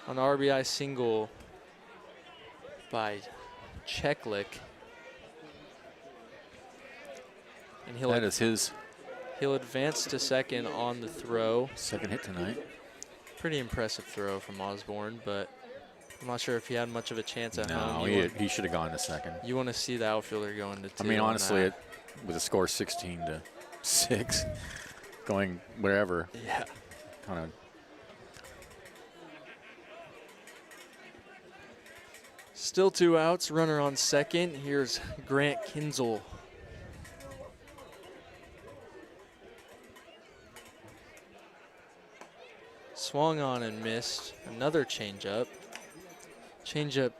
on the RBI single by Cheklik. And he'll advance to second on the throw. Second hit tonight. Pretty impressive throw from Osborne, but I'm not sure if he had much of a chance at home. No, he should have gone to second. You want to see the outfielder going to 2. I mean, honestly, with a score 16-6, going wherever. Yeah. Kind of. Still 2 outs, runner on second. Here's Grant Kinzel. Swung on and missed. Another changeup. Changeup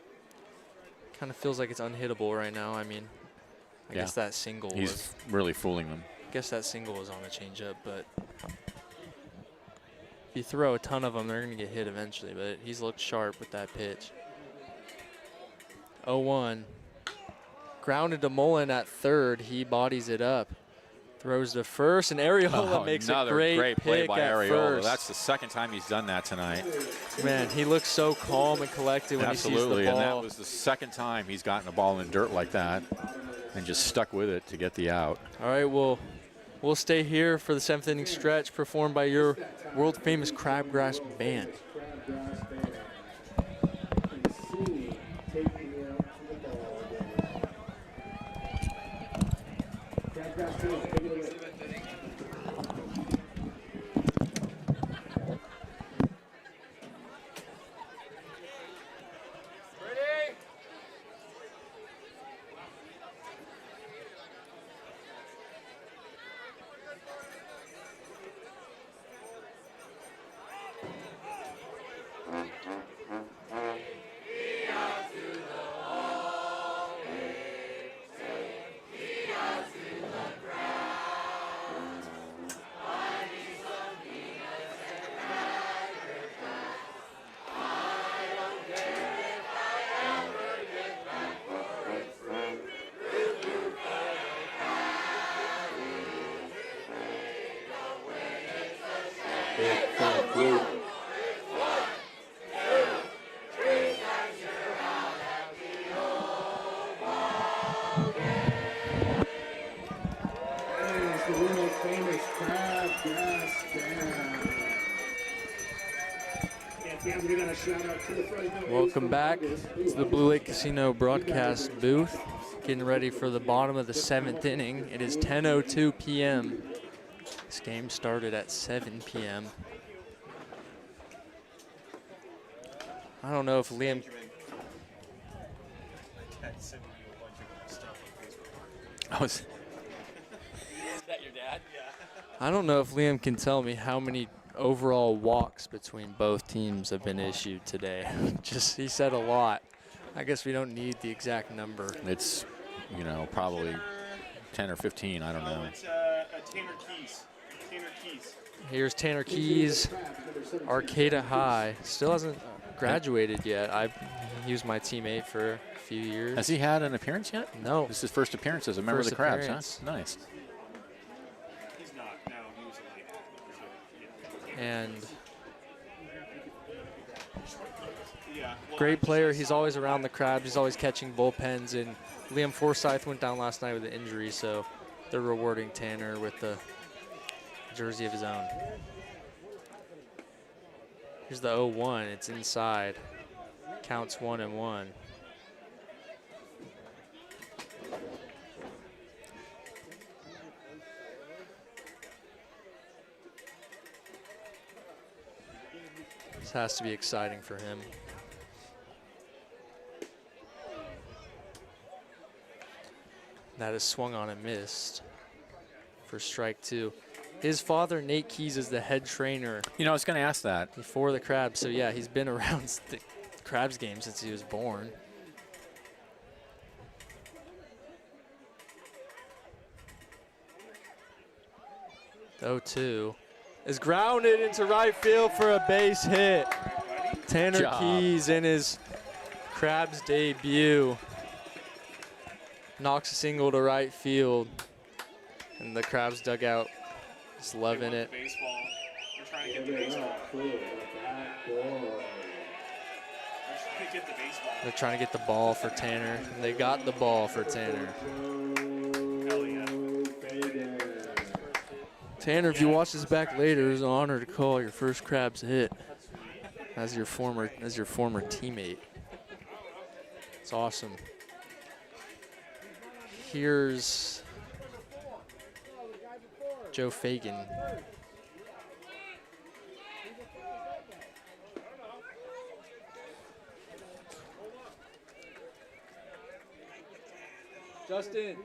kind of feels like it's unhittable right now. I mean, I guess that single He's really fooling them. I guess that single was on a changeup, but if you throw a ton of them, they're going to get hit eventually, but he's looked sharp with that pitch. 0-1. Grounded to Mullen at third. He bodies it up. Throws to first, and Ariola makes a great play pick by at Ariola. first. That's the second time he's done that tonight. Man, he looks so calm and collected when he sees the ball. Absolutely, and that was the second time he's gotten a ball in dirt like that and just stuck with it to get the out. All right, we'll stay here for the 7th inning stretch performed by your world-famous Crabgrass Band. Welcome back to the Blue Lake Casino broadcast booth. Getting ready for the bottom of the 7th inning. It is 10:02 p.m. This game started at 7 p.m. I don't know if Liam... Is that your dad? Yeah. I don't know if Liam can tell me how many overall walks between both teams have been issued today. He said a lot. I guess we don't need the exact number. It's, probably 10 or 15. I don't know. It's Tanner Keys. Tanner Keys. Here's Tanner Keys, Arcata High. Still hasn't graduated yet. He was my teammate for a few years. Has he had an appearance yet? No. This is his first appearance as a member of the Crabs, huh? Nice. He's not. No, he was a late. And Yeah. Well, great player. He's always around the Crabs. He's always catching bullpens. And Liam Forsyth went down last night with an injury, so they're rewarding Tanner with the jersey of his own. Here's the 0-1. It's inside. Counts 1-1. This has to be exciting for him. That is swung on and missed for strike 2. His father, Nate Keys, is the head trainer You know, I was going to ask that. for the Crabs. So, yeah, he's been around the Crabs game since he was born. The 0-2 is grounded into right field for a base hit. Tanner Job. Keys in his Crabs debut knocks a single to right field, and the Crabs dugout is loving it. Baseball. They're trying to get the baseball. They're trying to get the ball for Tanner. And they got the ball for Tanner. Hell yeah. Tanner, if you watch this back later, it's an honor to call your first Crabs hit as your former teammate. It's awesome. Here's Joe Fagan. Justin,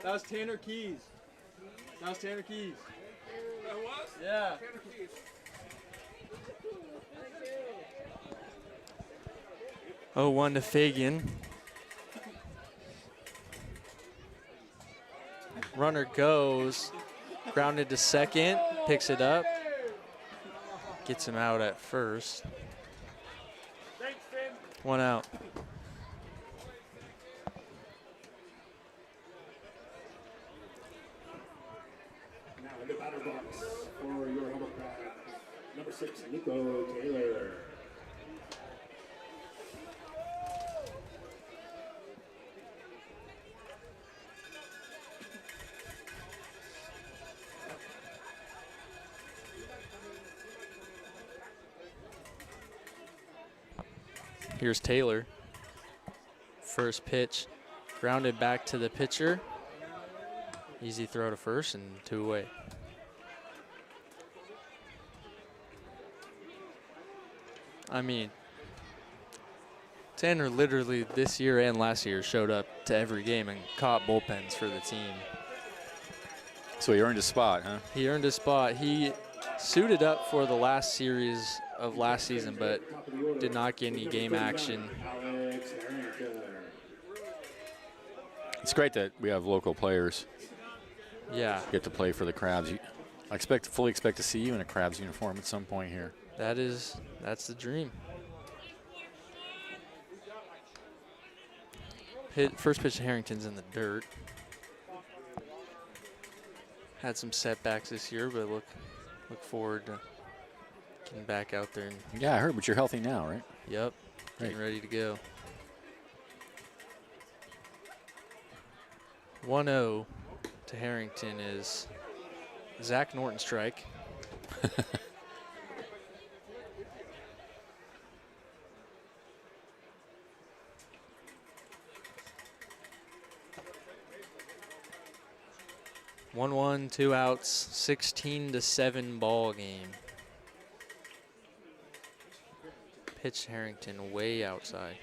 that was Tanner Keys. That was Tanner Keys. That was? Yeah. Tanner Keys. 0-1 to Fagan. Runner goes, grounded to second, picks it up, gets him out at first. Thanks, Finn. 1 out. Now in the batter box for your Humble Crab, number 6, Nico Taylor. Here's Taylor. First pitch, grounded back to the pitcher. Easy throw to first and 2 away. I mean, Tanner literally this year and last year showed up to every game and caught bullpens for the team. So he earned a spot, huh? He earned a spot. He suited up for the last series of last season, but did not get any game action. Alex Harrington. It's great that we have local players Yeah, get to play for the Crabs. I fully expect to see you in a Crabs uniform at some point here. that's the dream. First pitch to Harrington's in the dirt. Had some setbacks this year, but look forward to getting back out there. And, Yeah, I heard, but you're healthy now, right? yep, getting Great. ready to go. 1-0 to Harrington is Zach Norton strike. One, 2 outs, 16-7 ball game. Pitch Harrington way outside.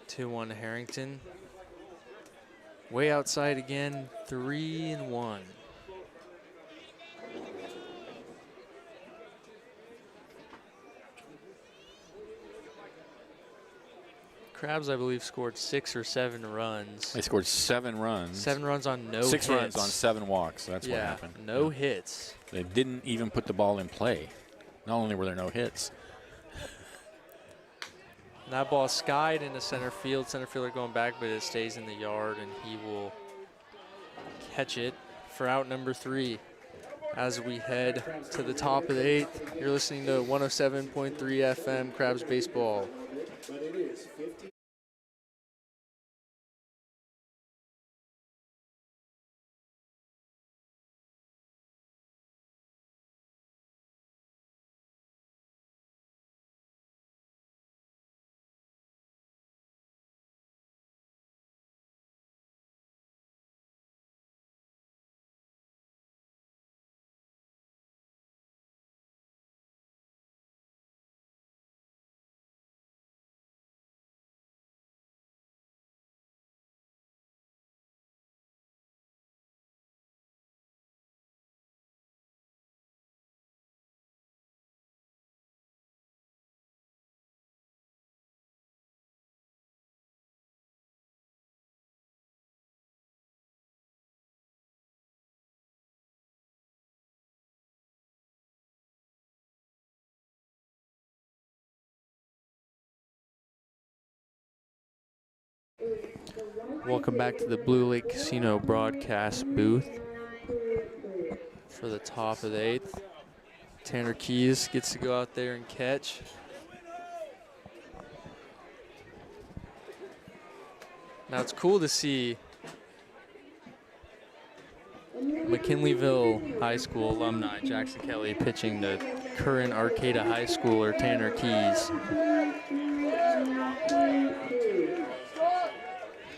Two-one to Harrington. Way outside again, 3-1. Crabs, I believe, scored 6 or 7 runs. They scored 7 runs. 7 runs on no 6 hits. runs on 7 walks. That's what happened. No hits. They didn't even put the ball in play. Not only were there no hits. And that ball skied into center field. Center fielder going back, but it stays in the yard, and he will catch it for out number 3. As we head to the top of the 8th, you're listening to 107.3 FM Crabs Baseball. But it is 50. Welcome back to the Blue Lake Casino broadcast booth for the top of the 8th. Tanner Keys gets to go out there and catch. Now it's cool to see McKinleyville High School alumni Jackson Kelly pitching the current Arcata High Schooler Tanner Keys.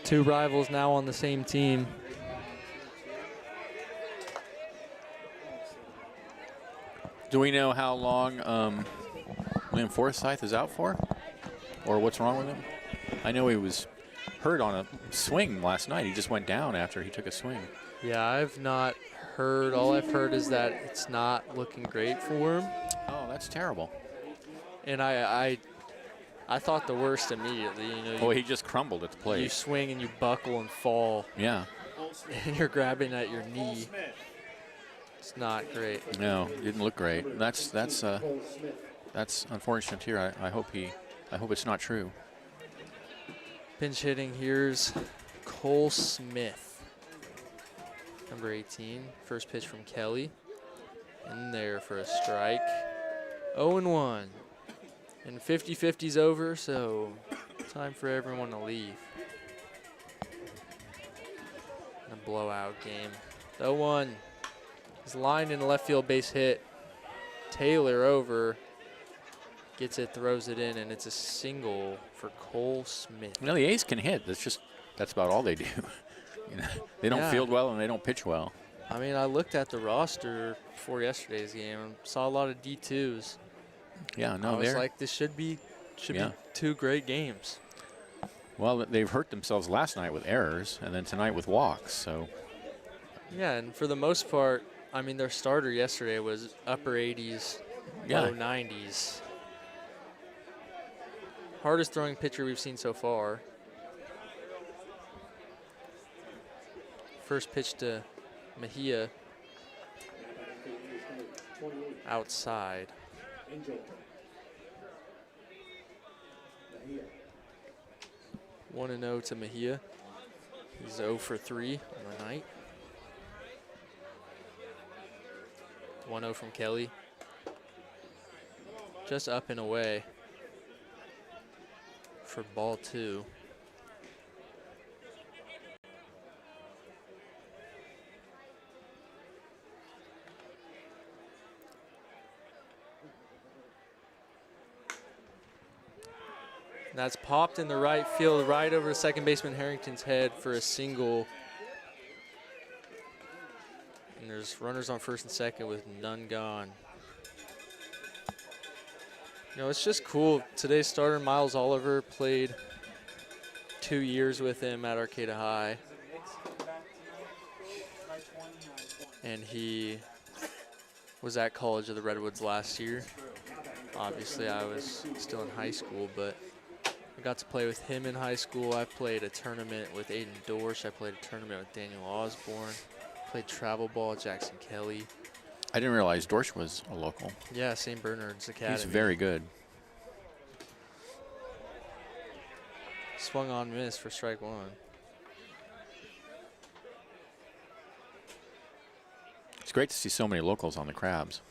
Two rivals now on the same team. Do we know how long Liam Forsyth is out for? Or what's wrong with him? I know he was hurt on a swing last night. He just went down after he took a swing. Yeah, I've not heard. All I've heard is that it's not looking great for him. Oh, that's terrible. And I thought the worst immediately. You know, Oh, he just crumbled at the plate. you swing and you buckle and fall, Yeah. and you're grabbing at your knee. It's not great. No, didn't look great. That's unfortunate here. I hope it's not true. Pinch hitting, here's Cole Smith, number 18. First pitch from Kelly. In there for a strike. 0-1. And 50-50's over, so time for everyone to leave. A blowout game. 0-1. He's lined in the left field base hit. Taylor over. Gets it, throws it in, and it's a single for Cole Smith. You know, the A's can hit. That's about all they do. You know, they don't Yeah. field well and they don't pitch well. I mean, I looked at the roster before yesterday's game and saw a lot of D2s. Yeah, no, I was they're like, this should be Yeah. two great games. well. They've hurt themselves last night with errors, and then tonight with walks. So Yeah, and for the most part, I mean, their starter yesterday was upper 80s, Yeah. low 90s. Hardest throwing pitcher we've seen so far. First pitch to Mejia. Outside. 1-0 to Mejia. He's 0 for 3 on the night. 1-0 from Kelly. Just up and away for ball 2. That's popped in the right field, right over second baseman Harrington's head for a single. And there's runners on first and second with none gone. You know, it's just cool. Today's starter, Miles Oliver, played 2 years with him at Arcata High. And he was at College of the Redwoods last year. Obviously, I was still in high school, but I got to play with him in high school. I played a tournament with Aiden Dorsch. I played a tournament with Daniel Osborne. Played travel ball with Jackson Kelly. I didn't realize Dorsch was a local. Yeah, St. Bernard's Academy. He's very good. Swung on, miss for strike 1. It's great to see so many locals on the Crabs.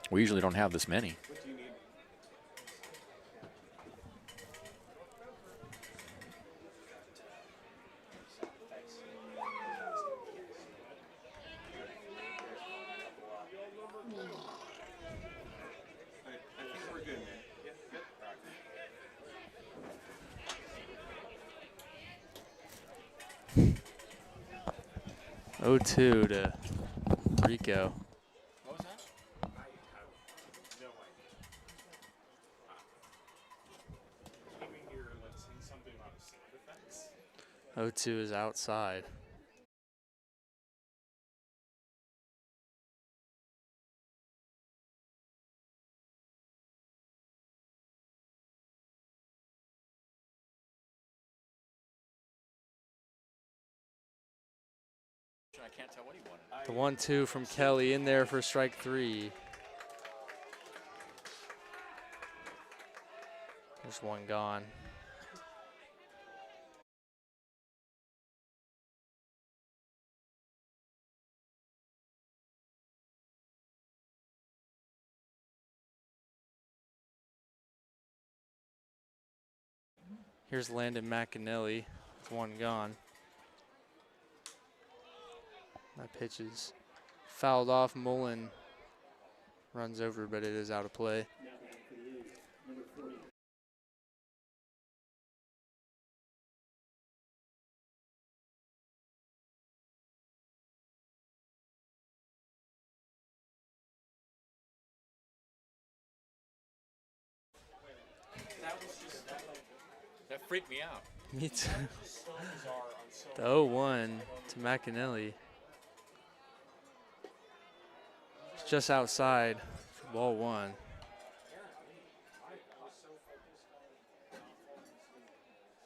We usually don't have this many. I think we're good, man. Yep, yep. All right. 0-2 to Rico. What was that? I have no idea. Came in here and like saying something about sound effects. 0-2 is outside. I can't tell what he wanted. The 1-2 from Kelly in there for strike 3. There's one gone. Here's Landon McAnally with one gone. That pitch is fouled off. Mullen runs over, but it is out of play. That freaked me out. Me too. The 0-1 to McAnally. It's just outside for ball one.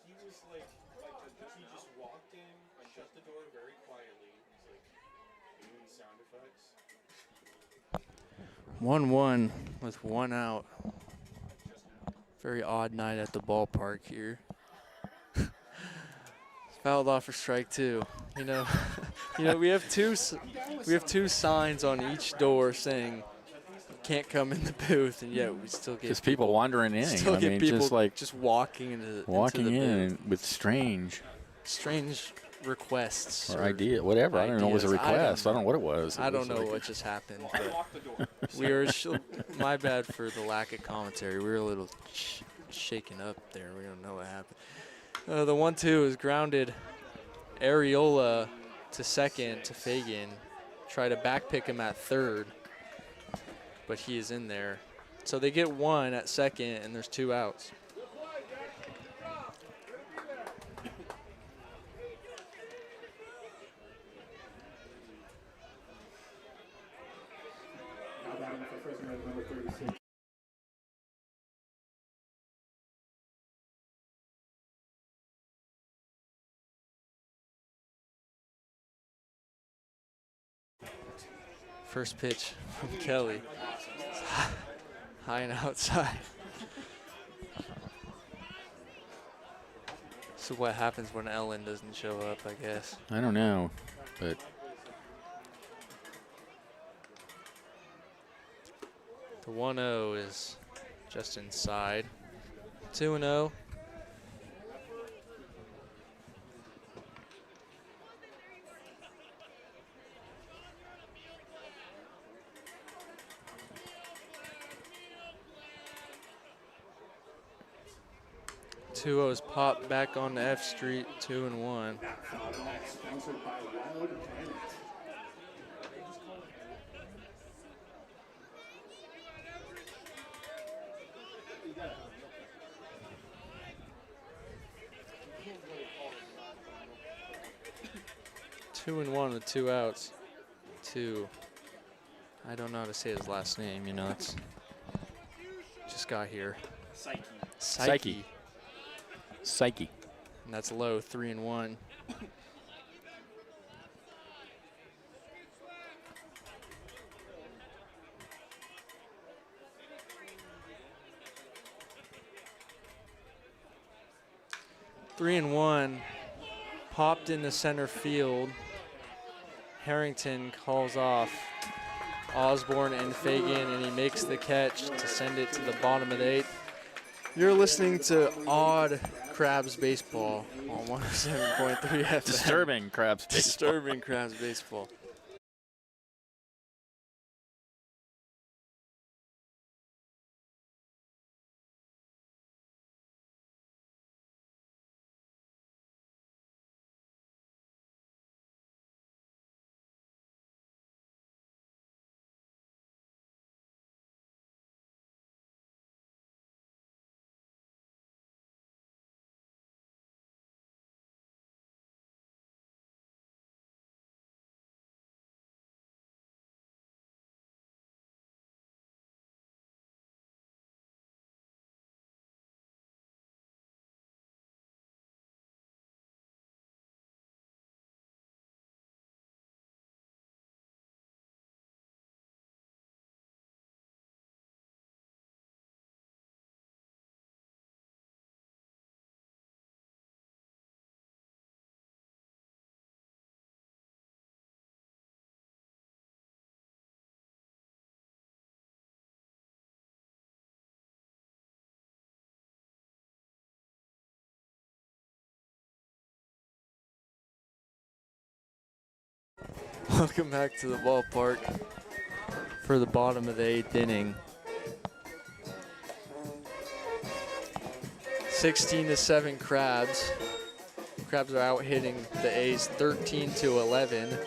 He was like he just walked in, shut the door very quietly. He's like doing sound effects. 1-1 with one out. Very odd night at the ballpark here. Fouled off for strike two. You know, we have two signs on each door saying you can't come in the booth, and yet we still get Just people wandering in. Still I get mean, people just like just walking into the in booth. with strange requests or idea, whatever. I don't know. It was a request. I don't know what it was. I don't know what just happened. But we were. My bad for the lack of commentary. We were a little shaken up there. We don't know what happened. The 1-2 is grounded. Areola to second to Fagan. Try to back pick him at third, but he is in there. So they get one at second, and there's two outs. Now batting for Fresno, number 36. First pitch from Kelly. High and outside. So what happens when Ellen doesn't show up, I guess? I don't know, but The 1-0 is just inside. 2-0. Is popped back on F Street, 2-1. Sponsored by Wild Planet. Two and one with two outs. I don't know how to say his last name, you know, it's just got here. Psyche. Psyche. And that's low, 3-1. Three and one, popped into center field. Harrington calls off Osborne and Fagan, and he makes the catch to send it to the bottom of the eighth. You're listening to Odd Crabs Baseball on 107.3 FM. Disturbing Crabs baseball. Disturbing Crabs Baseball. Welcome back to the ballpark for the bottom of the 8th inning. 16-7 Crabs. Crabs are out hitting the A's 13-11.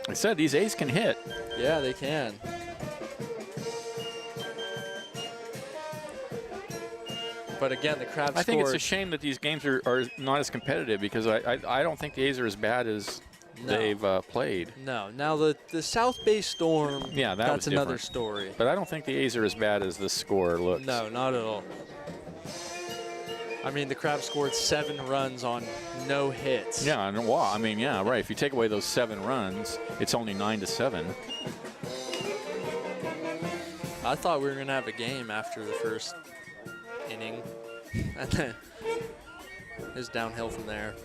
I said these A's can hit. Yeah, they can. But again, the Crabs I think it's a scored- shame that these games are not as competitive because I don't think the A's are as bad as they've played. No. Now the South Bay Storm, Yeah, that's another different. story. But I don't think the A's are as bad as the score looks. No, not at all. I mean, the Crabs scored 7 runs on no hits. Yeah, and wow, I mean, yeah, right. If you take away those 7 runs, it's only 9-7. I thought we were going to have a game after the first inning. And then it was downhill from there.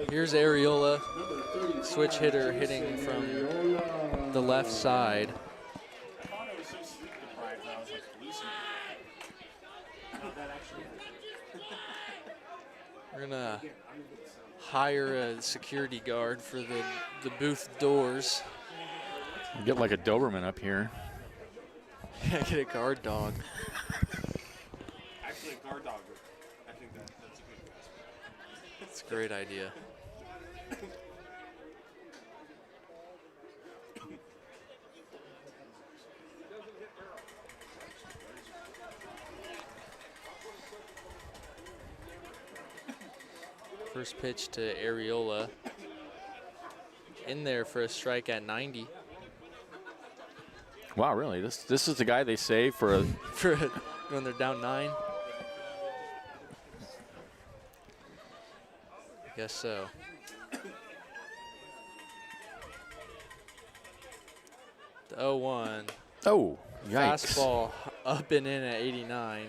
Here's Areola, switch hitter hitting from the left side. We're going to hire a security guard for the booth doors. Get like a Doberman up here. Yeah, get a guard dog. Actually, a guard dog. I think that's a good guess. It's a great idea. First pitch to Areola. In there for a strike at 90. Wow, really? This is the guy they save for a For when they're down 9. I guess so. The 0-1. oh, yikes. Fastball up and in at 89.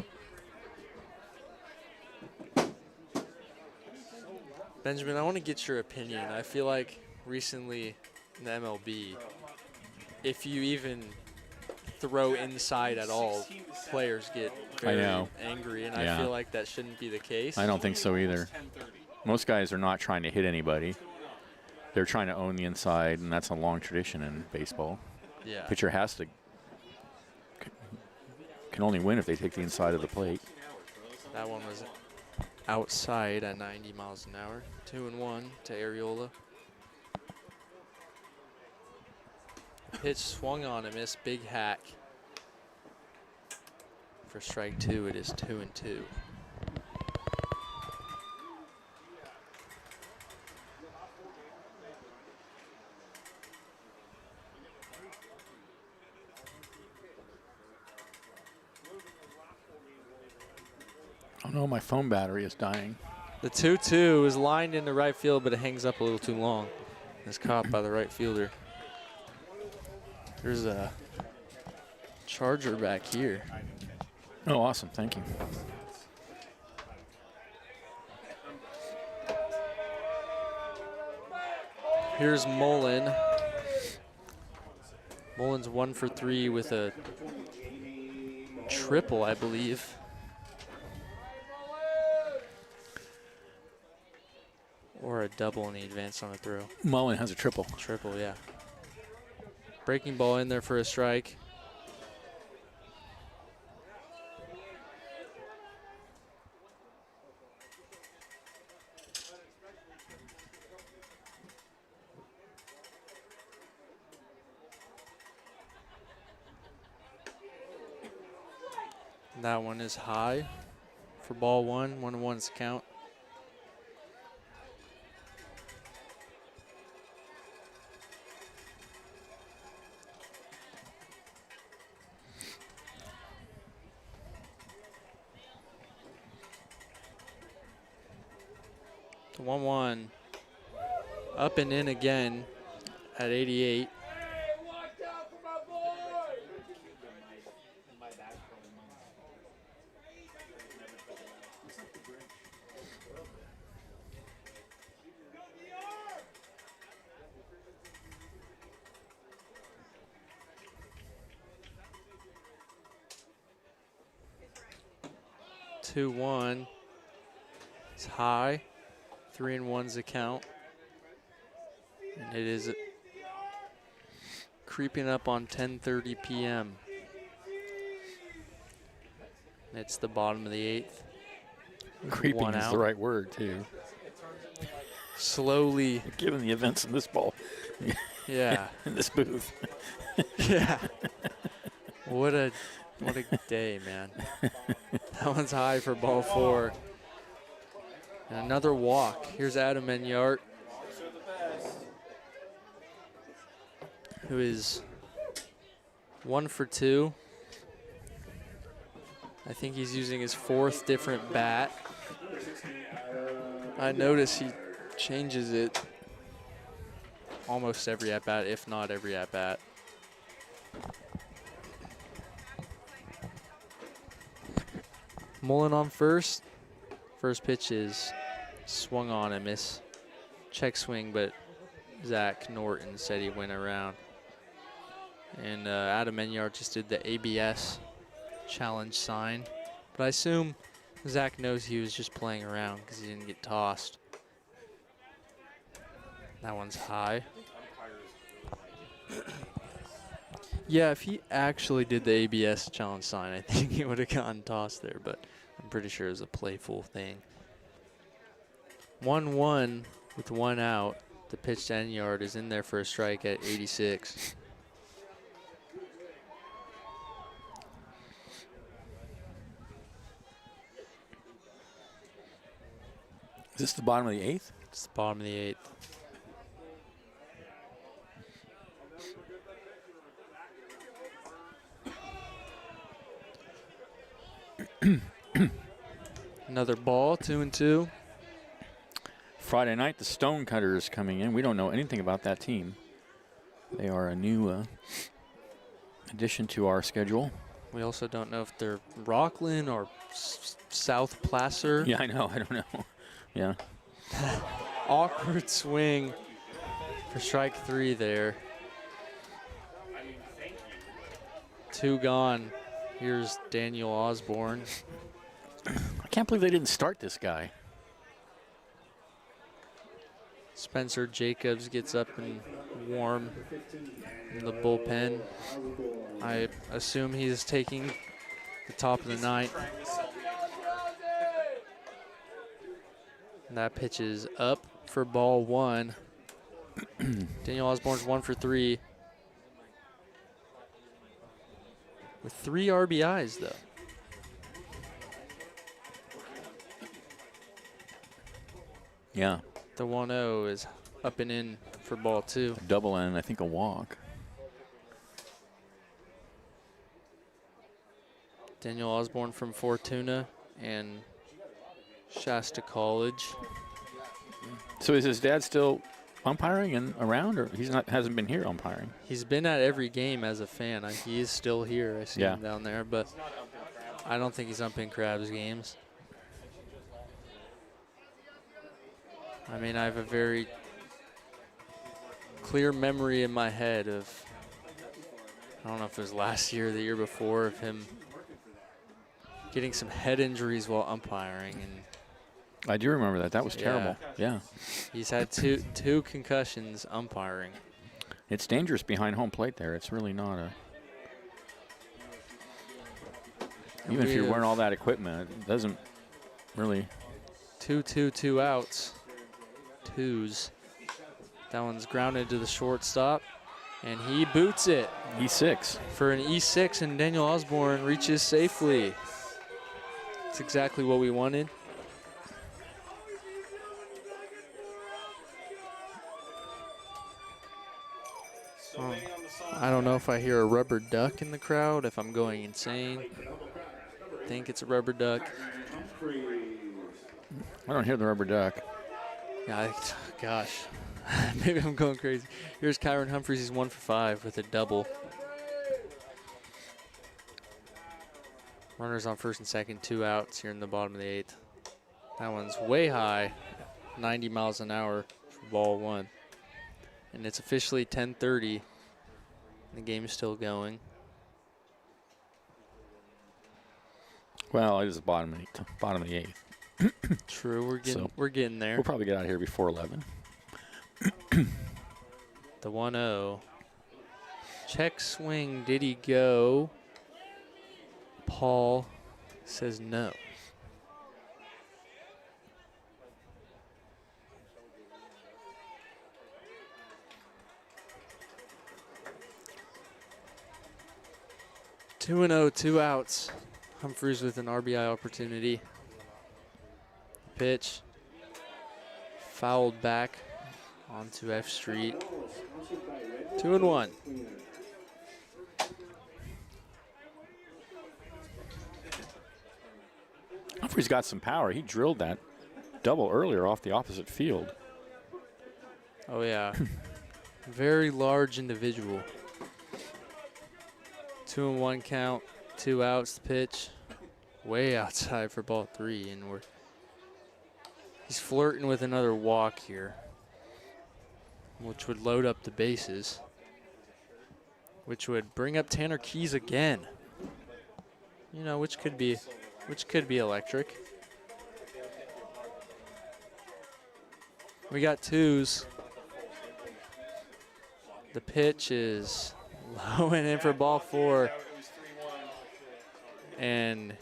Benjamin, I want to get your opinion. I feel like recently in the MLB, if you even throw inside at all, players get very angry, and Yeah. I feel like that shouldn't be the case. I don't think so either. 10:30. Most guys are not trying to hit anybody. They're trying to own the inside, and that's a long tradition in baseball. Yeah. Pitcher has to can only win if they take the inside of the plate. That one was outside at 90 miles an hour. 2-1 to Areola. Pitch swung on and missed. Big hack. For strike 2, it is 2-2. Oh no, my phone battery is dying. The 2-2 is lined into right field, but it hangs up a little too long. It's caught by the right fielder. There's a Charger back here. Oh, awesome. Thank you. Here's Mullen. Mullen's 1 for 3 with a triple, I believe. Or a double, and he advanced on a throw. Mullen has a triple. Triple, yeah. Breaking ball in there for a strike. That one is high for ball 1. 1-1's count. The 1-1 up and in again at 88. It's high. 3-1's the count. And it is creeping up on 10:30 p.m. It's the bottom of the 8th. Creeping One is out. the right word, too. Slowly. Given the events in this ball, Yeah. in this booth. Yeah. What a day, man. That one's high for ball 4. And another walk. Here's Adam Enyart, who is 1 for 2. I think he's using his 4th different bat. I notice he changes it almost every at-bat, if not every at-bat. Mullen on first. First pitch is swung on and miss. Check swing, but Zach Norton said he went around. And Adam Enyart just did the ABS challenge sign. But I assume Zach knows he was just playing around because he didn't get tossed. That one's high. Yeah, if he actually did the ABS challenge sign, I think he would have gotten tossed there, but I'm pretty sure it was a playful thing. 1-1 with 1 out. The pitch to Enyart is in there for a strike at 86. Is this the bottom of the 8th? It's the bottom of the 8th. Another ball, 2-2. Friday night, the Stonecutters coming in. We don't know anything about that team. They are a new addition to our schedule. We also don't know if they're Rockland or South Placer. Yeah, I know. I don't know. Yeah. Awkward swing for strike 3 there. 2 gone. Here's Daniel Osborne. I can't believe they didn't start this guy. Spencer Jacobs gets up and warm in the bullpen. I assume he's taking the top of the 9th. And that pitch is up for ball 1. Daniel Osborne's 1 for 3. With 3 RBIs, though. Yeah. The 1-0 is up and in for ball 2. Double and I think a walk. Daniel Osborne from Fortuna and Shasta College. So is his dad still umpiring and around, or hasn't been here umpiring? He's been at every game as a fan. He is still here. I see Yeah. him down there, but I don't think he's umping Crabs games. I mean, I have a very clear memory in my head of, I don't know if it was last year or the year before, of him getting some head injuries while umpiring, and I do remember that. That was terrible. Yeah. he's had two concussions umpiring. It's dangerous behind home plate there. It's really not a... Even if you're wearing all that equipment, it doesn't really... 2 outs. 2s. That one's grounded to the shortstop, and he boots it E6. for an E6, and Daniel Osborne reaches safely. That's exactly what we wanted. I don't know if I hear a rubber duck in the crowd, if I'm going insane. I think it's a rubber duck. I don't hear the rubber duck. Yeah, gosh, maybe I'm going crazy. Here's Kyron Humphreys. He's 1 for 5 with a double. Runners on first and second, 2 outs here in the bottom of the 8th. That one's way high, 90 miles an hour for ball 1. And it's officially 10:30. The game is still going. Well, it is the bottom of the 8th. True, So we're getting there. we'll probably get out of here before 11. The 1-0. Check swing, did he go? Paul says no. Two and 0, 2 outs. Humphreys with an RBI opportunity. Pitch. Fouled back onto F Street. 2 and 1. Humphrey's got some power. He drilled that double earlier off the opposite field. Oh, yeah. Very large individual. 2 and 1 count, 2 outs. The pitch. Way outside for ball 3. And he's flirting with another walk here, which would load up the bases, which would bring up Tanner Keys again. You know, which could be electric. We got 2s. The pitch is low and in for ball 4. And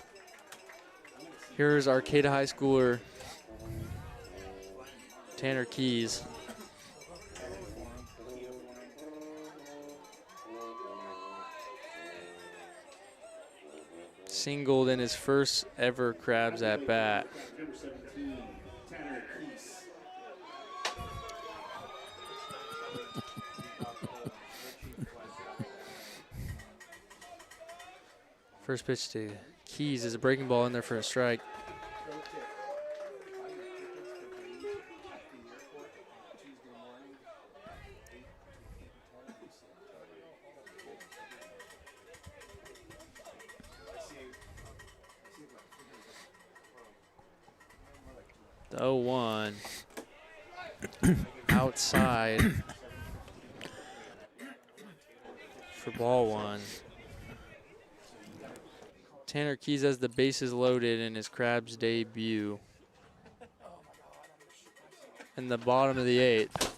here's Arcata High Schooler Tanner Keys. Singled in his first ever Crabs at bat. Number 17, Tanner Keese. First pitch to Keys is a breaking ball in there for a strike. The 0-1 outside for ball 1. Tanner Keys has the bases loaded in his Crabs debut. In the bottom of the 8th.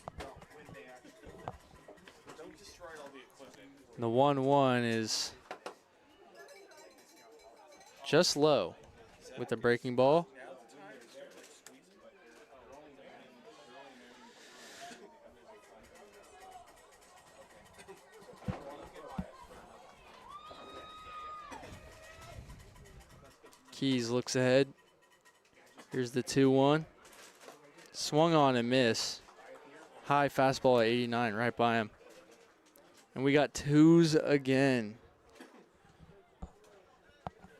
The 1-1 is just low with a breaking ball. Keys looks ahead. Here's the 2-1. Swung on and miss. High fastball at 89 right by him. And we got 2s again.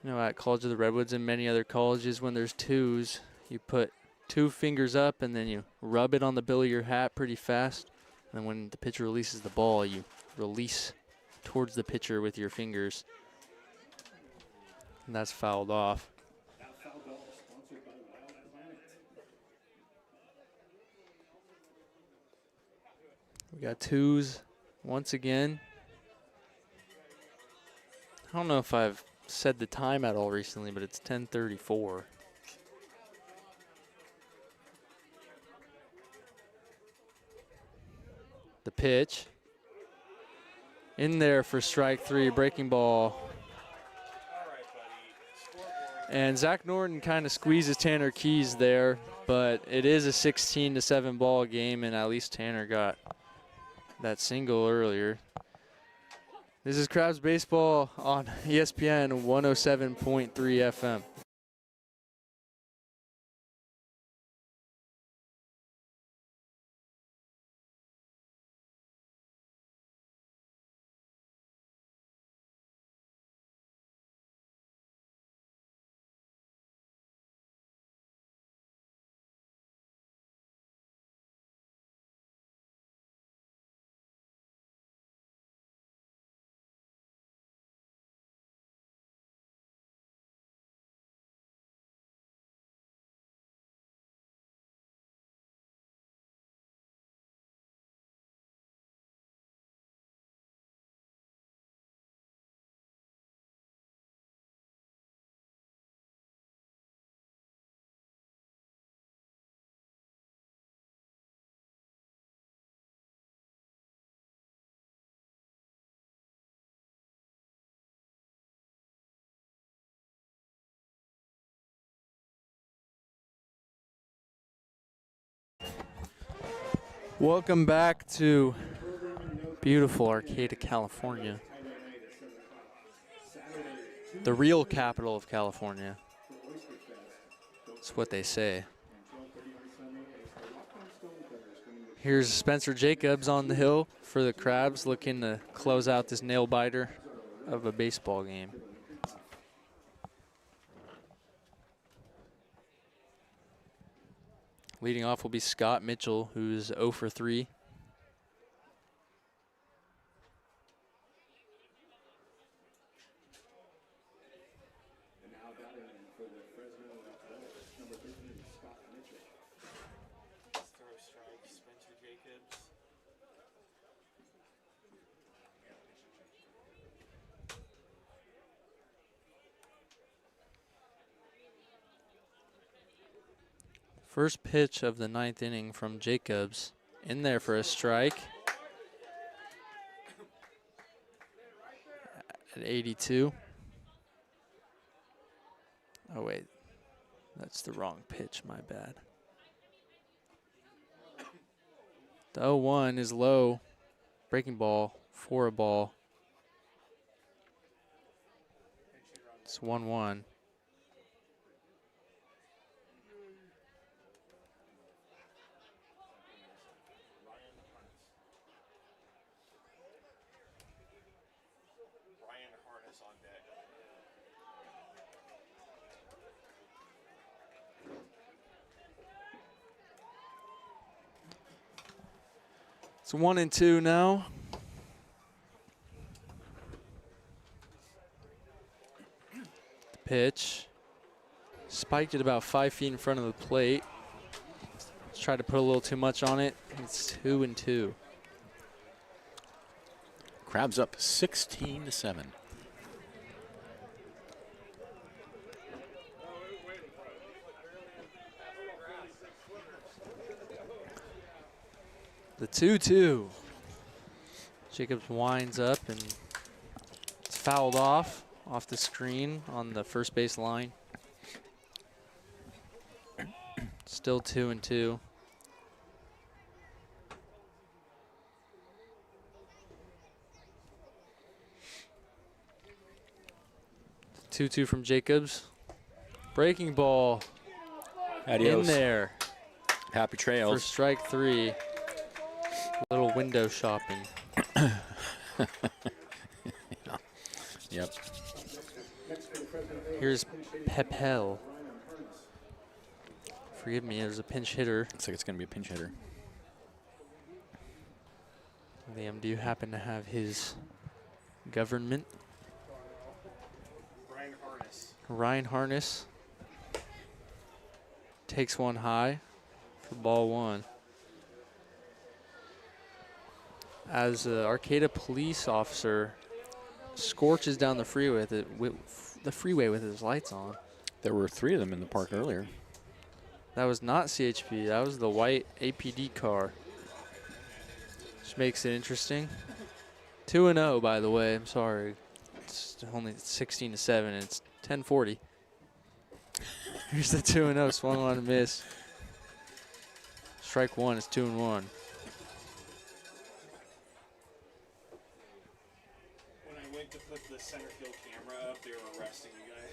You know, at College of the Redwoods and many other colleges, when there's 2s, you put 2 fingers up and then you rub it on the bill of your hat pretty fast. And then when the pitcher releases the ball, you release towards the pitcher with your fingers. And that's fouled off. That foul ball sponsored by Wild Atlantic. We got 2s once again. I don't know if I've said the time at all recently, but it's 10:34. The pitch. In there for strike 3, breaking ball. And Zach Norton kind of squeezes Tanner Keys there, but it is a 16-7 ball game, and at least Tanner got that single earlier. This is Crabs Baseball on ESPN 107.3 FM. Welcome back to beautiful Arcata, California. The real capital of California. That's what they say. Here's Spencer Jacobs on the hill for the Crabs, looking to close out this nail biter of a baseball game. Leading off will be Scott Mitchell, who's 0 for 3. And now batting for the Fresno Athletics, number 13, Scott Mitchell. Throw strike, Spencer Jacobs. First pitch of the 9th inning from Jacobs. In there for a strike. At 82. Oh, wait. That's the wrong pitch, my bad. The 0-1 is low. Breaking ball for a ball. It's 1-1. On deck. It's 1-2 now. The pitch. Spiked it about 5 feet in front of the plate. Tried to put a little too much on it. It's 2-2. Crabs up 16-7. The 2-2. Jacobs winds up and it's fouled off the screen on the first base line. Still 2-2. 2-2 from Jacobs. Breaking ball Adios. in there Happy for trails. strike 3. Little window shopping. Yep. Here's Pepel. Forgive me, there's a pinch hitter. Looks like it's going to be a pinch hitter. Liam, do you happen to have his government? Ryan Harness takes one high for ball 1. As an Arcata police officer scorches down the freeway with his lights on. There were 3 of them in the park earlier. That was not CHP. That was the white APD car. Which makes it interesting. 2-0, by the way. I'm sorry. It's only 16-7. And it's 10:40. Here's the 2-0. Swung on a miss. Strike 1 is 2-1. When I went to put the center field camera up, they were arresting a guy.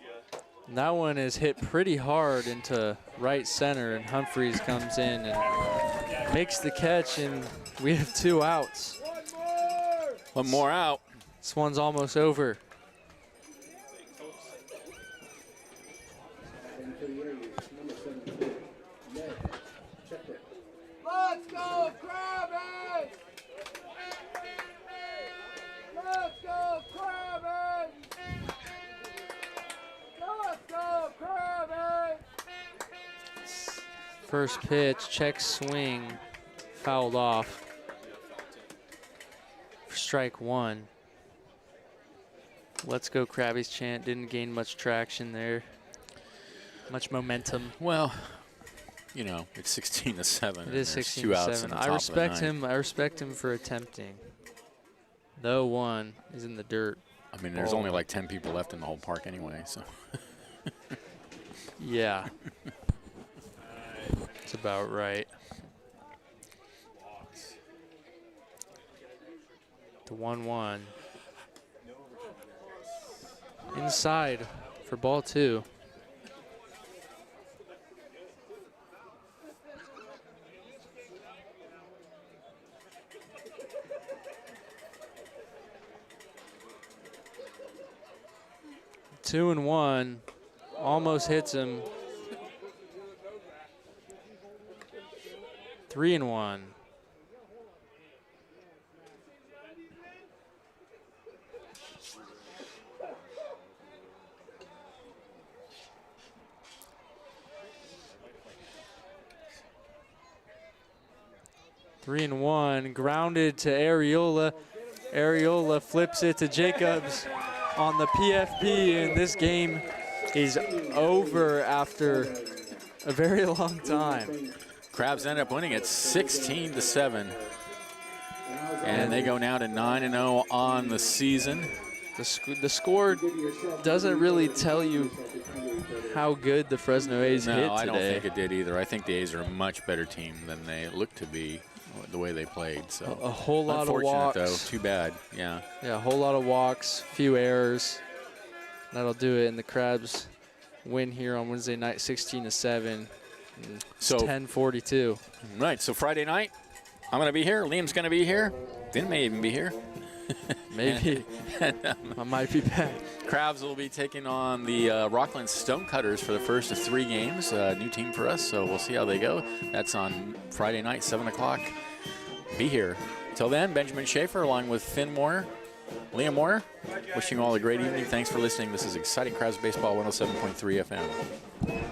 Yeah. And that one is hit pretty hard into right center, and Humphreys comes in and makes the catch, and we have 2 outs. One more out. This one's almost over. Let's go, Krabby! Let's go, Krabby! Let's go, Krabby! First pitch, check swing, fouled off. For strike 1. Let's go Krabby's chant. Didn't gain much traction there. Much momentum. Well, you know, it's 16-7. It is and there's 2 outs in 16-7. the I top of the respect ninth. him. I respect him for attempting. The 0-1 is in the dirt. I mean, there's only like 10 people left in the whole park anyway, so. Yeah. That's about right. The 1-1. Inside for ball 2. Two and 1. Almost hits him. 3-1. Three and 1, grounded to Areola. Areola flips it to Jacobs on the PFP, and this game is over after a very long time. Crabs end up winning it 16-7. And they go now to 9-0 on the season. The score doesn't really tell you how good the Fresno A's hit today. No, I don't think it did either. I think the A's are a much better team than they look to be the way they played. So a whole lot of walks. Unfortunate, though. Too bad. Yeah. Yeah, a whole lot of walks, few errors. That'll do it. And the Crabs win here on Wednesday night, 16-7. So 10:42. Right. So Friday night, I'm going to be here. Liam's going to be here. Finn may even be here. Maybe. I might be back. Crabs will be taking on the Rockland Stonecutters for the first of 3 games. New team for us, so we'll see how they go. That's on Friday night, 7 o'clock. Be here. Till then, Benjamin Schaefer along with Finn Moore, Liam Moore, wishing you all a great evening. Thanks for listening. This is Exciting Crabs Baseball 107.3 FM.